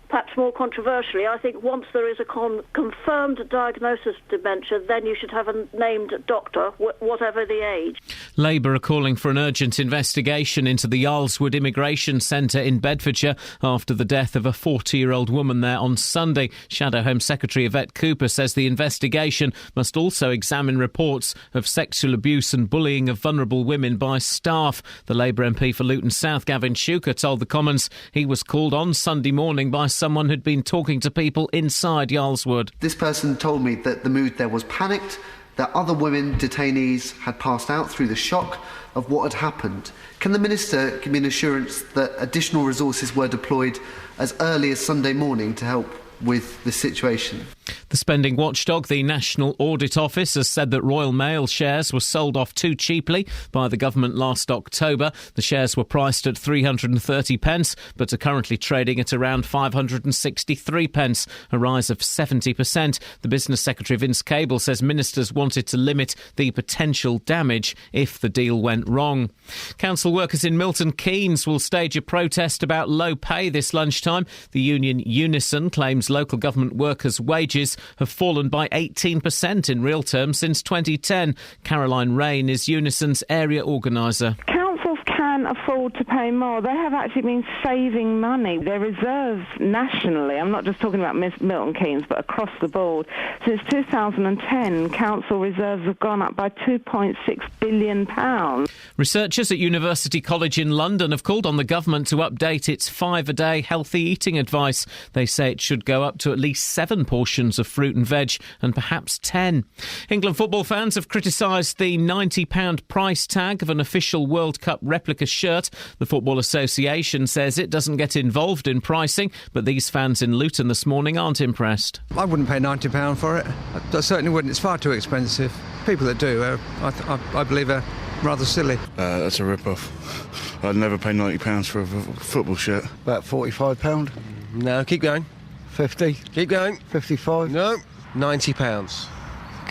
perhaps more controversially, I think once there is a confirmed diagnosis of dementia, then you should have a named doctor, whatever the age. Labour are calling for an urgent investigation into the Yarlswood Immigration Centre in Bedfordshire after the death of a 40-year-old woman there on Sunday. Shadow Home Secretary Yvette Cooper says the investigation must also examine reports of sexual abuse and bullying of vulnerable women by staff. The Labour MP for Luton South, Gavin Shuker, told the Commons he was called on Sunday morning by someone who'd been talking to people inside Yarlswood. This person told me that the mood there was panicked, that other women detainees had passed out through the shock of what had happened. Can the Minister give me an assurance that additional resources were deployed as early as Sunday morning to help with the situation? The spending watchdog, the National Audit Office, has said that Royal Mail shares were sold off too cheaply by the government last October. The shares were priced at 330p, but are currently trading at around 563p, a rise of 70%. The Business Secretary, Vince Cable, says ministers wanted to limit the potential damage if the deal went wrong. Council workers in Milton Keynes will stage a protest about low pay this lunchtime. The union Unison claims local government workers' wages have fallen by 18% in real terms since 2010. Caroline Rain is Unison's area organiser. Councils can afford to pay more. They have actually been saving money. Their reserves nationally, I'm not just talking about Milton Keynes, but across the board, since 2010, council reserves have gone up by £2.6 billion. Researchers at University College in London have called on the government to update its 5-a-day healthy eating advice. They say it should go up to at least 7 portions of fruit and veg and perhaps 10. England football fans have criticised the £90 price tag of an official World Cup replica shirt. The Football Association says it doesn't get involved in pricing, but these fans in Luton this morning aren't impressed. I wouldn't pay £90 for it. I certainly wouldn't. It's far too expensive. People that do, I believe, are rather silly. That's a rip-off. I'd never pay £90 for a football shirt. About £45. No, keep going. 50. Keep going. 55. No, £90.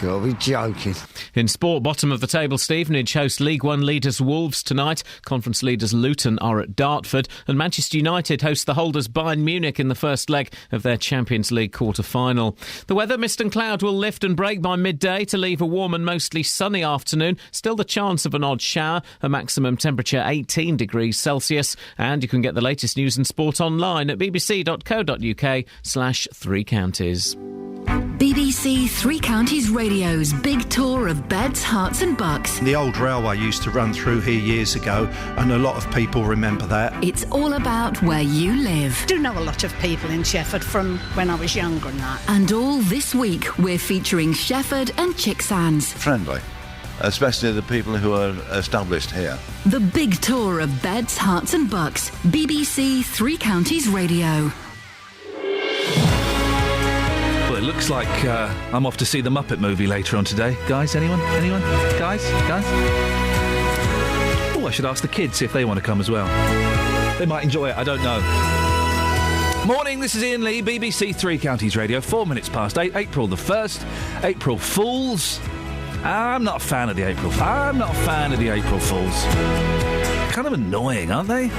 Gotta be joking. In sport, bottom of the table, Stevenage host League One leaders Wolves tonight. Conference leaders Luton are at Dartford. And Manchester United host the holders Bayern Munich in the first leg of their Champions League quarter-final. The weather, mist and cloud will lift and break by midday to leave a warm and mostly sunny afternoon. Still the chance of an odd shower. A maximum temperature 18 degrees Celsius. And you can get the latest news and sport online at bbc.co.uk/Three Counties. BBC Three Counties Radio's big tour of beds, hearts and bucks. The old railway used to run through here years ago, and a lot of people remember that. It's all about where you live. I do know a lot of people in Shefford from when I was younger and that. And all this week, we're featuring Shefford and Chicksands. Friendly, especially the people who are established here. The big tour of beds, hearts and bucks. BBC Three Counties Radio. Well, it looks like I'm off to see the Muppet movie later on today. Guys, anyone? Anyone? Guys? Oh, I should ask the kids if they want to come as well. They might enjoy it, I don't know. Morning, this is Iain Lee, BBC Three Counties Radio, 8 April the 1st, April Fools. I'm not a fan of the April Fools. Kind of annoying, aren't they?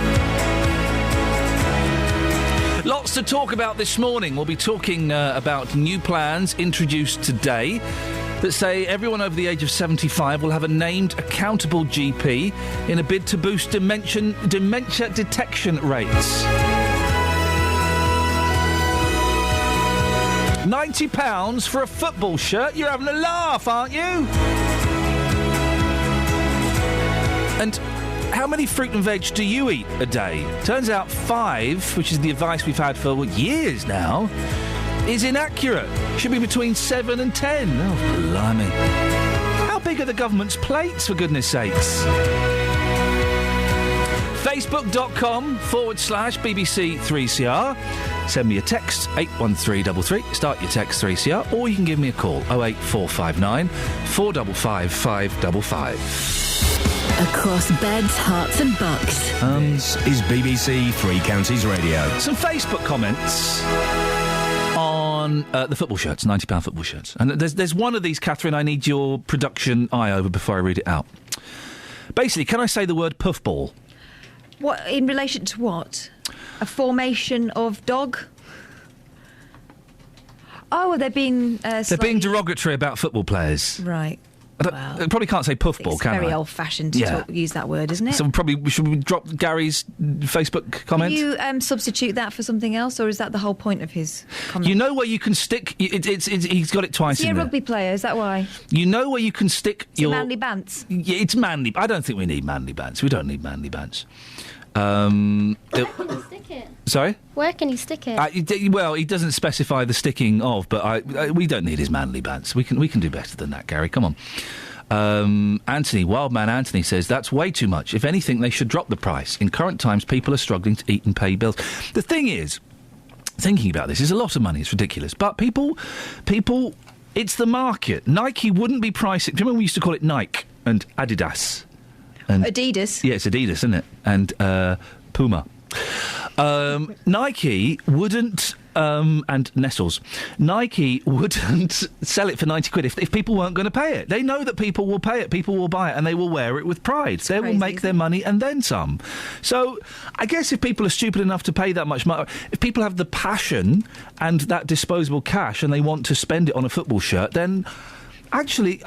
Lots to talk about this morning. We'll be talking about new plans introduced today that say everyone over the age of 75 will have a named accountable GP in a bid to boost dementia detection rates. £90 for a football shirt? You're having a laugh, aren't you? And how many fruit and veg do you eat a day? Turns out 5, which is the advice we've had for years now, is inaccurate. Should be between 7 and 10. Oh, blimey. How big are the government's plates, for goodness sakes? Facebook.com/BBC3CR. Send me a text, 81333. Start your text 3CR, or you can give me a call, 08459 455 555. Across beds, hearts and bucks. This is BBC Three Counties Radio. Some Facebook comments on the football shirts, £90 football shirts. And there's one of these, Catherine, I need your production eye over before I read it out. Basically, can I say the word puffball? What, in relation to what? A formation of dog? Oh, they're being... They're being derogatory about football players. Right. I probably can't say puffball, can I? It's very old-fashioned to use that word, isn't it? So should we drop Gary's Facebook comment? Can you substitute that for something else, or is that the whole point of his comment? You know where you can stick... he's got it twice in there. Is he a rugby player? Is that why? You know where you can stick your... manly bants? Yeah, it's manly. I don't think we need manly bants. We don't need manly bants. Where can you stick it? Sorry? Where can you stick it? Well, he doesn't specify the sticking of, but we don't need his manly bants. We can do better than that, Gary. Come on. Anthony, Wildman Anthony says that's way too much. If anything, they should drop the price. In current times, people are struggling to eat and pay bills. The thing is, thinking about this is a lot of money. It's ridiculous. But people, it's the market. Nike wouldn't be pricing. Do you remember we used to call it Nike and Adidas? And Adidas? Yeah, it's Adidas, isn't it? And Puma. Nike wouldn't... and Nestles. Nike wouldn't sell it for 90 quid if people weren't going to pay it. They know that people will pay it, people will buy it, and they will wear it with pride. They will make their money and then some. So I guess if people are stupid enough to pay that much money, if people have the passion and that disposable cash and they want to spend it on a football shirt, then... Actually,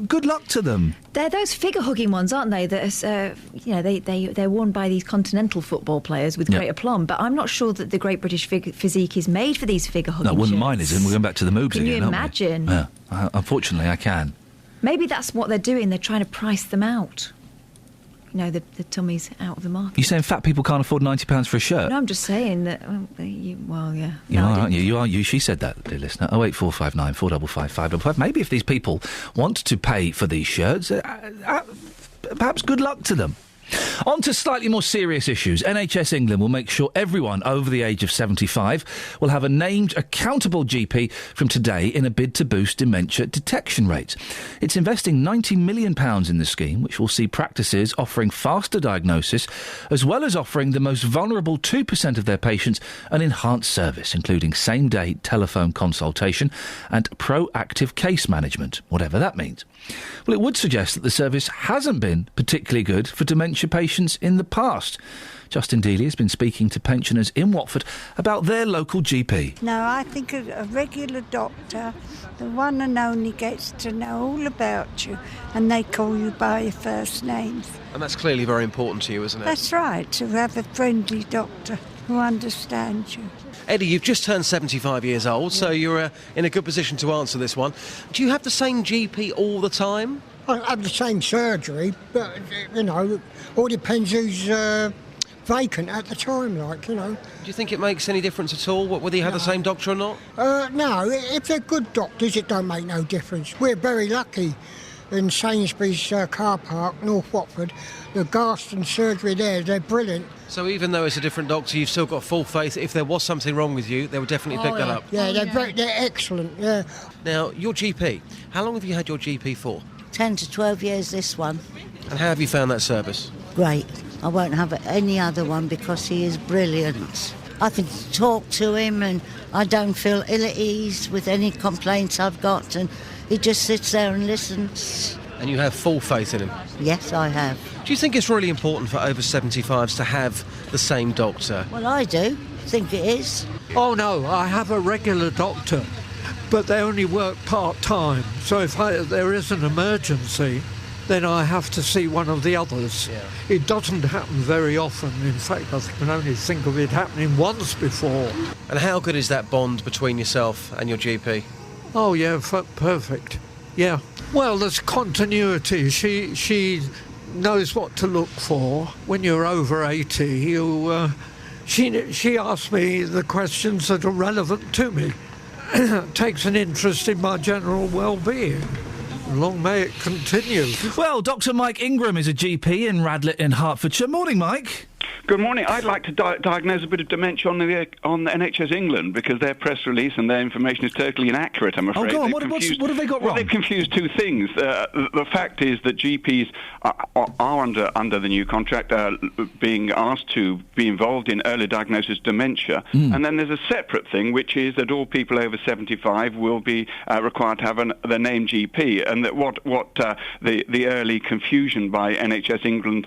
good luck to them. They're those figure-hugging ones, aren't they? That they're worn by these continental football players with great aplomb. But I'm not sure that the Great British Physique is made for these figure-hugging. No, wouldn't shirts. mine is. And we're going back to the moobs Can again. you imagine? Yeah, unfortunately, I can. Maybe that's what they're doing. They're trying to price them out. You know, the tummies out of the market. You saying fat people can't afford £90 for a shirt? No, I'm just saying that. Yeah. You No, are, aren't you? You are. You. She said that, dear listener. 08459 455 555. Maybe if these people want to pay for these shirts, perhaps good luck to them. On to slightly more serious issues. NHS England will make sure everyone over the age of 75 will have a named, accountable GP from today in a bid to boost dementia detection rates. It's investing £90 million in the scheme, which will see practices offering faster diagnosis, as well as offering the most vulnerable 2% of their patients an enhanced service, including same-day telephone consultation and proactive case management, whatever that means. Well, it would suggest that the service hasn't been particularly good for dementia patients in the past. Justin Dealey has been speaking to pensioners in Watford about their local GP. No, I think a regular doctor, the one and only, gets to know all about you, and they call you by your first names. And that's clearly very important to you, isn't it? That's right, to have a friendly doctor who understands you. Eddie, you've just turned 75 years old, so you're in a good position to answer this one. Do you have the same GP all the time? I have the same surgery, but, all depends who's vacant at the time, Do you think it makes any difference at all, whether you have the same doctor or not? No, if they're good doctors, it don't make no difference. We're very lucky in Sainsbury's car park, North Watford. The Garston surgery there, they're brilliant. So even though it's a different doctor, you've still got full faith. If there was something wrong with you, they would definitely pick that up. Yeah, they're excellent, yeah. Now, your GP, how long have you had your GP for? 10 to 12 years, this one. And how have you found that service? Great. I won't have any other one because he is brilliant. I can talk to him and I don't feel ill at ease with any complaints I've got, and he just sits there and listens. And you have full faith in him? Yes, I have. Do you think it's really important for over 75s to have the same doctor? Well, I do. Think it is. Oh, no, I have a regular doctor, but they only work part-time. So if there is an emergency, then I have to see one of the others. Yeah. It doesn't happen very often. In fact, I can only think of it happening once before. And how good is that bond between yourself and your GP? Oh, yeah, perfect. Yeah. Well, there's continuity. She knows what to look for. When you're over 80, she asks me the questions that are relevant to me. Takes an interest in my general well-being. Long may it continue. Well, Dr. Mike Ingram is a GP in Radlett in Hertfordshire. Morning, Mike. Good morning. I'd like to diagnose a bit of dementia on the NHS England, because their press release and their information is totally inaccurate, I'm afraid. Oh, go on. What have they got wrong? Well, they've confused two things. The fact is that GPs are under the new contract being asked to be involved in early diagnosis dementia. And then there's a separate thing, which is that all people over 75 will be required to have their name GP, and that what the early confusion by NHS England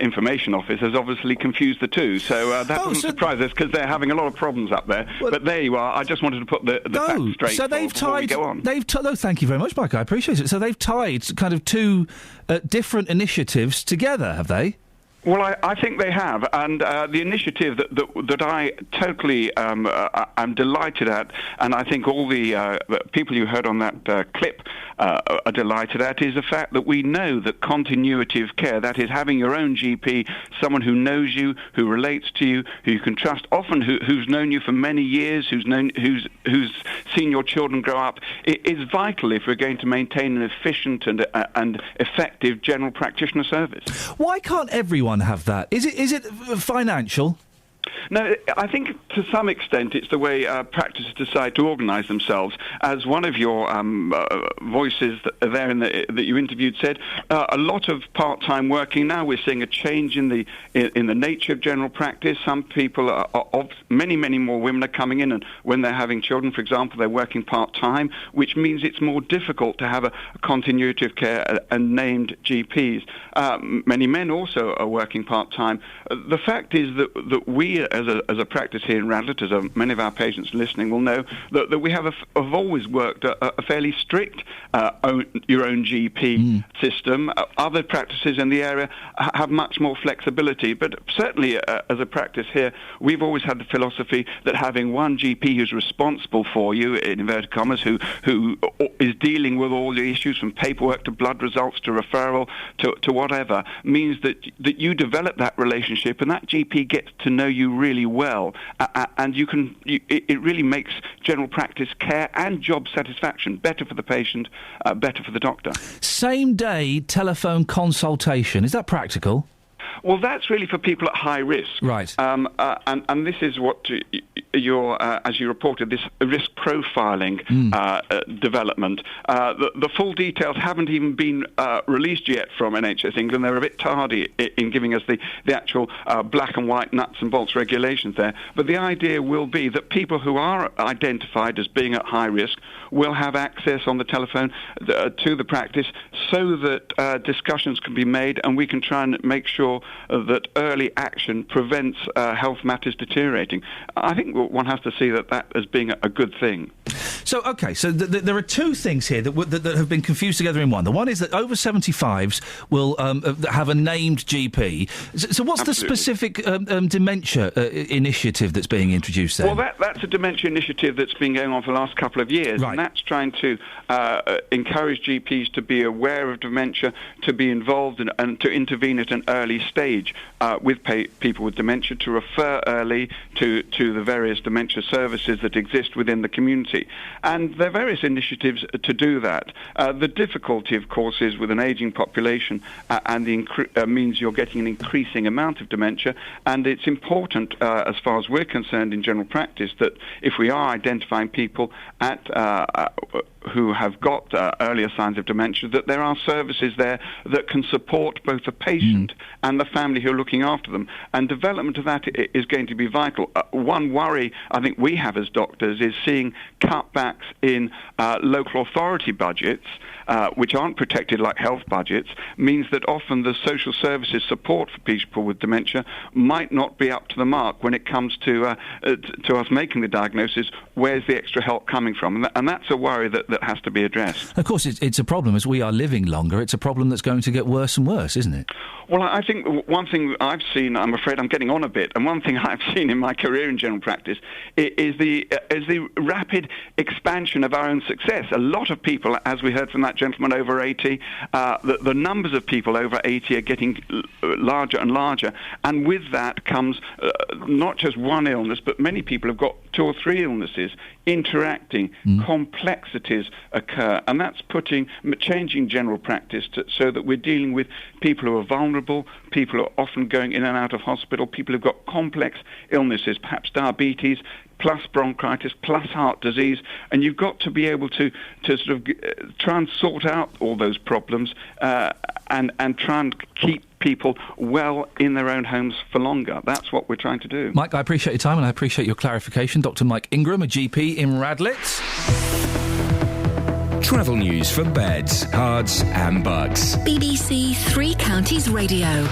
information office has obviously confused the two. So that doesn't surprise us, because they're having a lot of problems up there. Well, but there you are. I just wanted to put the facts straight. So they've tied. We go on. Thank you very much, Mike. I appreciate it. So they've tied kind of two different initiatives together, have they? Well, I think they have, and the initiative that I totally am delighted at, and I think all the people you heard on that clip are delighted at, is the fact that we know that continuity of care, that is having your own GP, someone who knows you, who relates to you, who you can trust, often who's known you for many years, who's seen your children grow up, is vital if we're going to maintain an efficient and effective general practitioner service. Why can't everyone have that? Is it financial? No, I think to some extent it's the way practices decide to organise themselves. As one of your voices there that you interviewed said, a lot of part-time working now. We're seeing a change in the nature of general practice. Some people, many more women are coming in, and when they're having children, for example, they're working part-time, which means it's more difficult to have a continuity of care and named GPs. Many men also are working part-time. The fact is that we, as a practice here in Radlett, as many of our patients listening will know, that we have always worked a fairly strict your own GP system. Other practices in the area have much more flexibility, but certainly as a practice here, we've always had the philosophy that having one GP who's responsible for you, in inverted commas, who is dealing with all the issues from paperwork to blood results to referral to whatever, means that you develop that relationship, and that GP gets to know you really well, and it really makes general practice care and job satisfaction better for the patient, better for the doctor. Same day telephone consultation, is that practical? Well, that's really for people at high risk. Right. And this is what as you reported, this risk profiling development. The full details haven't even been released yet from NHS England. They're a bit tardy in giving us the actual black and white nuts and bolts regulations there. But the idea will be that people who are identified as being at high risk will have access on the telephone to the practice so that discussions can be made and we can try and make sure that early action prevents health matters deteriorating. I think one has to see that as being a good thing. So, OK, so there are two things here that have been confused together in one. The one is that over 75s will have a named GP. So what's the specific dementia initiative that's being introduced there? Well, that's a dementia initiative that's been going on for the last couple of years. Right. And that's trying to encourage GPs to be aware of dementia, to be involved and to intervene at an early stage with people with dementia, to refer early to the various dementia services that exist within the community. And there are various initiatives to do that. The difficulty, of course, is with an ageing population and means you're getting an increasing amount of dementia. And it's important, as far as we're concerned in general practice, that if we are identifying people who have got earlier signs of dementia, that there are services there that can support both the patient and the family who are looking after them. And development of that is going to be vital. One worry I think we have as doctors is seeing cutbacks in local authority budgets, which aren't protected like health budgets, means that often the social services support for people with dementia might not be up to the mark when it comes to us making the diagnosis. Where's the extra help coming from? And that's a worry that has to be addressed. Of course, it's a problem. As we are living longer, it's a problem that's going to get worse and worse, isn't it? Well, I think one thing I've seen, I'm afraid I'm getting on a bit, and one thing I've seen in my career in general practice is the rapid expansion of our own success. A lot of people, as we heard from that gentleman over 80, the numbers of people over 80 are getting larger and larger, and with that comes not just one illness, but many people have got 2 or 3 illnesses interacting. Complexities occur, and that's changing general practice so that we're dealing with people who are vulnerable, people who are often going in and out of hospital, people who've got complex illnesses, perhaps diabetes, plus bronchitis, plus heart disease, and you've got to be able to sort of try and sort out all those problems and try and keep people well in their own homes for longer. That's what we're trying to do. Mike, I appreciate your time and I appreciate your clarification. Dr. Mike Ingram, a GP in Radlett. Travel news for beds, cards and bugs. BBC Three Counties Radio.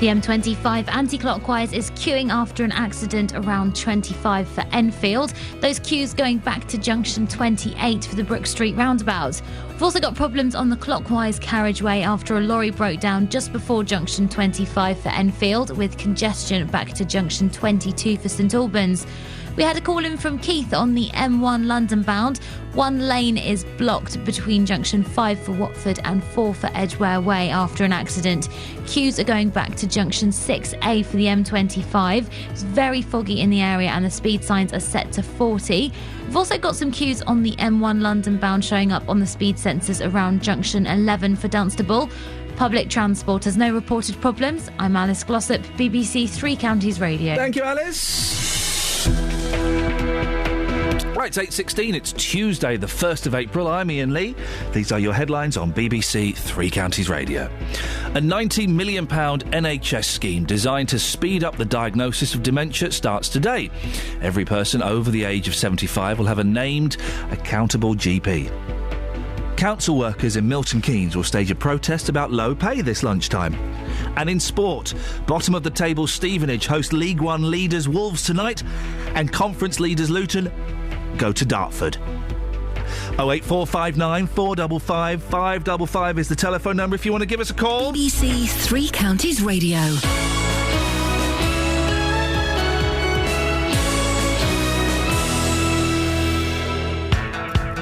The M25 anti-clockwise is queuing after an accident around 25 for Enfield. Those queues going back to junction 28 for the Brook Street roundabout. We've also got problems on the clockwise carriageway after a lorry broke down just before junction 25 for Enfield, with congestion back to junction 22 for St Albans. We had a call in from Keith on the M1 London bound. One lane is blocked between junction 5 for Watford and 4 for Edgware Way after an accident. Queues are going back to junction 6A for the M25. It's very foggy in the area and the speed signs are set to 40. We've also got some queues on the M1 London bound showing up on the speed sensors around junction 11 for Dunstable. Public transport has no reported problems. I'm Alice Glossop, BBC Three Counties Radio. Thank you, Alice. Right, it's 8:16. It's Tuesday, the 1st of April. I'm Iain Lee. These are your headlines on BBC Three Counties Radio. A £90 million NHS scheme designed to speed up the diagnosis of dementia starts today. Every person over the age of 75 will have a named, accountable GP. Council workers in Milton Keynes will stage a protest about low pay this lunchtime. And in sport, bottom of the table Stevenage host League One leaders Wolves tonight, and Conference leaders Luton go to Dartford. 08459 455 555 is the telephone number if you want to give us a call. BBC Three Counties Radio.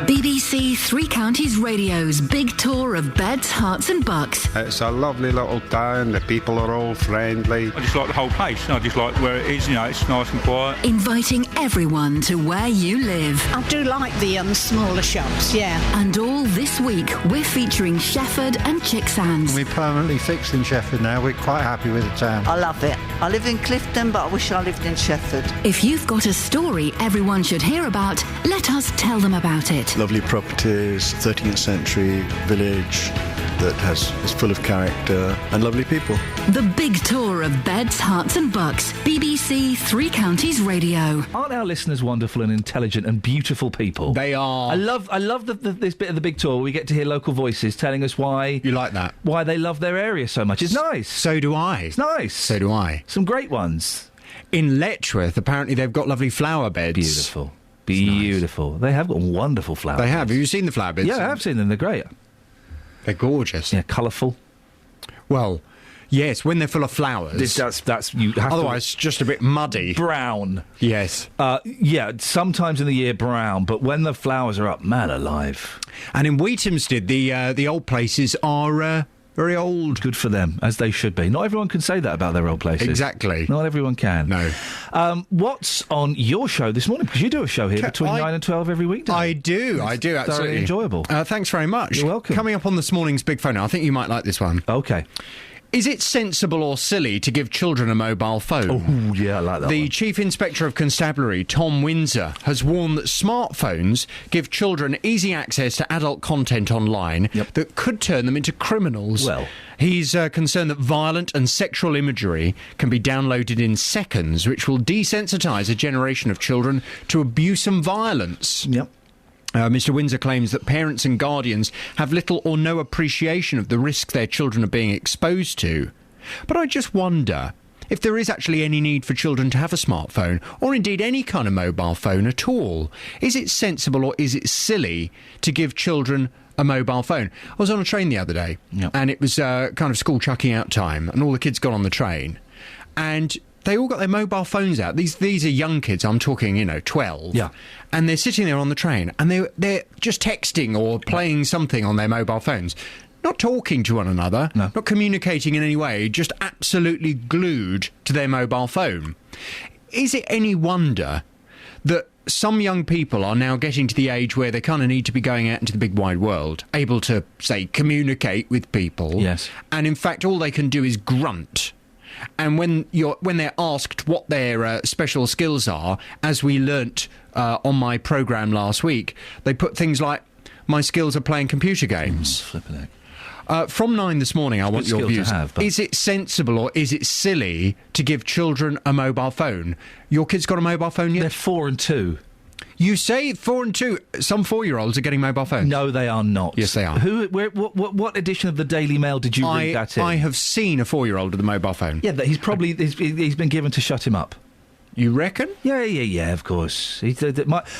BBC Three Counties Radio's big tour of beds, hearts and bucks. It's a lovely little town. The people are all friendly. I just like the whole place. I just like where it is. It's nice and quiet. Inviting everyone to where you live. I do like the smaller shops, yeah. And all this week, we're featuring Shefford and Chicksands. We're permanently fixed in Shefford now. We're quite happy with the town. I love it. I live in Clifton, but I wish I lived in Shefford. If you've got a story everyone should hear about, let us tell them about it. Lovely properties, 13th century village that is full of character and lovely people. The big tour of beds, hearts and bucks. BBC Three Counties Radio. Aren't our listeners wonderful and intelligent and beautiful people? They are. I love this bit of the big tour where we get to hear local voices telling us why... You like that? Why they love their area so much. It's nice. So do I. It's nice. So do I. Some great ones. In Letchworth, apparently they've got lovely flower beds. Beautiful. Beautiful. Nice. They have got wonderful flower beds. They have. Have you seen the flower beds? Yeah, I have seen them. They're great. They're gorgeous. Yeah, colourful. Well, yes, when they're full of flowers. That's you have otherwise, it's just a bit muddy. Brown. Yes. Yeah, sometimes in the year brown, but when the flowers are up, man alive. And in Wheatamstead, the old places are very old. Good for them, as they should be. Not everyone can say that about their old places. Exactly. Not everyone can. No. What's on your show this morning? Because you do a show here between 9 and 12 every weekday. I do, absolutely. Thoroughly enjoyable. Thanks very much. You're welcome. Coming up on this morning's Big Phone, I think you might like this one. Okay. Is it sensible or silly to give children a mobile phone? Oh, yeah, I like that The one. Chief Inspector of Constabulary, Tom Windsor, has warned that smartphones give children easy access to adult content online that could turn them into criminals. Well, he's concerned that violent and sexual imagery can be downloaded in seconds, which will desensitise a generation of children to abuse and violence. Yep. Mr. Windsor claims that parents and guardians have little or no appreciation of the risk their children are being exposed to. But I just wonder if there is actually any need for children to have a smartphone, or indeed any kind of mobile phone at all. Is it sensible or is it silly to give children a mobile phone? I was on a train the other day, and it was kind of school chucking out time, and all the kids got on the train, and they all got their mobile phones out. These are young kids. I'm talking, 12. Yeah. And they're sitting there on the train, and they're just texting or playing something on their mobile phones. Not talking to one another, not communicating in any way, just absolutely glued to their mobile phone. Is it any wonder that some young people are now getting to the age where they kind of need to be going out into the big wide world, able to, say, communicate with people? Yes. And in fact, all they can do is grunt. And when they're asked what their special skills are, as we learnt on my programme last week, they put things like, my skills are playing computer games. Flipping it. From 9 this morning, I want your views. Is it sensible or is it silly to give children a mobile phone? Your kids got a mobile phone yet? They're 4 and 2. You say 4 and 2. Some 4-year-olds are getting mobile phones. No, they are not. Yes, they are. What edition of the Daily Mail did you read that in? I have seen a 4-year-old with a mobile phone. Yeah, he's probably he's been given to shut him up. You reckon? Yeah. Of course.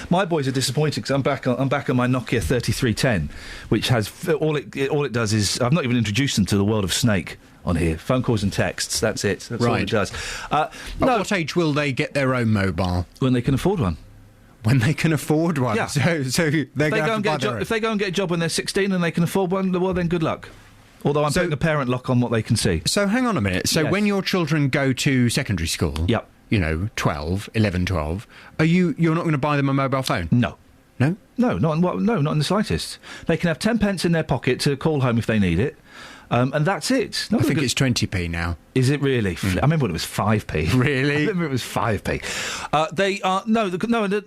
My boys are disappointed because I'm back on my Nokia 3310, which has all it does is I've not even introduced them to the world of Snake on here. Phone calls and texts. That's it. That's all it does. At what age will they get their own mobile? When they can afford one. When they can afford one. Yeah. So they're going to buy their own. If they go and get a job when they're 16 and they can afford one, well then good luck. Although I'm putting a parent lock on what they can see. So hang on a minute. So when your children go to secondary school, 11, 12, you're not going to buy them a mobile phone? No. No? No, not in the slightest. They can have 10 pence in their pocket to call home if they need it. And that's it. I think it's 20p now. Is it really? I remember when it was 5p. Really? I remember it was 5p. They are... No,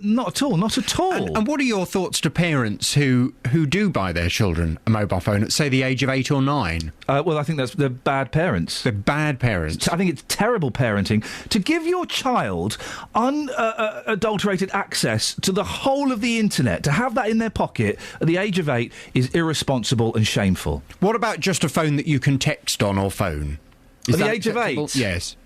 not at all. Not at all. And what are your thoughts to parents who do buy their children a mobile phone at, say, the age of 8 or 9? Well, I think they're bad parents. They're bad parents. I think it's terrible parenting to give your child unadulterated access to the whole of the internet. To have that in their pocket at the age of 8 is irresponsible and shameful. What about just a phone that you can text on or phone? At the age of 8? Yes.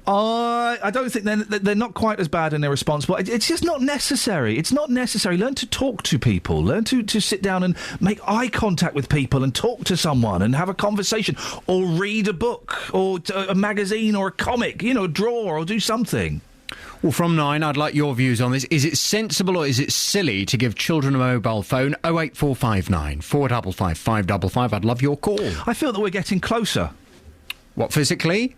I don't think they're not quite as bad and irresponsible. It's just not necessary. It's not necessary. Learn to talk to people. Learn to sit down and make eye contact with people and talk to someone and have a conversation or read a book or a magazine or a comic, draw or do something. Well, from 9, I'd like your views on this. Is it sensible or is it silly to give children a mobile phone? 08459 455 555. I'd love your call. I feel that we're getting closer. What, physically?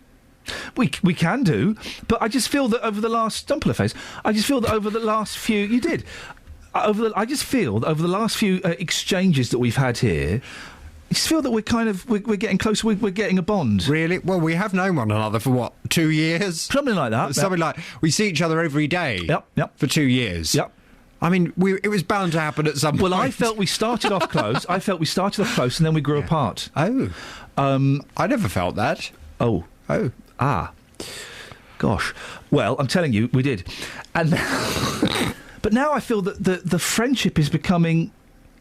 We can do, but I just feel that over the last... Don't pull a face. I just feel that over the last few... You did. I just feel that over the last few exchanges that we've had here... I just feel that we're getting closer. We're getting a bond. Really? Well, we have known one another for what, 2 years? Something like that. Something like we see each other every day. Yep. For 2 years. Yep. I mean, it was bound to happen at some point. Well, I felt we started off close. And then we grew apart. Oh. I never felt that. Oh. Ah. Gosh. Well, I'm telling you, we did. And but now I feel that the friendship is becoming...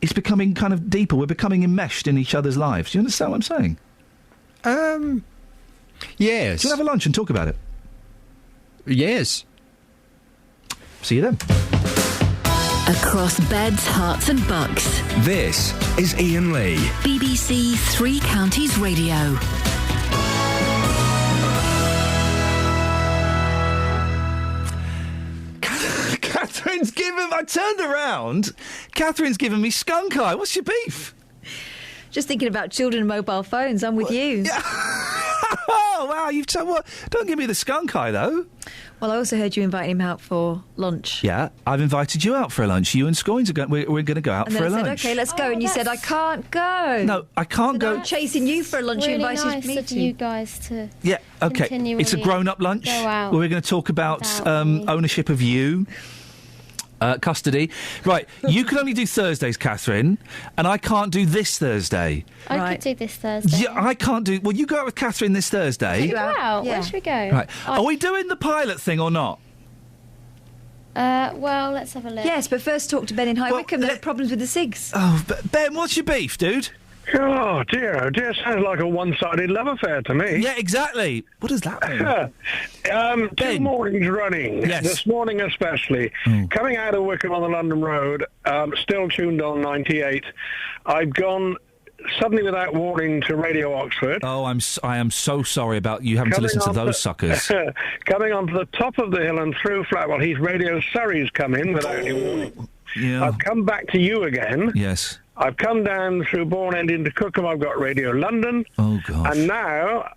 It's becoming kind of deeper. We're becoming enmeshed in each other's lives. Do you understand what I'm saying? Yes. Do you want to have a lunch and talk about it? Yes. See you then. Across beds, hearts and bucks. This is Iain Lee. BBC Three Counties Radio. I turned around. Catherine's given me skunk eye. What's your beef? Just thinking about children and mobile phones. I'm with you. Oh, wow. You've what? Don't give me the skunk eye, though. Well, I also heard you inviting him out for lunch. Yeah, I've invited you out for a lunch. You and Scoins are we're going to go out and for a lunch. lunch. And then I said, OK, let's go. And you said, I can't go. No, I can't go. I'm chasing you for a lunch. Really you invited nice me of to. you guys to. Yeah, OK. It's a grown-up lunch. Go out where we're going to talk about ownership of you. Custody. Right, you can only do Thursdays, Catherine, and I can't do this Thursday. I could do this Thursday. Yeah, I can't do... Well, you go out with Catherine this Thursday. Go out. Yeah. Where should we go? Right. Are we doing the pilot thing or not? Well, let's have a look. Yes, but first talk to Ben in High Wycombe. There are problems with the SIGs. Oh, Ben, what's your beef, dude? Oh, dear. Sounds like a one-sided love affair to me. Yeah, exactly. What does that mean? 2 mornings running. Yes. This morning especially. Coming out of Wycombe on the London Road, still tuned on 98. I've gone suddenly without warning to Radio Oxford. Oh, I am so sorry about you having to listen to those suckers. Coming onto the top of the hill and through Flatwell Heath, Radio Surrey's come in without any warning. Yeah. I've come back to you again. Yes. I've come down through Bourne End into Cookham. I've got Radio London. Oh, God. And now,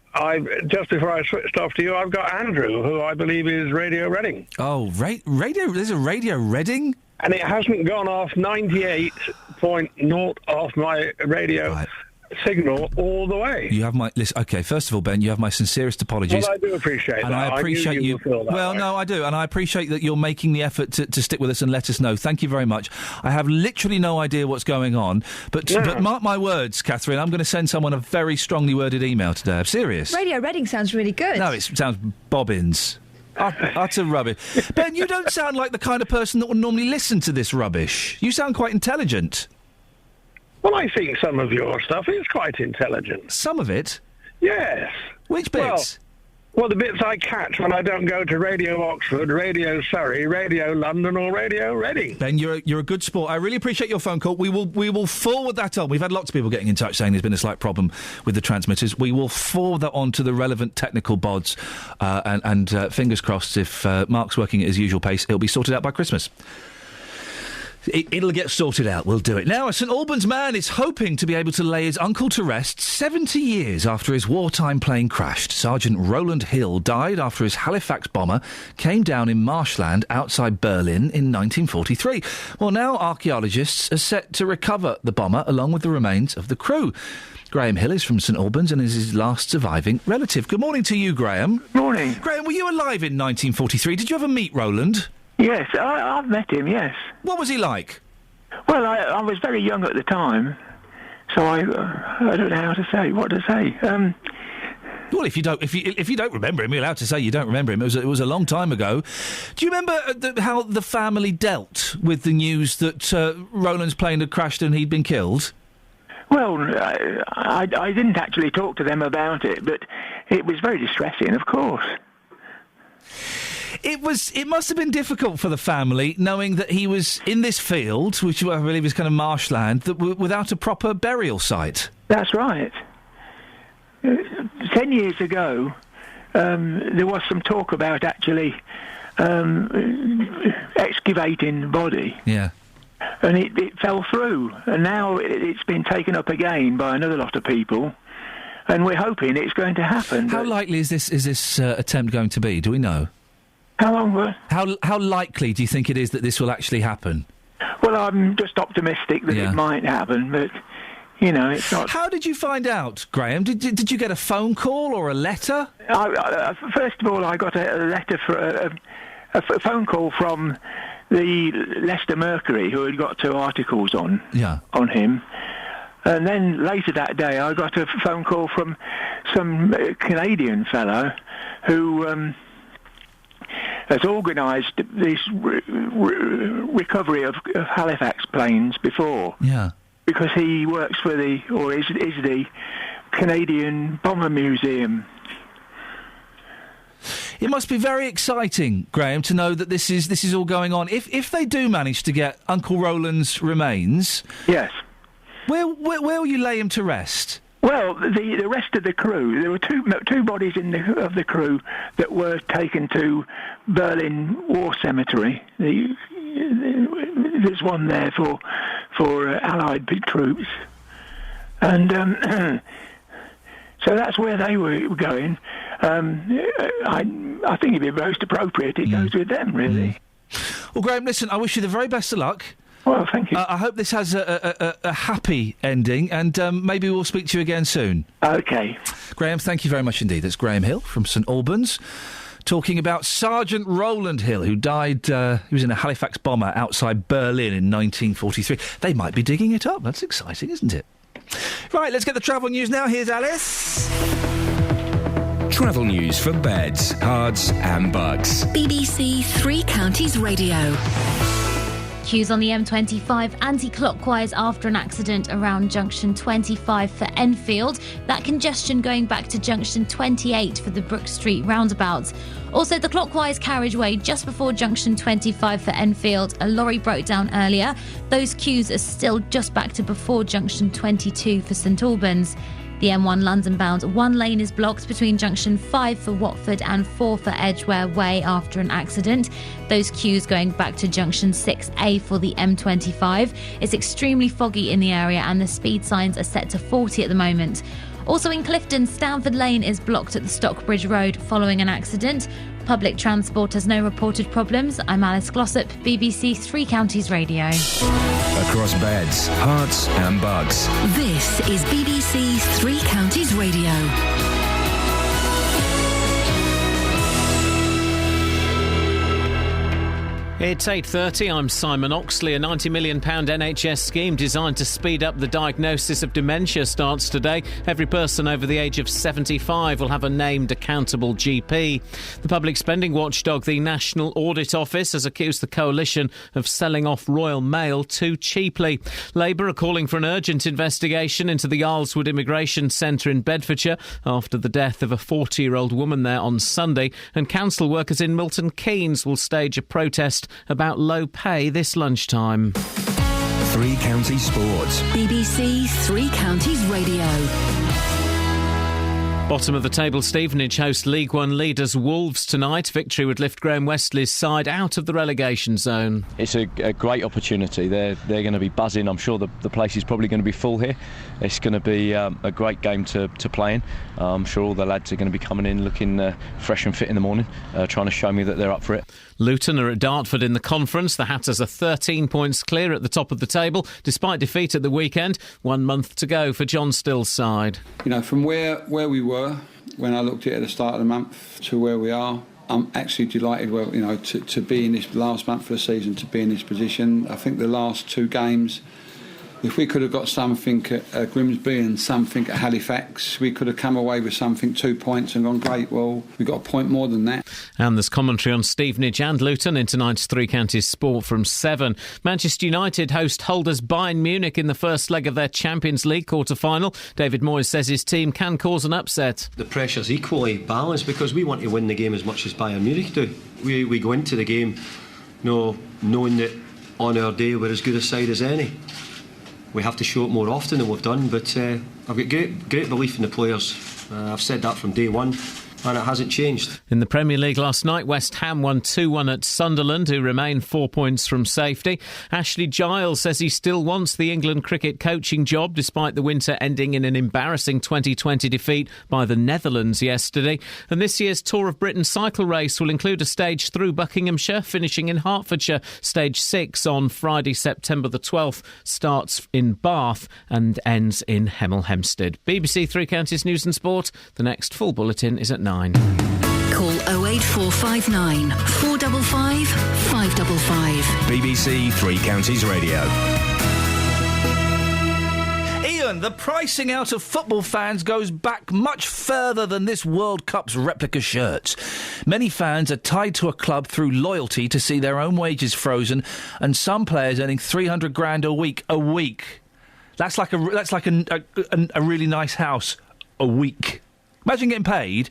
just before I switched off to you, I've got Andrew, who I believe is Radio Reading. Oh, radio? There's a Radio Reading? And it hasn't gone off 98.0 off my radio signal all the way. You have my... Listen, OK, first of all, Ben, you have my sincerest apologies. Well, I do appreciate that. And I appreciate you... Well, no, I do. And I appreciate that you're making the effort to stick with us and let us know. Thank you very much. I have literally no idea what's going on. But mark my words, Catherine, I'm going to send someone a very strongly worded email today. I'm serious. Radio Reading sounds really good. No, it sounds bobbins. Utter rubbish. Ben, you don't sound like the kind of person that would normally listen to this rubbish. You sound quite intelligent. Well, I think some of your stuff is quite intelligent. Some of it? Yes. Which bits? Well, the bits I catch when I don't go to Radio Oxford, Radio Surrey, Radio London or Radio Reading. Ben, you're a good sport. I really appreciate your phone call. We will forward that on. We've had lots of people getting in touch saying there's been a slight problem with the transmitters. We will forward that on to the relevant technical bods, and fingers crossed, if Mark's working at his usual pace, it'll be sorted out by Christmas. It'll get sorted out. We'll do it. Now, a St Albans man is hoping to be able to lay his uncle to rest 70 years after his wartime plane crashed. Sergeant Roland Hill died after his Halifax bomber came down in marshland outside Berlin in 1943. Well, now archaeologists are set to recover the bomber along with the remains of the crew. Graham Hill is from St Albans and is his last surviving relative. Good morning to you, Graham. Morning. Graham, were you alive in 1943? Did you ever meet Roland? Yes, I've met him, yes. What was he like? Well, I was very young at the time, so I don't know how to say, what to say. Well, if you don't remember him, you're allowed to say you don't remember him. It was a long time ago. Do you remember how the family dealt with the news that Roland's plane had crashed and he'd been killed? Well, I didn't actually talk to them about it, but it was very distressing, of course. It must have been difficult for the family knowing that he was in this field, which I believe is kind of marshland, without a proper burial site. That's right. 10 years ago, there was some talk about actually excavating the body. Yeah. And it fell through, and now it's been taken up again by another lot of people, and we're hoping it's going to happen. How likely is this attempt going to be? Do we know? How long? How likely do you think it is that this will actually happen? Well, I'm just optimistic that it might happen, but it's not. How did you find out, Graham? Did you get a phone call or a letter? First of all, I got a letter a phone call from the Leicester Mercury, who had got 2 articles on him. And then later that day, I got a phone call from some Canadian fellow who has organised this recovery of Halifax planes before. Yeah. Because he works for is the Canadian Bomber Museum. It must be very exciting, Graham, to know that this is all going on. If they do manage to get Uncle Roland's remains, yes, where will you lay him to rest? Well, the rest of the crew, there were two bodies of the crew that were taken to Berlin War Cemetery. There's one there for Allied troops, and so that's where they were going. I think it'd be most appropriate. It goes with them, really. Well, Graham, listen, I wish you the very best of luck. Well, thank you. I hope this has a happy ending, and maybe we'll speak to you again soon. OK. Graham, thank you very much indeed. That's Graham Hill from St Albans, talking about Sergeant Roland Hill, who died, he was in a Halifax bomber outside Berlin in 1943. They might be digging it up. That's exciting, isn't it? Right, let's get the travel news now. Here's Alice. Travel news for beds, cards and bugs. BBC Three Counties Radio. Queues on the M25 anti-clockwise after an accident around junction 25 for Enfield. That congestion going back to junction 28 for the Brook Street roundabout. Also, the clockwise carriageway just before junction 25 for Enfield. A lorry broke down earlier. Those queues are still just back to before junction 22 for St Albans. The M1 London bound, one lane is blocked between junction 5 for Watford and 4 for Edgware Way after an accident. Those queues going back to junction 6A for the M25. It's extremely foggy in the area and the speed signs are set to 40 at the moment. Also in Clifton, Stanford Lane is blocked at the Stockbridge Road following an accident. Public transport has no reported problems. I'm Alice Glossop, BBC Three Counties Radio. Across beds, hearts and bugs. This is BBC Three Counties Radio. It's 8:30. I'm Simon Oxley. A £90 million NHS scheme designed to speed up the diagnosis of dementia starts today. Every person over the age of 75 will have a named accountable GP. The public spending watchdog, the National Audit Office, has accused the coalition of selling off Royal Mail too cheaply. Labour are calling for an urgent investigation into the Islewood Immigration Centre in Bedfordshire after the death of a 40-year-old woman there on Sunday. And council workers in Milton Keynes will stage a protest about low pay this lunchtime. Three Counties Sports. BBC Three Counties Radio. Bottom of the table, Stevenage host League One leaders Wolves tonight. Victory would lift Graham Westley's side out of the relegation zone. It's a great opportunity. They're going to be buzzing. I'm sure the place is probably going to be full here. It's going to be a great game to play in. I'm sure all the lads are going to be coming in looking fresh and fit in the morning, trying to show me that they're up for it. Luton are at Dartford in the conference. The Hatters are 13 points clear at the top of the table, despite defeat at the weekend. 1 month to go for John Still's side. You know, from where we were when I looked at it at the start of the month to where we are, I'm actually delighted. Well, you know, to be in this last month of the season, to be in this position. I think the last 2 games, if we could have got something at Grimsby and something at Halifax, we could have come away with something, 2 points, and gone, great, well, we got a point more than that. And there's commentary on Stevenage and Luton in tonight's Three Counties Sport from 7. Manchester United host holders Bayern Munich in the first leg of their Champions League quarter-final. David Moyes says his team can cause an upset. The pressure's equally balanced because we want to win the game as much as Bayern Munich do. We go into the game knowing that on our day we're as good a side as any. We have to show it more often than we've done, but I've got great belief in the players. I've said that from day one. and it hasn't changed. In the Premier League last night, West Ham won 2-1 at Sunderland, who remain 4 points from safety. Ashley Giles says he still wants the England cricket coaching job, despite the winter ending in an embarrassing 2020 defeat by the Netherlands yesterday. And this year's Tour of Britain cycle race will include a stage through Buckinghamshire, finishing in Hertfordshire. Stage 6 on Friday, September the 12th, starts in Bath and ends in Hemel Hempstead. BBC Three Counties News and Sport. The next full bulletin is at 9. Call 08459 455 555. BBC Three Counties Radio. Iain, the pricing out of football fans goes back much further than this World Cup's replica shirts. Many fans are tied to a club through loyalty to see their own wages frozen, and some players earning $300,000 a week. That's like a really nice house a week. Imagine getting paid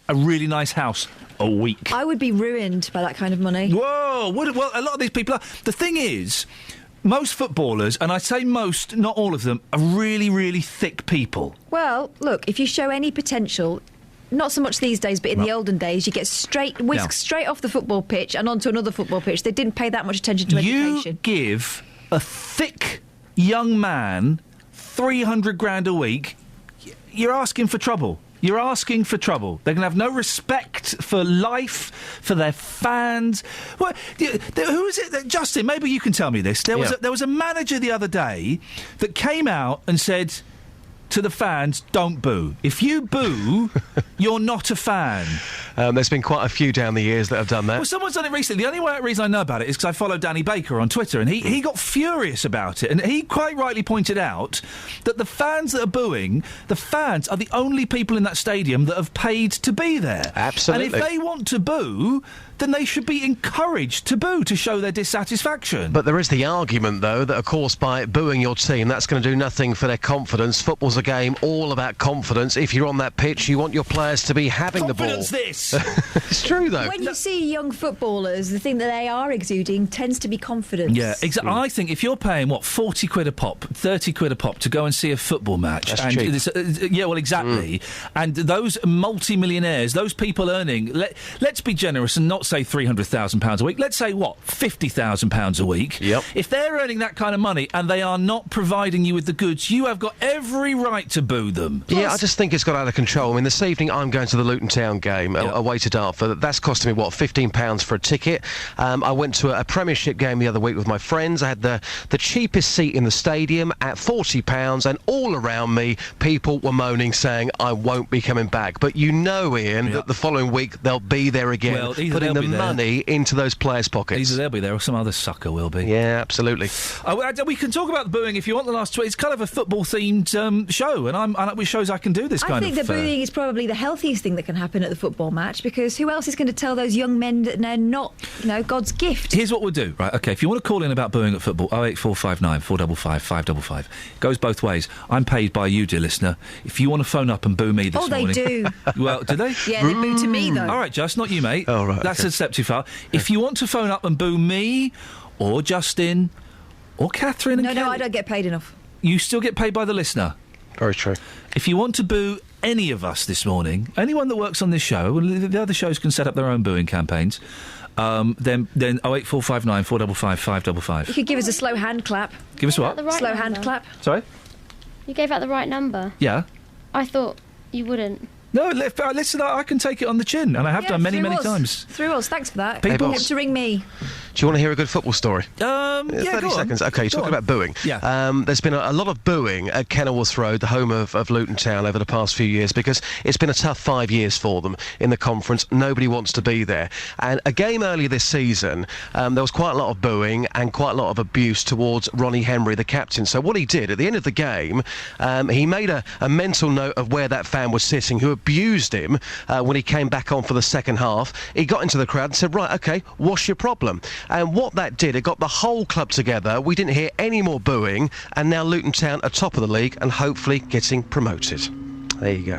a really nice house a week. I would be ruined by that kind of money. Whoa! Well, a lot of these people are. The thing is, most footballers, and I say most, not all of them, are really, really thick people. Well, look, if you show any potential, not so much these days, but in the olden days, you get whisked straight off the football pitch and onto another football pitch. They didn't pay that much attention to education. You give a thick young man $300,000 a week, you're asking for trouble. You're asking for trouble. They're going to have no respect for life, for their fans. Well, who is it? Justin, maybe you can tell me this. There was a manager the other day that came out and said to the fans, don't boo. If you boo, you're not a fan. There's been quite a few down the years that have done that. Well, someone's done it recently. The only reason I know about it is because I follow Danny Baker on Twitter, and he got furious about it. And he quite rightly pointed out that the fans that are booing, the fans are the only people in that stadium that have paid to be there. Absolutely. And if they want to boo, then they should be encouraged to boo, to show their dissatisfaction. But there is the argument, though, that, of course, by booing your team, that's going to do nothing for their confidence. Football's a game all about confidence. If you're on that pitch, you want your players to be having the ball. Confidence this! It's true, though. When you see young footballers, the thing that they are exuding tends to be confidence. Yeah, exactly. I think if you're paying, £40 a pop, £30 a pop to go and see a football match... That's cheap. Yeah, well, exactly. And those multi-millionaires, those people earning... Let's be generous and not say £300,000 a week. Let's say, £50,000 a week. Yep. If they're earning that kind of money and they are not providing you with the goods, you have got every right to boo them. Yeah, I just think it's got out of control. I mean, this evening I'm going to the Luton Town game away to Dartford. That's costing me, £15 for a ticket. I went to a Premiership game the other week with my friends. I had the cheapest seat in the stadium at £40, and all around me people were moaning, saying I won't be coming back. But you know, Ian, that the following week they'll be there again, putting the money into those players' pockets. Either they'll be there or some other sucker will be. Yeah, absolutely. We can talk about the booing if you want. The last tweet. It's kind of a football-themed show, and I which shows I can do this kind of... I think the booing is probably the healthiest thing that can happen at the football match, because who else is going to tell those young men that they're not, God's gift? Here's what we'll do, right? OK, if you want to call in about booing at football, 08459 455 555. It goes both ways. I'm paid by you, dear listener. If you want to phone up and boo me this morning... Oh, they do. Well, do they? Yeah, they boo to me, though. All right, Just, not you, mate. Oh, right. That's a step too far. If you want to phone up and boo me, or Justin, or Catherine and No, Kelly, I don't get paid enough. You still get paid by the listener. Very true. If you want to boo any of us this morning, anyone that works on this show, the other shows can set up their own booing campaigns, then 08459 455 555. You could give us a slow hand clap. Give us what? Slow hand clap. Sorry? You gave out the right number. Yeah. I thought you wouldn't. No, listen, I can take it on the chin, and I have done many times. Through us, thanks for that. People have to ring me. Do you want to hear a good football story? Yeah, 30 go seconds. on. OK, you're talking about booing. Yeah. There's been a lot of booing at Kenilworth Road, the home of Luton Town, over the past few years, because it's been a tough 5 years for them in the conference. Nobody wants to be there. And a game earlier this season, there was quite a lot of booing and quite a lot of abuse towards Ronnie Henry, the captain. So what he did, at the end of the game, he made a mental note of where that fan was sitting, who abused him when he came back on for the second half. He got into the crowd and said, right, OK, what's your problem? And what that did, it got the whole club together. We didn't hear any more booing, and now Luton Town are top of the league and hopefully getting promoted. There you go.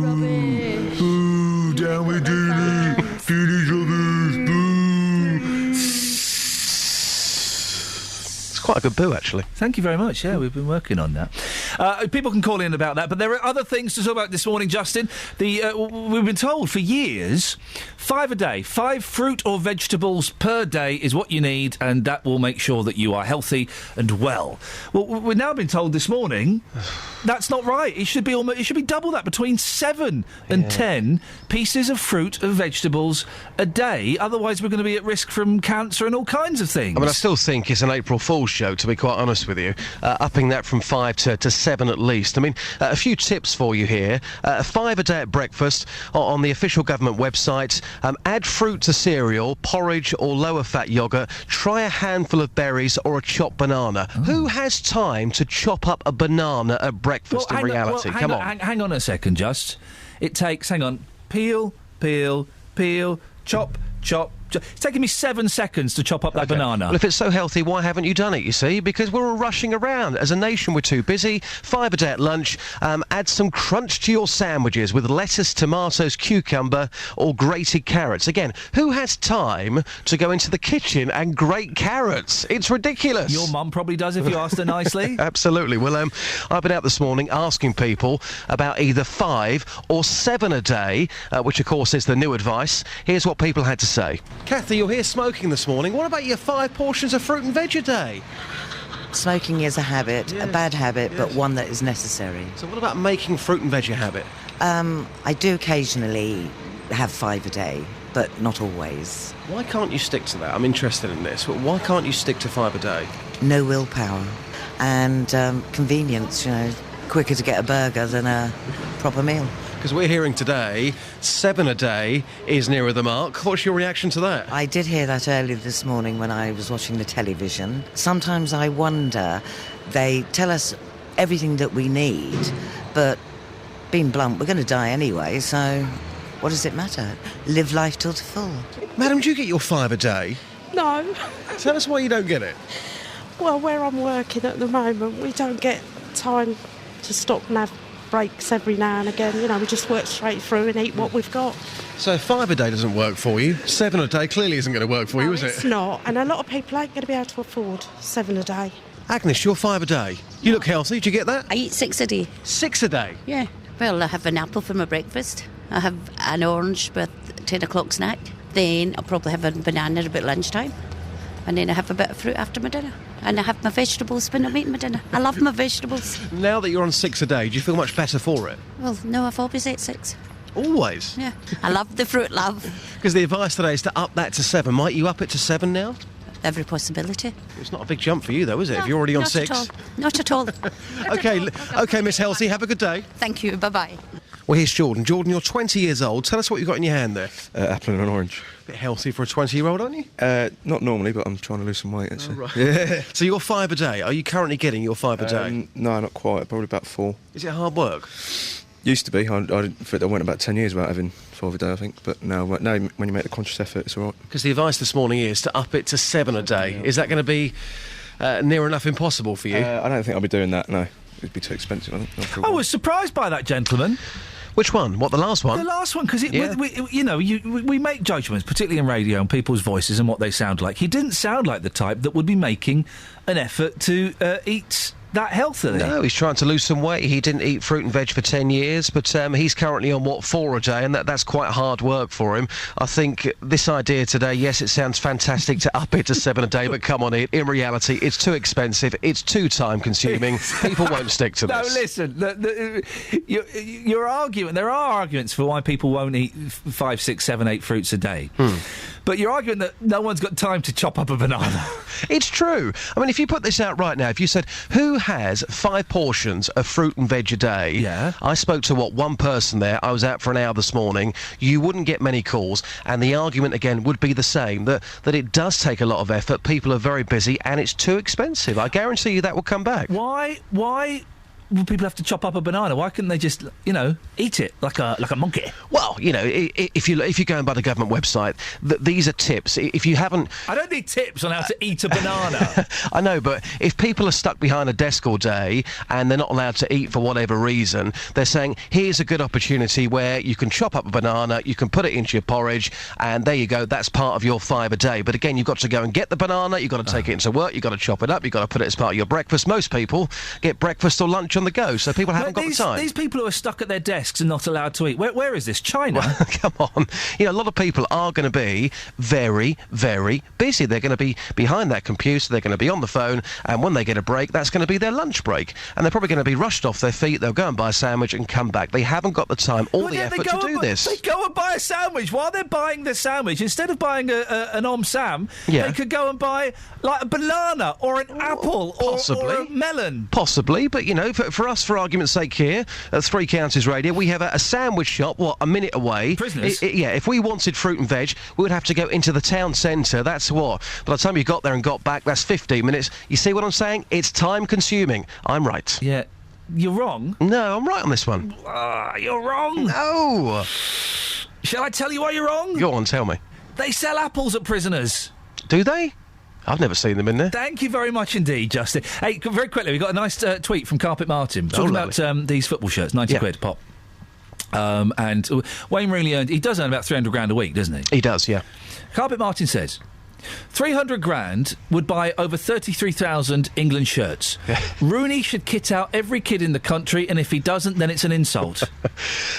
Rubbish. Boo, down with Dooley. Dooley's rubbish. Boo. It's quite a good boo, actually. Thank you very much. Yeah, we've been working on that. People can call in about that, but there are other things to talk about this morning, Justin. We've been told for years, 5 a day, 5 fruit or vegetables per day is what you need, and that will make sure that you are healthy and well. Well, we've now been told this morning that's not right. It should be double that, between 7 and 10 pieces of fruit and vegetables a day. Otherwise, we're going to be at risk from cancer and all kinds of things. I mean, I still think it's an April Fool's joke, to be quite honest with you, upping that from 5 to 7 at least. I mean, a few tips for you here. 5 a day at breakfast on the official government website. Add fruit to cereal, porridge or lower-fat yoghurt. Try a handful of berries or a chopped banana. Who has time to chop up a banana at breakfast in reality? Come on. Hang on a second, just. It takes, peel, chop. It's taking me 7 seconds to chop up that banana. Well, if it's so healthy, why haven't you done it, you see? Because we're all rushing around. As a nation, we're too busy. 5 a day at lunch. Add some crunch to your sandwiches with lettuce, tomatoes, cucumber or grated carrots. Again, who has time to go into the kitchen and grate carrots? It's ridiculous. Your mum probably does if you asked her nicely. Absolutely. Well, I've been out this morning asking people about either 5 or 7 a day, which, of course, is the new advice. Here's what people had to say. Kathy, you're here smoking this morning. What about your 5 portions of fruit and veg a day? Smoking is a habit, a bad habit, but one that is necessary. So what about making fruit and veg a habit? I do occasionally have 5 a day, but not always. Why can't you stick to that? I'm interested in this. But why can't you stick to 5 a day? No willpower. And convenience, quicker to get a burger than a proper meal. Because we're hearing today 7 a day is nearer the mark. What's your reaction to that? I did hear that earlier this morning when I was watching the television. Sometimes I wonder, they tell us everything that we need, but being blunt, we're going to die anyway, so what does it matter? Live life till the full. Madam, do you get your 5 a day? No. Tell us why you don't get it. Well, where I'm working at the moment, we don't get time to stop and have breaks every now and again. We just work straight through and eat what we've got. So 5 a day doesn't work for you. 7 a day clearly isn't going to work for you, is it? It's not. And a lot of people ain't going to be able to afford 7 a day. Agnes, you're 5 a day. You look healthy. Do you get that? I eat 6 a day. 6 a day? Yeah. Well, I have an apple for my breakfast. I have an orange with 10 o'clock snack. Then I'll probably have a banana about lunchtime. And then I have a bit of fruit after my dinner. And I have my vegetables when I'm eating my dinner. I love my vegetables. Now that you're on 6 a day, do you feel much better for it? Well, no, I've always ate 6. Always? Yeah. I love the fruit, love. Because the advice today is to up that to 7. Might you up it to 7 now? Every possibility. It's not a big jump for you, though, is it? No, if you're already on not 6. At all. Not at all. OK, Miss Healthy, have a good day. Thank you. Bye-bye. Well, here's Jordan. Jordan, you're 20 years old. Tell us what you've got in your hand there. Apple and an orange. A bit healthy for a 20-year-old, aren't you? Not normally, but I'm trying to lose some weight, actually. Oh, right. Yeah. So you're 5 a day. Are you currently getting your 5 a day? No, not quite. Probably about 4. Is it hard work? Used to be. I went about 10 years without having 5 a day, I think. But now when you make the conscious effort, it's all right. Because the advice this morning is to up it to 7 a day. Yeah. Is that going to be near enough impossible for you? I don't think I'll be doing that, no. It'd be too expensive, I think. I was surprised by that gentleman. Which one? What, the last one? The last one, because we make judgments, particularly in radio, on people's voices and what they sound like. He didn't sound like the type that would be making an effort to eat that healthily. No, he's trying to lose some weight. He didn't eat fruit and veg for 10 years, but he's currently on, 4 a day, and that's quite hard work for him. I think this idea today, yes, it sounds fantastic to up it to 7 a day, but come on, in reality, it's too expensive, it's too time-consuming. People won't stick to this. No, listen, you're arguing, there are arguments for why people won't eat 5, 6, 7, 8 fruits a day. But you're arguing that no one's got time to chop up a banana. It's true. I mean, if you put this out right now, if you said, who has 5 portions of fruit and veg a day? Yeah. I spoke to, one person there. I was out for an hour this morning. You wouldn't get many calls, and the argument, again, would be the same, that it does take a lot of effort, people are very busy, and it's too expensive. I guarantee you that will come back. Why will people have to chop up a banana? Why couldn't they just, eat it like a monkey? Well, if you're going by the government website, these are tips. If you haven't... I don't need tips on how to eat a banana. I know, but if people are stuck behind a desk all day and they're not allowed to eat for whatever reason, they're saying, here's a good opportunity where you can chop up a banana, you can put it into your porridge, and there you go, that's part of your 5 a day. But again, you've got to go and get the banana, you've got to take it into work, you've got to chop it up, you've got to put it as part of your breakfast. Most people get breakfast or lunch much on the go, so people haven't got the time. These people who are stuck at their desks and not allowed to eat, where is this? China? Well, come on. You know, a lot of people are going to be very, very busy. They're going to be behind that computer, they're going to be on the phone, and when they get a break, that's going to be their lunch break. And they're probably going to be rushed off their feet, they'll go and buy a sandwich and come back. They haven't got the time or the effort to do this. They go and buy a sandwich. While they're buying the sandwich, instead of buying an Om Sam, they could go and buy, like, a banana or an apple or a melon. Possibly, but, you know, for us, for argument's sake here, at Three Counties Radio, we have a sandwich shop, a minute away. Prisoners? If we wanted fruit and veg, we would have to go into the town centre. That's what. By the time you got there and got back, that's 15 minutes. You see what I'm saying? It's time-consuming. I'm right. Yeah. You're wrong? No, I'm right on this one. You're wrong. No. Shall I tell you why you're wrong? Go on, tell me. They sell apples at Prisoners. Do they? I've never seen them in there. Thank you very much indeed, Justin. Hey, very quickly, we got a nice tweet from Carpet Martin talking about these football shirts, 90 quid pop. And Wayne really earned... He does earn about 300 grand a week, doesn't he? He does, yeah. Carpet Martin says... 300 grand would buy over 33,000 England shirts. Rooney should kit out every kid in the country, and if he doesn't, then it's an insult.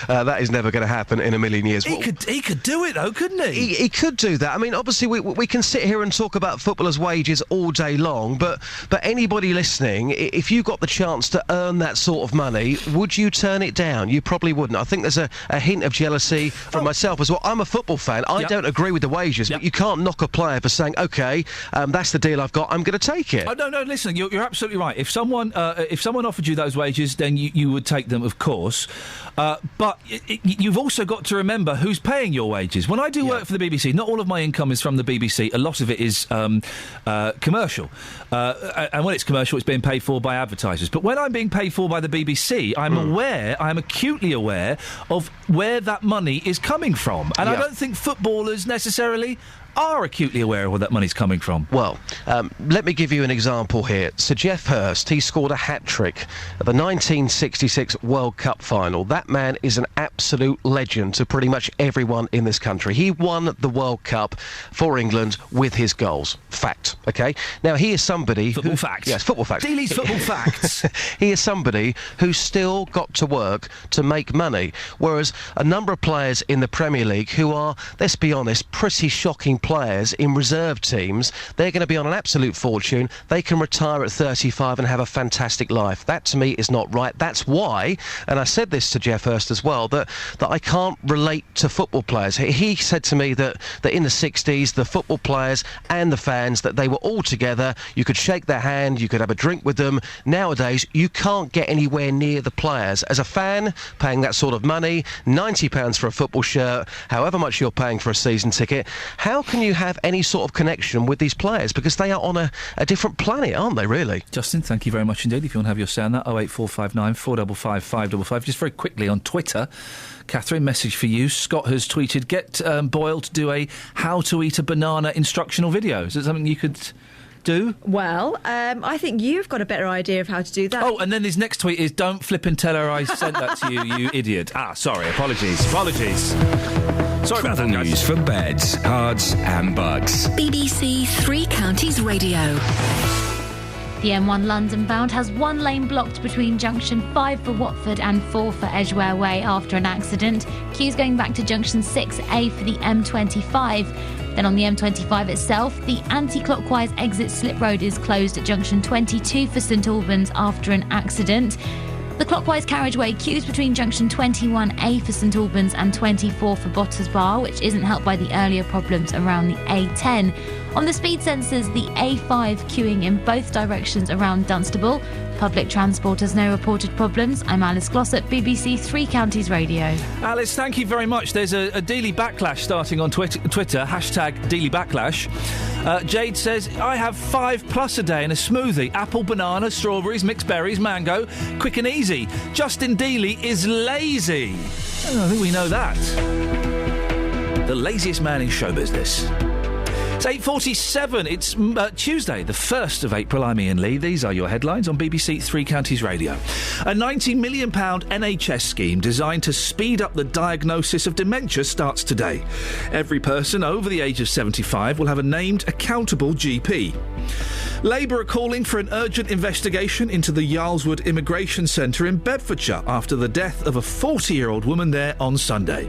That is never going to happen in a million years. He could do it, though, couldn't he? He could do that. I mean, obviously, we can sit here and talk about footballers' wages all day long, but anybody listening, if you got the chance to earn that sort of money, would you turn it down? You probably wouldn't. I think there's a hint of jealousy from myself as well. I'm a football fan. I don't agree with the wages, but you can't knock a player for saying, OK, that's the deal I've got, I'm going to take it. Oh, no, listen, you're absolutely right. If someone offered you those wages, then you would take them, of course. But you've also got to remember who's paying your wages. When I do work for the BBC, not all of my income is from the BBC. A lot of it is commercial. And when it's commercial, it's being paid for by advertisers. But when I'm being paid for by the BBC, I'm acutely aware of where that money is coming from. And I don't think footballers necessarily are acutely aware of where that money's coming from. Well, let me give you an example here. Sir Geoff Hurst, he scored a hat-trick at the 1966 World Cup final. That man is an absolute legend to pretty much everyone in this country. He won the World Cup for England with his goals. Fact, OK? Now, he is somebody... Football facts. Yes, football facts. Dealey's football facts. He is somebody who's still got to work to make money, whereas a number of players in the Premier League who are, let's be honest, pretty shocking players in reserve teams, they're going to be on an absolute fortune. They can retire at 35 and have a fantastic life. That, to me, is not right. That's why, and I said this to Geoff Hurst as well, that I can't relate to football players. He said to me that in the 60s, the football players and the fans, that they were all together. You could shake their hand, you could have a drink with them. Nowadays, you can't get anywhere near the players. As a fan, paying that sort of money, £90 for a football shirt, however much you're paying for a season ticket, how can you have any sort of connection with these players? Because they are on a different planet, aren't they, really? Justin, thank you very much indeed. If you want to have your say on that, 08459 455 555. Just very quickly on Twitter, Catherine, message for you. Scott has tweeted, get Boyle to do a how to eat a banana instructional video. Is it something you could do? Well, I think you've got a better idea of how to do that. Oh, and then his next tweet is, don't flip and tell her I sent that to you, you idiot. Sorry, apologies. Sorry about that, guys. News for beds, cards and bugs. BBC Three Counties Radio. The M1 London bound has one lane blocked between junction 5 for Watford and 4 for Edgware Way after an accident. Queues going back to junction 6A for the M25. Then on the M25 itself, the anti-clockwise exit slip road is closed at junction 22 for St Albans after an accident. The clockwise carriageway queues between junction 21A for St Albans and 24 for Botters Bar, which isn't helped by the earlier problems around the A10. On the speed sensors, the A5 queuing in both directions around Dunstable. Public transport has no reported problems. I'm Alice Glossop, BBC Three Counties Radio. Alice, thank you very much. There's a Dealey Backlash starting on Twitter, hashtag Dealey Backlash. Jade says, I have 5+ a day in a smoothie. Apple, banana, strawberries, mixed berries, mango. Quick and easy. Justin Dealey is lazy. I think we know that. The laziest man in show business. It's It's 8:47. It's Tuesday, the 1st of April. I'm Iain Lee. These are your headlines on BBC Three Counties Radio. A £90 million NHS scheme designed to speed up the diagnosis of dementia starts today. Every person over the age of 75 will have a named, accountable GP. Labour are calling for an urgent investigation into the Yarlswood Immigration Centre in Bedfordshire after the death of a 40-year-old woman there on Sunday.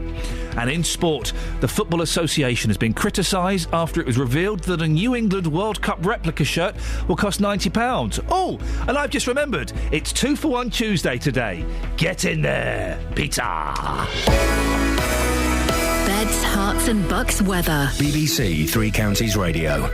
And in sport, the Football Association has been criticised after it was revealed that a New England World Cup replica shirt will cost £90. Oh, and I've just remembered, it's 2 for 1 Tuesday today. Get in there, Peter. Beds, Hearts and Bucks weather. BBC Three Counties Radio.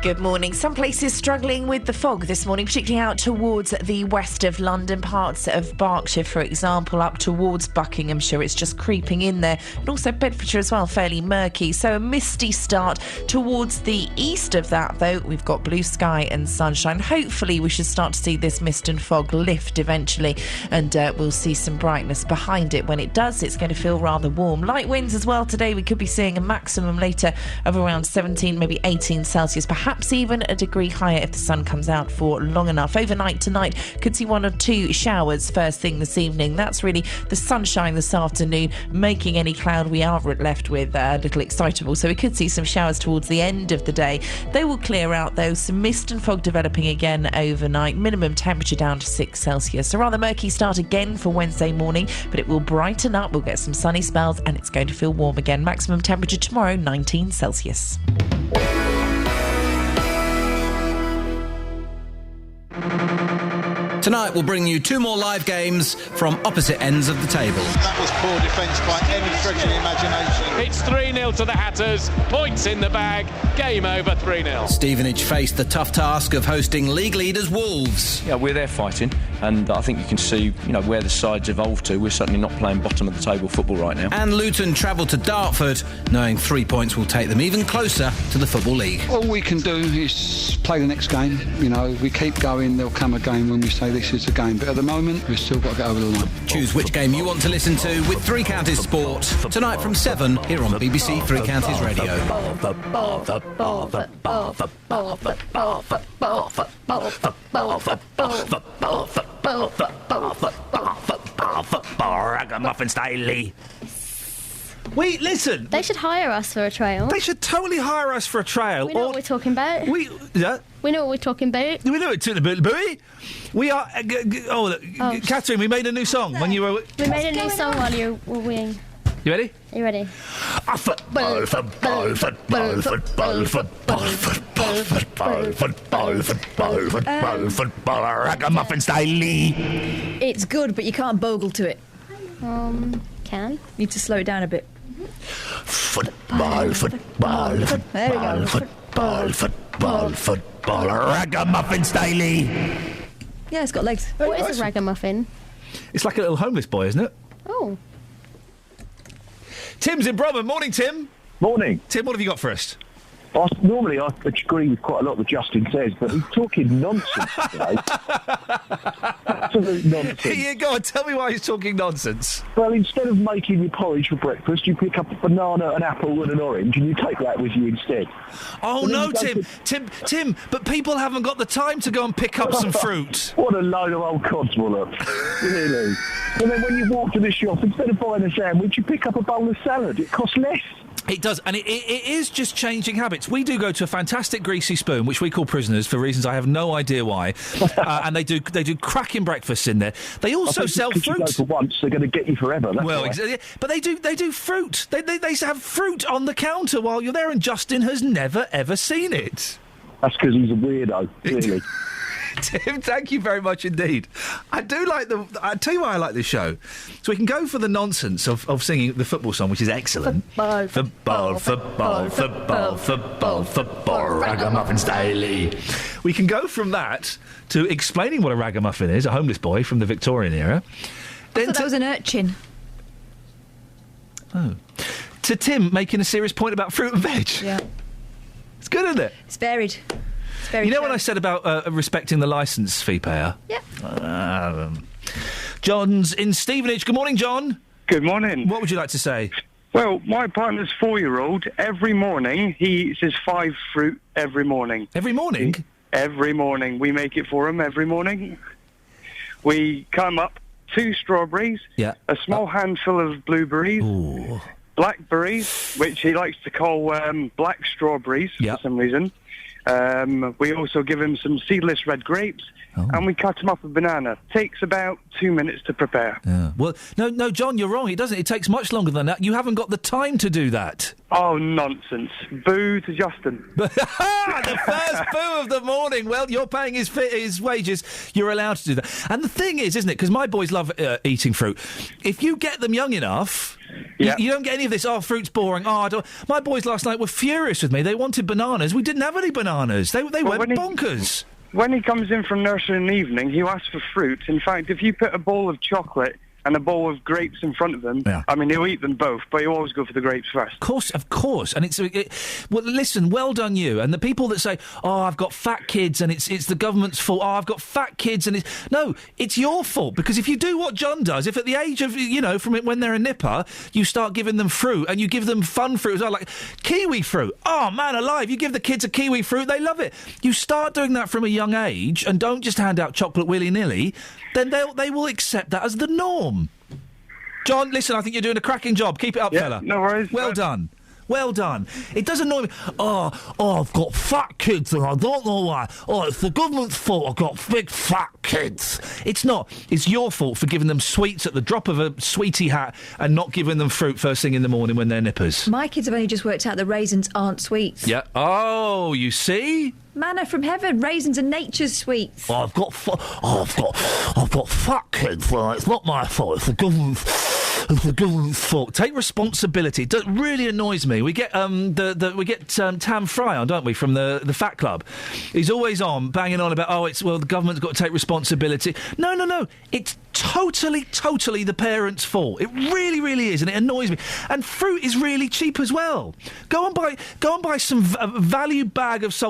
Good morning. Some places struggling with the fog this morning, particularly out towards the west of London, parts of Berkshire, for example, up towards Buckinghamshire. It's just creeping in there. And also Bedfordshire as well, fairly murky. So a misty start. Towards the east of that, though, we've got blue sky and sunshine. Hopefully we should start to see this mist and fog lift eventually, and we'll see some brightness behind it. When it does, it's going to feel rather warm. Light winds as well today. We could be seeing a maximum later of around 17, maybe 18 Celsius, perhaps even a degree higher if the sun comes out for long enough. Overnight tonight, could see 1 or 2 showers first thing this evening. That's really the sunshine this afternoon, making any cloud we are left with a little excitable. So we could see some showers towards the end of the day. They will clear out, though. Some mist and fog developing again overnight. Minimum temperature down to 6 Celsius. A rather murky start again for Wednesday morning, but it will brighten up. We'll get some sunny spells and it's going to feel warm again. Maximum temperature tomorrow, 19 Celsius. Tonight we'll bring you 2 more live games from opposite ends of the table. That was poor defence by any stretch of the imagination. It's 3-0 to the Hatters. Points in the bag. Game over, 3-0. Stevenage faced the tough task of hosting league leaders Wolves. Yeah, we're there fighting, and I think you can see, where the side's evolved to. We're certainly not playing bottom of the table football right now. And Luton travelled to Dartford, knowing 3 points will take them even closer to the Football League. All we can do is play the next game. We keep going, there'll come a game when we say this is a game. But at the moment, we've still got to get over the line. Choose which game you want to listen to with Three Counties Sport. Tonight from 7 here on BBC Three Counties Radio. Ragamuffin style. Wait, listen. They should hire us for a trail. They should totally hire us for a trail. We know what we're talking about. We know what we're talking about. We know what we're talking about. We are... Catherine, we made a new song when you were... We made a new song while you were weeing. You ready? Are you ready? Football, football, football, football, football, football, football, football, football, football, football, ragamuffin style. It's good, but you can't bogle to it. Can? Need to slow it down a bit. Football, football, There we go. football, football, football, ragamuffin style. Yeah, it's got legs. What is a ragamuffin? It's like a little homeless boy, isn't it? Oh. Tim's in Bromham. Morning, Tim. Morning. Tim, what have you got for us? Normally I agree with quite a lot that Justin says, but he's talking nonsense today. Absolute nonsense. Yeah, go on, tell me why he's talking nonsense. Well, instead of making your porridge for breakfast, you pick up a banana, an apple and an orange, and you take that with you instead. Oh, no, Tim, but people haven't got the time to go and pick up some fruit. What a load of old codswallop. Really. And then when you walk to the shop, instead of buying a sandwich, you pick up a bowl of salad. It costs less. It does, and it is just changing habits. We do go to a fantastic Greasy Spoon, which we call Prisoners for reasons I have no idea why, and they do cracking breakfasts in there. They also sell fruit. You go for once, they're going to get you forever. That's well, exactly. But they do fruit. They have fruit on the counter while you're there, and Justin has never ever seen it. That's because he's a weirdo, really. Tim, thank you very much indeed. I do like I tell you why I like this show. So we can go for the nonsense of singing the football song, which is excellent. Football, ragamuffin style. We can go from that to explaining what a ragamuffin is, a homeless boy from the Victorian era. I thought that was an urchin. Oh. To Tim making a serious point about fruit and veg. Yeah. It's good, isn't it? It's varied. You know what I said about respecting the licence fee payer? Yeah. John's in Stevenage. Good morning, John. Good morning. What would you like to say? Well, my partner's 4-year-old, every morning, he eats his 5 fruit every morning. Every morning? Every morning. We make it for him every morning. We cut him up 2 strawberries, a small handful of blueberries, blackberries, which he likes to call black strawberries for some reason. We also give him some seedless red grapes, and we cut him up a banana. Takes about 2 minutes to prepare. Yeah. Well, no, John, you're wrong. It doesn't. It takes much longer than that. You haven't got the time to do that. Oh, nonsense. Boo to Justin. The first boo of the morning. Well, you're paying his wages. You're allowed to do that. And the thing is, isn't it, because my boys love eating fruit, if you get them young enough... You don't get any of this, fruit's boring, I don't... My boys last night were furious with me. They wanted bananas. We didn't have any bananas. They went bonkers. When he comes in from nursery in the evening, he'll ask for fruit. In fact, if you put a bowl of chocolate and a bowl of grapes in front of him, I mean, he'll eat them both, but he'll always go for the grapes first. Of course. And well, listen, well done you. And the people that say, I've got fat kids and it's the government's fault. I've got fat kids and it's... No, it's your fault. Because if you do what John does, if at the age of, from when they're a nipper, you start giving them fruit and you give them fun fruit as well, like kiwi fruit. Oh, man alive, you give the kids a kiwi fruit, they love it. You start doing that from a young age and don't just hand out chocolate willy-nilly, then they will accept that as the norm. John, listen, I think you're doing a cracking job. Keep it up, fella. No worries. Well done. Well done. It does annoy me. I've got fat kids and I don't know why. It's the government's fault I've got big fat kids. It's not. It's your fault for giving them sweets at the drop of a sweetie hat and not giving them fruit first thing in the morning when they're nippers. My kids have only just worked out that raisins aren't sweets. Yeah. Oh, you see? Manna from heaven, raisins are nature's sweets. I've got fat kids. It's not my fault. It's the government's fault. Take responsibility. It really annoys me. We get Tam Fry on, don't we, from the Fat Club? He's always on banging on about the government's got to take responsibility. No. It's totally the parents' fault. It really, really is, and it annoys me. And fruit is really cheap as well. Go and buy some value bag of the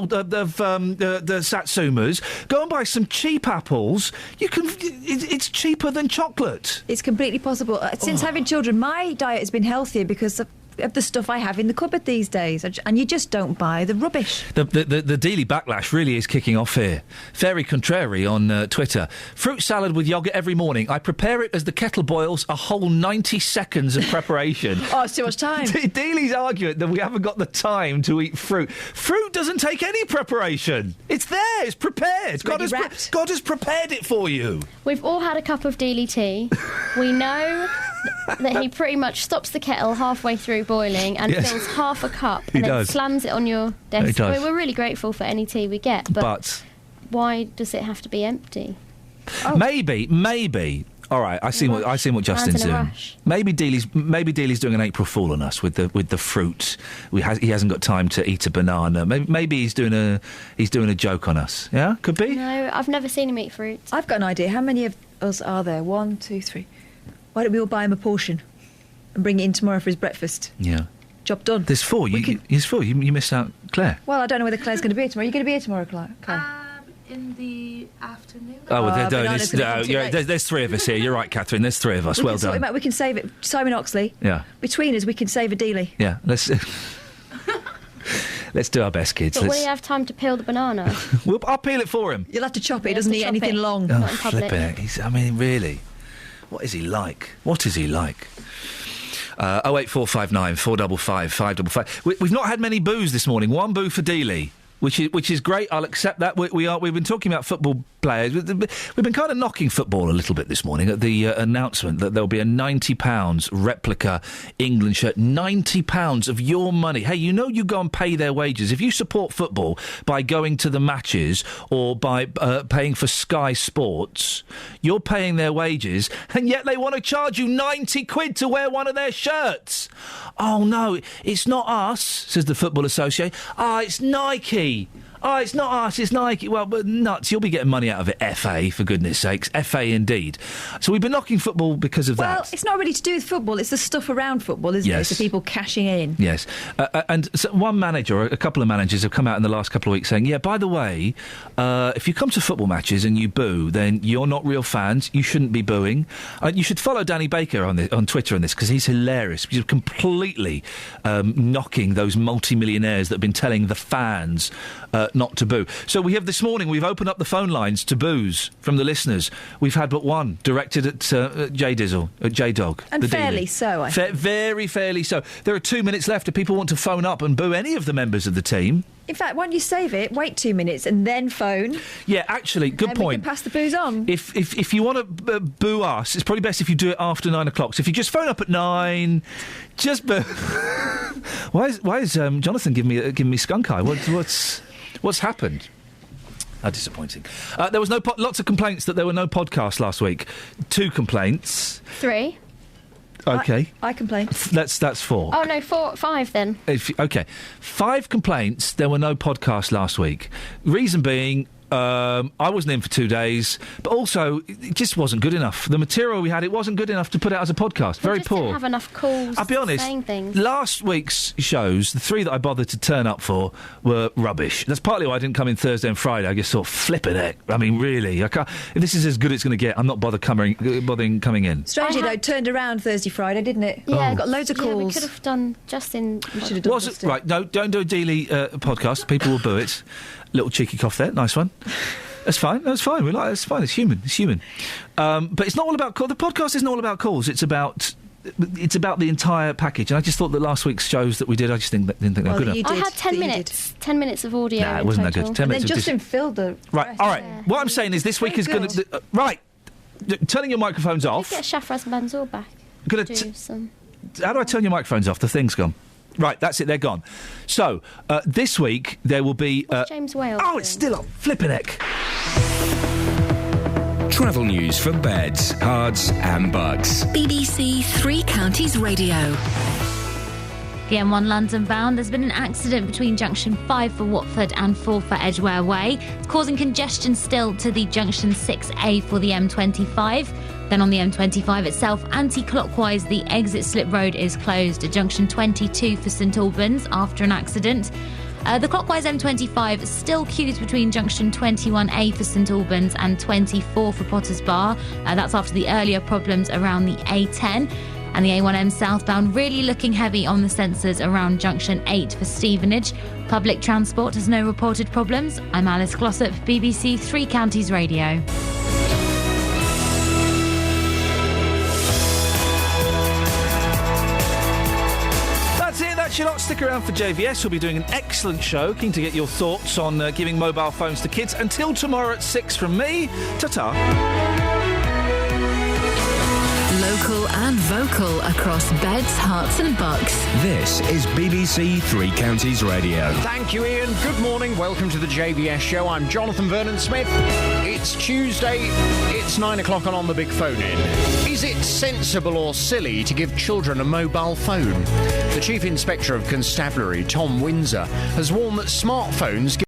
Satsumas. Go and buy some cheap apples. It's cheaper than chocolate. It's completely possible. Since having children, my diet has been healthier because of the stuff I have in the cupboard these days, and you just don't buy the rubbish. The daily backlash really is kicking off here. Fairy Contrary on Twitter. Fruit salad with yoghurt every morning. I prepare it as the kettle boils, a whole 90 seconds of preparation. It's too much time. Dealey's argument that we haven't got the time to eat fruit. Fruit doesn't take any preparation. It's there. It's prepared. God has prepared it for you. We've all had a cup of Dealey tea. We know that he pretty much stops the kettle halfway through boiling and fills half a cup and then slams it on your desk. He does. We're really grateful for any tea we get, but why does it have to be empty? Maybe. All right, I see what Justin's doing. Maybe Dealey's doing an April Fool on us with the fruit. He hasn't got time to eat a banana. Maybe he's doing a joke on us. Yeah, could be. No, I've never seen him eat fruit. I've got an idea. How many of us are there? 1, 2, 3. Why don't we all buy him a portion and bring it in tomorrow for his breakfast? Yeah. Job done. There's 4. There's 4. You missed out Claire. Well, I don't know whether Claire's going to be here tomorrow. Are you going to be here tomorrow, Claire? In the afternoon. There's 3 of us here. You're right, Catherine. There's 3 of us. Well done. We can save it. Simon Oxley. Yeah. Between us, we can save a Dealey. Yeah. Let's do our best, kids. But will he have time to peel the banana? I'll peel it for him. You'll have to chop it. He doesn't eat anything long. Not in public. Flip it. Really. What is he like? 08459 455 555. We've not had many boos this morning. 1 boo for Dealey, which is great. I'll accept that. We've been talking about football players. We've been kind of knocking football a little bit this morning at the announcement that there'll be a £90 replica England shirt. £90 of your money. Hey, you go and pay their wages. If you support football by going to the matches or by paying for Sky Sports, you're paying their wages, and yet they want to charge you 90 quid to wear one of their shirts. Oh, no, it's not us, says the Football Association. It's Nike. Oh, it's not us, it's Nike. Well, but nuts, you'll be getting money out of it, FA, for goodness sakes. FA indeed. So we've been knocking football because of that. Well, it's not really to do with football, it's the stuff around football, isn't it? So people cashing in. Yes. And so one manager, or a couple of managers, have come out in the last couple of weeks saying, yeah, by the way, if you come to football matches and you boo, then you're not real fans. You shouldn't be booing. You should follow Danny Baker on Twitter on this, because he's hilarious. He's completely knocking those multi-millionaires that have been telling the fans not to boo. So this morning, we've opened up the phone lines to boos from the listeners. We've had but one, directed at J-Dizzle, at J-Dog. And fairly so, I think. Very fairly so. There are 2 minutes left if people want to phone up and boo any of the members of the team. In fact, why don't you save it, wait 2 minutes and then phone? Yeah, actually, good and point. We can pass the boos on. If you want to boo us, it's probably best if you do it after 9 o'clock. So if you just phone up at 9, just boo. Why is Jonathan giving me skunk eye? What's happened? How disappointing. There was lots of complaints that there were no podcasts last week. 2 complaints. 3. Okay. I complained. That's 4. Oh, no, 5 then. Okay. 5 complaints, there were no podcasts last week. Reason being, I wasn't in for 2 days, but also, it just wasn't good enough. The material we had, it wasn't good enough to put out as a podcast. Very just poor. Didn't have enough calls. I'll be honest, saying things. Last week's shows, the 3 that I bothered to turn up for, were rubbish. That's partly why I didn't come in Thursday and Friday. I just thought, flipping it. I mean, really, I can't, if this is as good as it's going to get, I'm not bothering coming in. Strangely, though, turned around Thursday, Friday, didn't it? Yeah, got loads of calls. Yeah, we could have done Justin. We should have done Justin. Right, no, don't do a Dealey podcast. People will boo it. Little cheeky cough there, nice one. That's fine. That's fine. We like it. It's fine. It's human. It's human. But it's not all about the podcast. Isn't all about calls. It's about the entire package. And I just thought that last week's shows that we did, I just didn't think they were good enough. I had 10 minutes. 10 minutes of audio. Nah, it wasn't that good. 10 minutes. And then Justin filled the. Right. All right. Yeah. What I'm saying is this week is going to. Right. Turning your microphones off. Get Shafraz Manzoor back. How do I turn your microphones off? The thing's gone. Right, that's it, they're gone. So, this week, there will be... James Wales it's still on. Flippin' heck. Travel news for beds, cards and bugs. BBC Three Counties Radio. The M1 London bound, there's been an accident between junction 5 for Watford and 4 for Edgware Way. It's causing congestion still to the junction 6A for the M25. Then on the M25 itself, anti-clockwise, the exit slip road is closed at junction 22 for St Albans after an accident. The clockwise M25 still queues between junction 21A for St Albans and 24 for Potters Bar. That's after the earlier problems around the A10. And the A1M southbound really looking heavy on the sensors around junction 8 for Stevenage. Public transport has no reported problems. I'm Alice Glossop, BBC Three Counties Radio. That's your lot. Stick around for JVS. We'll be doing an excellent show. Keen to get your thoughts on giving mobile phones to kids. Until tomorrow at 6 from me. Ta-ta. Local and vocal across beds, hearts and bucks. This is BBC Three Counties Radio. Thank you, Iain. Good morning. Welcome to the JVS show. I'm Jonathan Vernon-Smith. It's Tuesday. It's 9 o'clock and on the big phone in. Is it sensible or silly to give children a mobile phone? The Chief Inspector of Constabulary, Tom Windsor, has warned that smartphones